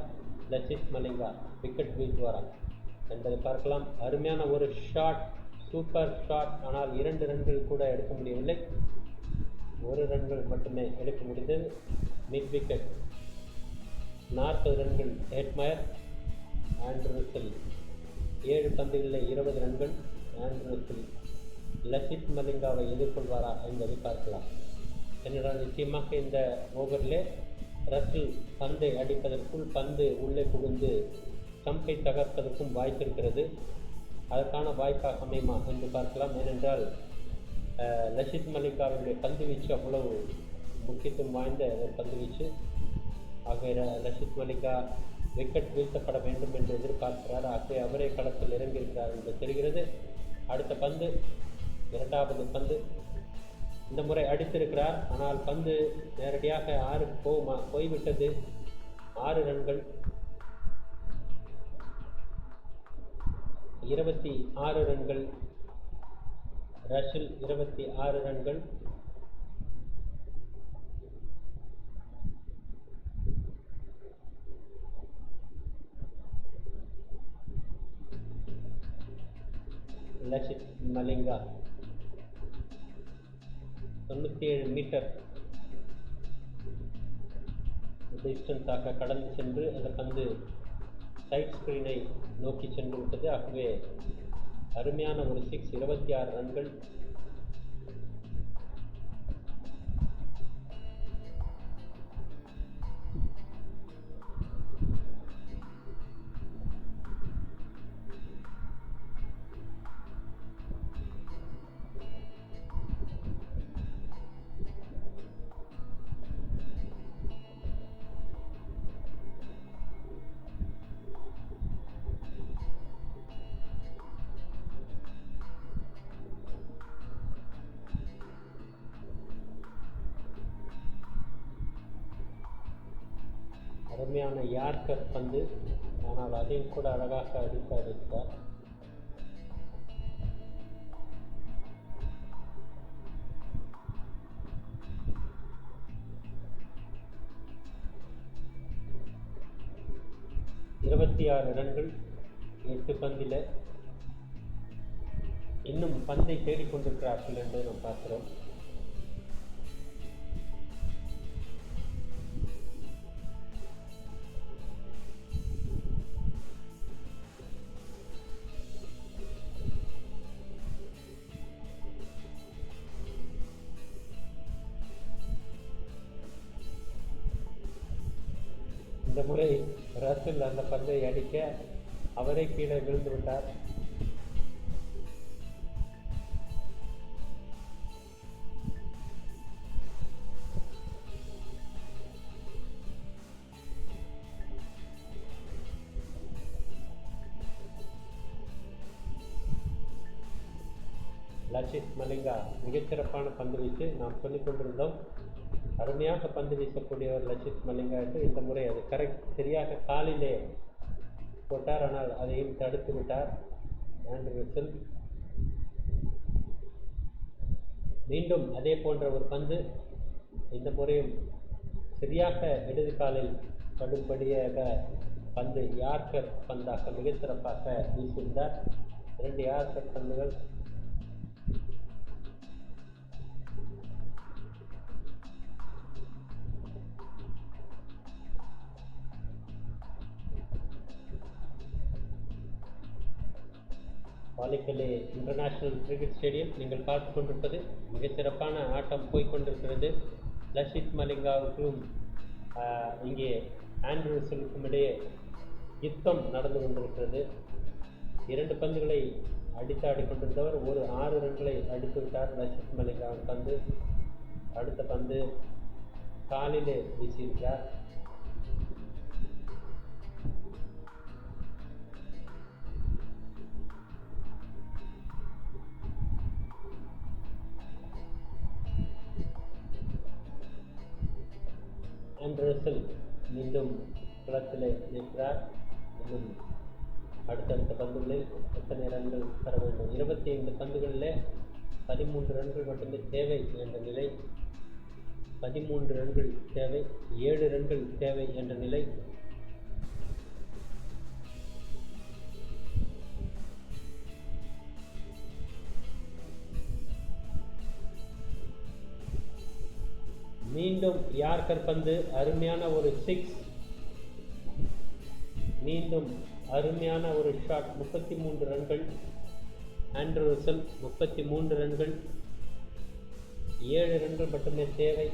லசித் மலிங்கா விக்கெட் வீழ்த்துவாரா என்பதை பார்க்கலாம். அருமையான ஒரு ஷாட், சூப்பர் ஷாட். ஆனால் 2 ரன்கள் கூட எடுக்க முடியவில்லை. 1 ரன்கள் மட்டுமே எடுக்க முடிந்தது. மிட் விக்கெட் 40 ரன்கள். ஏட்மயர். ஆண்ட்ரூஸில் 7 பந்துகளில் 20 ரன்கள். ஆண்ட்ரூஸில் லசித் மலிங்காவை எதிர்கொள்வாரா என்பதை பார்க்கலாம். என்னென்றால் நிச்சயமாக இந்த ஓவரிலே ரசில் பந்தை அடிப்பதற்குள் பந்து உள்ளே புகுந்து ஸ்டம்பை தகர்ப்பதற்கும் வாய்ப்பு இருக்கிறது. அதற்கான வாய்ப்பாக அமையுமா என்று பார்க்கலாம். ஏனென்றால் லசித் மலிங்காவுடைய பந்து வீச்சு அவ்வளவு முக்கியத்துவம் வாய்ந்த ஒரு பந்து வீச்சு. ஆக லசித் மலிங்கா விக்கெட் வீழ்த்தப்பட வேண்டும் என்று எதிர்பார்க்கிறார். ஆகவே அவரே களத்தில் இறங்கியிருக்கிறார் என்று தெரிகிறது. அடுத்த பந்து, இரண்டாவது பந்து. இந்த முறை அடித்திருக்கிறார். ஆனால் பந்து நேரடியாக 6 போய்விட்டது. 6 ரன்கள். 26 ரன்கள். ரஷில் 26 ரன்கள். லசித் மலிங்கா 97 மீட்டர் டிஸ்டன்ஸாக கடந்து சென்று அந்த பந்து சைட் ஸ்க்ரீனை நோக்கி சென்று விட்டது. ஆகவே அருமையான ஒரு 6, 26 ரன்கள். அருமையான யார்கர் பந்து. ஆனால் அதையும் கூட அழகாக அடிக்க வைத்தார். இருபத்தி 6 ரன்கள் 8 பந்தில். இன்னும் பந்தை தேடிக்கொண்டிருக்கிறார்கள் என்று நாம் பார்க்கிறோம். இந்த முறை ரசில் அந்த பந்தை அடிக்க அவரே கீழே விழுந்து விட்டார். லசித் மலிங்கா மிகச்சிறப்பான பந்து வீச்சு. நாம் சொல்லிக் கொண்டிருந்தோம், அருமையாக பந்து வீசக்கூடியவர் லசித் மலிங்கா என்று. இந்த முறை அது சரியாக காலிலே போட்டார். ஆனால் அதையும் தடுத்து விட்டார் ஆண்ட்ரூ. மீண்டும் அதே போன்ற ஒரு பந்து. இந்த முறையும் சரியாக இடது காலில் படும்படியாக பந்து யார்கர் பந்தாக மிகச்சிறப்பாக வீசியிருந்தார். 2 யார்கர் பந்துகள். பாலிக்கலே இன்டர்நேஷனல் கிரிக்கெட் ஸ்டேடியம் நீங்கள் பார்த்து கொண்டிருப்பது. மிகச்சிறப்பான ஆட்டம் போய்கொண்டிருக்கிறது. லசித் மலிங்காவுக்கும் இங்கே ஆண்ட்ரூஸுக்கும் இடையே யுத்தம் நடந்து கொண்டிருக்கிறது. 2 பந்துகளை அடித்தாடி கொண்டிருந்தவர் ஒரு 6 ரன்களை அடித்து விட்டார் லசித் மலிங்காவின் பந்து. அடுத்த பந்து காலிலே வீசியிருக்கிறார். ஆண்ட்ரூ மீண்டும் களத்திலே நிற்கிறார். இன்னும் அடுத்தடுத்த பந்துகளில் எத்தனை ரன்கள் பெற வேண்டும்? 25 பந்துகளில் 13 ரன்கள் மட்டுமே தேவை என்ற நிலை. 13 ரன்கள் தேவை, 7 ரன்கள் தேவை என்ற நிலை. மீண்டும் யார்கர் பந்து, அருமையான ஒரு 6. மீண்டும் அருமையான ஒரு ஷாட். 33 ரன்கள். ஆண்ட்ரூ 33 ரன்கள். 7 ரன்கள் மட்டுமே தேவை.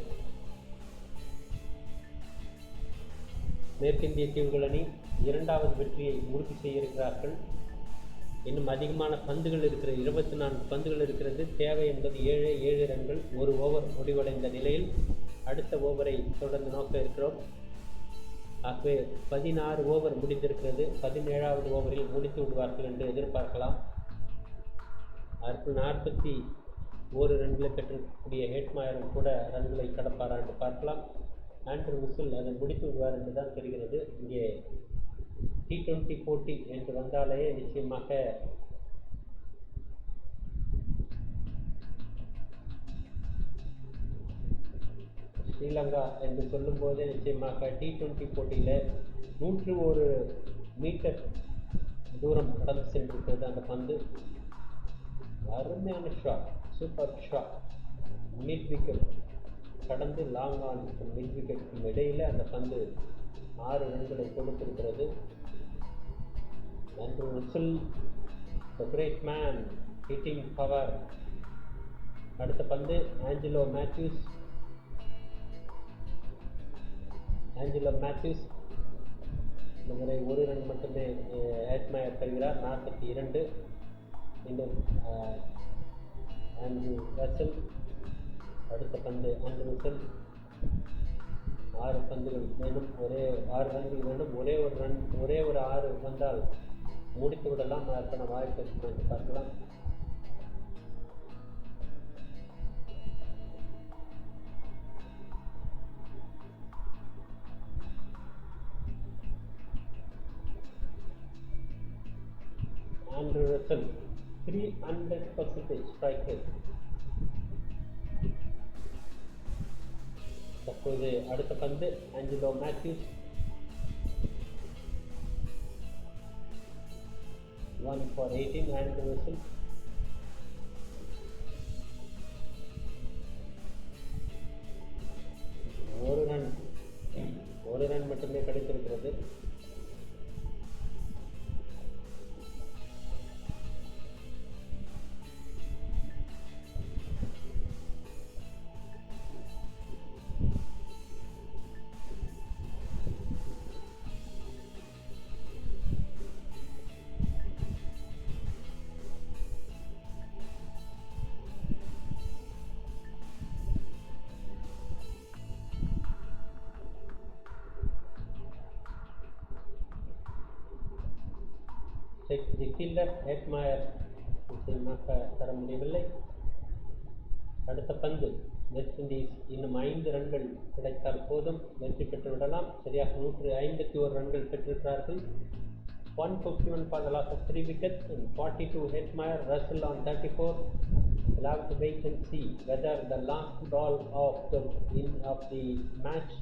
மேற்கிந்திய தீவுகள் அணி 2வது வெற்றியை உறுதி செய்ய இருக்கிறார்கள். இன்னும் அதிகமான பந்துகள் இருக்கிற 24 பந்துகள் இருக்கிறது. தேவை என்பது 7 ரன்கள். 1 ஓவர் முடிவடைந்த நிலையில் அடுத்த ஓவரை தொடர்ந்து நோக்க இருக்கிறோம். ஆகவே 16 ஓவர் முடிந்திருக்கிறது. 17வது ஓவரில் முடித்து விடுவார்கள் என்று எதிர்பார்க்கலாம். அதற்கு 41 ரன்களை பெற்றிருக்கக்கூடிய ஹெட்மாயரும் கூட ரன்களை கடப்பாரா என்று பார்க்கலாம். ஆண்ட்ரூ ரசல் அதை முடித்து விடுவார் என்று தான் தெரிகிறது. இங்கே T20 போட்டி என்று வந்தாலே நிச்சயமாக ஸ்ரீலங்கா என்று சொல்லும்போதே நிச்சயமாக T20 போட்டியில் 101 மீட்டர் தூரம் கடந்து சென்றிருக்கிறது அந்த பந்து. அருமையான shot, super shot. Mid wicket கடந்து லாங் ஆன் மிட் விக்கெட்டுக்கும் இடையில் அந்த பந்து 6 ரன்களை கொடுத்திருக்கிறது. Andre Russell, the great man, hitting power. அடுத்த பந்து ஆஞ்சலோ மேத்யூஸ். இந்த முறை 1 ரன் மட்டுமே ஹெட்மாயர் தருகிறார். 42. இன்னும் ஆண்ட்ரூ ரசல். அடுத்த பந்து ஆண்ட்ரூ ரசல். 6 பந்துகள் வேணும், 6 ரன்கள் வேண்டும். ஒரே ஒரு 6 வந்தால் முடித்து விடலாம். அதற்கான வாய்ப்பு இருக்கும் என்று பார்க்கலாம். Andre Russell 300% strike rate. தற்போது அடுத்த பந்து Angelo Mathews. 1 for 18. Andre Russell. ஒரு ரன் மட்டுமே கிடைத்திருக்கிறது. ஹெட்மாயர் நிச்சயமாக தர முடியவில்லை. அடுத்த பந்து வெஸ்ட் இண்டீஸ் இன்னும் 5 ரன்கள் கிடைத்தால் போதும், வெற்றி பெற்று விடலாம். சரியாக 151 ரன்கள் பெற்றிருக்கிறார்கள். 151 for the loss of 3 wickets and 42 Hetmeyer. Russell on 34. We'll have to wait and see whether the last ball of the match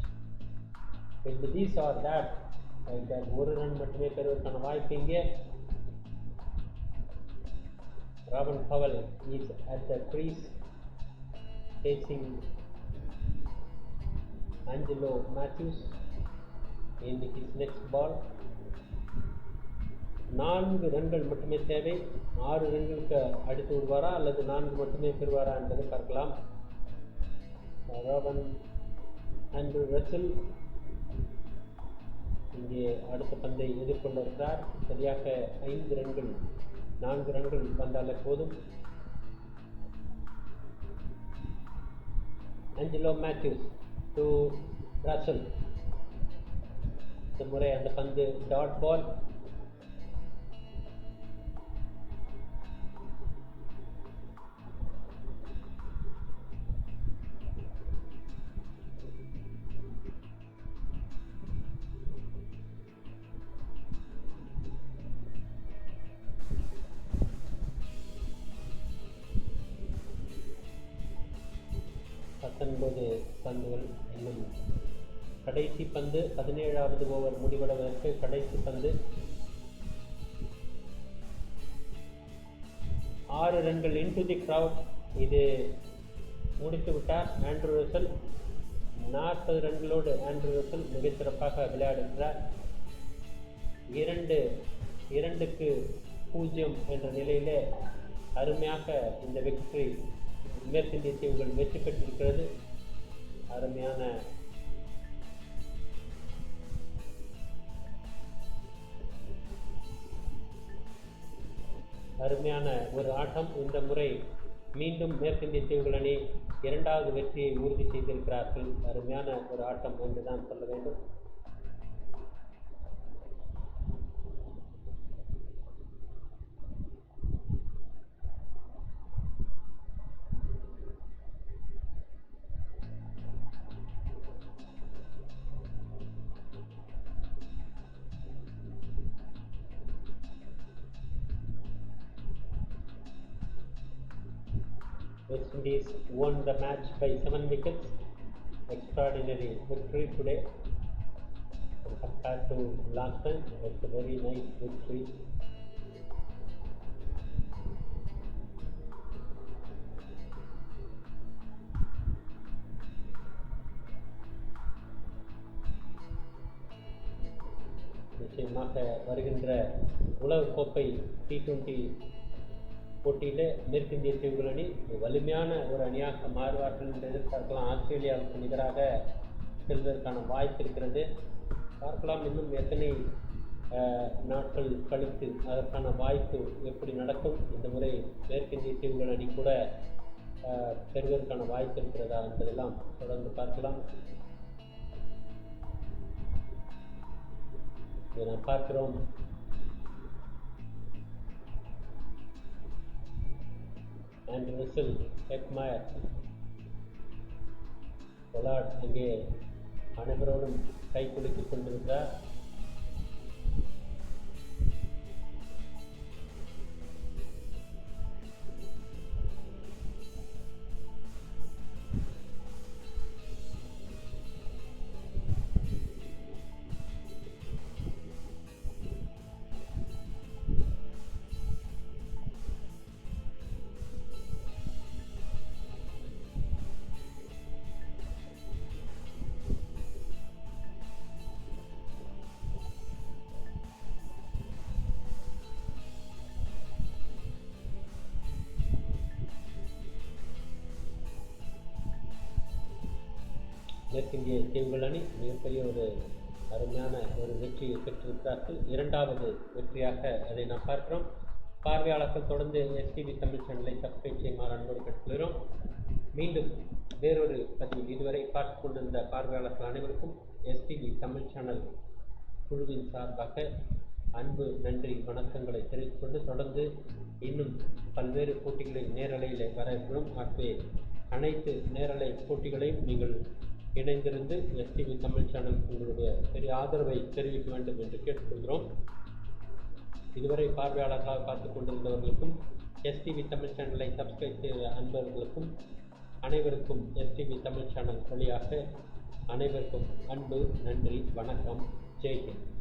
will be this or that. ஒரு ரன் மட்டுமே பெறுவதற்கான வாய்ப்பு இங்கே. Robin Powell is at the crease facing Angelo Mathews in his next ball. 4 ரன்கள் மட்டுமே தேவை. 6 ரன்களுக்கு அடித்து விடுவாரா அல்லது 4 மட்டுமே பெறுவாரா என்பதை பார்க்கலாம். ராபன் ஆண்ட்ரூ ரசல் இங்கே அடுத்த பந்தை எதிர்கொள்ள இருக்கிறார். சரியாக 5 ரன்கள் 4 ரன்கள் வந்தாலே போதும். Angelo Mathews to Russell. இந்த முறை அந்த பந்து டாட் பால். பந்துகள் இன்னும் கடைசி பந்து. 17வது ஓவர் முடிவடைவதற்கு கடைசி பந்து. 6 ரன்கள் இன்டு தி கிரவுட். இது முடித்து விட்டார் ஆண்ட்ரூ ரசல். 40 ரன்களோடு ஆண்ட்ரூ ரசல் மிகச்சிறப்பாக விளையாடுகிறார். 2-0 என்ற நிலையிலே அருமையாக இந்த வெற்றி மேற்கிந்திய தீவுகள் வெற்றி பெற்றிருக்கிறது. அருமையான ஒரு ஆட்டம். இந்த முறை மீண்டும் மேற்கிந்திய தீவுகள் அணி 2வது வெற்றியை உறுதி செய்திருக்கிறார்கள். அருமையான ஒரு ஆட்டம் என்றுதான் சொல்ல வேண்டும். Indies won the match by 7 wickets. Extraordinary victory today. Compared to last time, it's a very nice victory. நிச்சயமாக வருகின்ற உலகக்கோப்பை T20 போட்டியில் மேற்கிந்திய தீவுகள் அணி வலிமையான ஒரு அணியாக மாறுவார்கள் என்று எதிர்பார்க்கலாம். ஆஸ்திரேலியாவுக்கு நிகராக செல்வதற்கான வாய்ப்பு இருக்கிறது. பார்க்கலாம் இன்னும் எத்தனை நாட்கள் கழித்து அதற்கான வாய்ப்பு எப்படி நடக்கும். இந்த முறை மேற்கிந்திய தீவுகள் அணி கூட பெறுவதற்கான வாய்ப்பு இருக்கிறதா என்பதெல்லாம் தொடர்ந்து பார்க்கலாம். இதை நாம் பார்க்கிறோம். அண்ட் விசில் எக்மயர் பொலார்ட் அங்கே அனைவரோடும் கை குலுக்கிக் கொண்டிருக்கிறார். மேற்கிந்திய தீவுகள் அணி மிகப்பெரிய ஒரு அருமையான ஒரு வெற்றியை பெற்றிருக்கிறார்கள். இரண்டாவது வெற்றியாக அதை நாம் பார்க்கிறோம். பார்வையாளர்கள் தொடர்ந்து STV தமிழ் சேனலை சப்ஸ்கிரைப் செய்யுமாறு அன்போடு கேட்டுக்கொள்கிறோம். மீண்டும் வேறொரு பதிவில் இதுவரை பார்த்து கொண்டிருந்த பார்வையாளர்கள் அனைவருக்கும் STV தமிழ் சேனல் குழுவின் சார்பாக அன்பு நன்றி வணக்கங்களை தெரிவித்துக் கொண்டு தொடர்ந்து இன்னும் பல்வேறு போட்டிகளின் நேரலையில் வர இருக்கிறோம். ஆகவே அனைத்து நேரலை போட்டிகளையும் நீங்கள் இணைந்திருந்து STV தமிழ் சேனல் உங்களுடைய பெரிய ஆதரவை தெரிவிக்க வேண்டும் என்று கேட்டுக்கொள்கிறோம். இதுவரை பார்வையாளர்களாக பார்த்து கொண்டிருந்தவர்களுக்கும் STV தமிழ் சேனலை சப்ஸ்கிரைப் செய்த அன்பர்களுக்கும் அனைவருக்கும் STV தமிழ் சேனல் வழியாக அனைவருக்கும் அன்பு நன்றி வணக்கம். ஜெய்ஹிந்த்.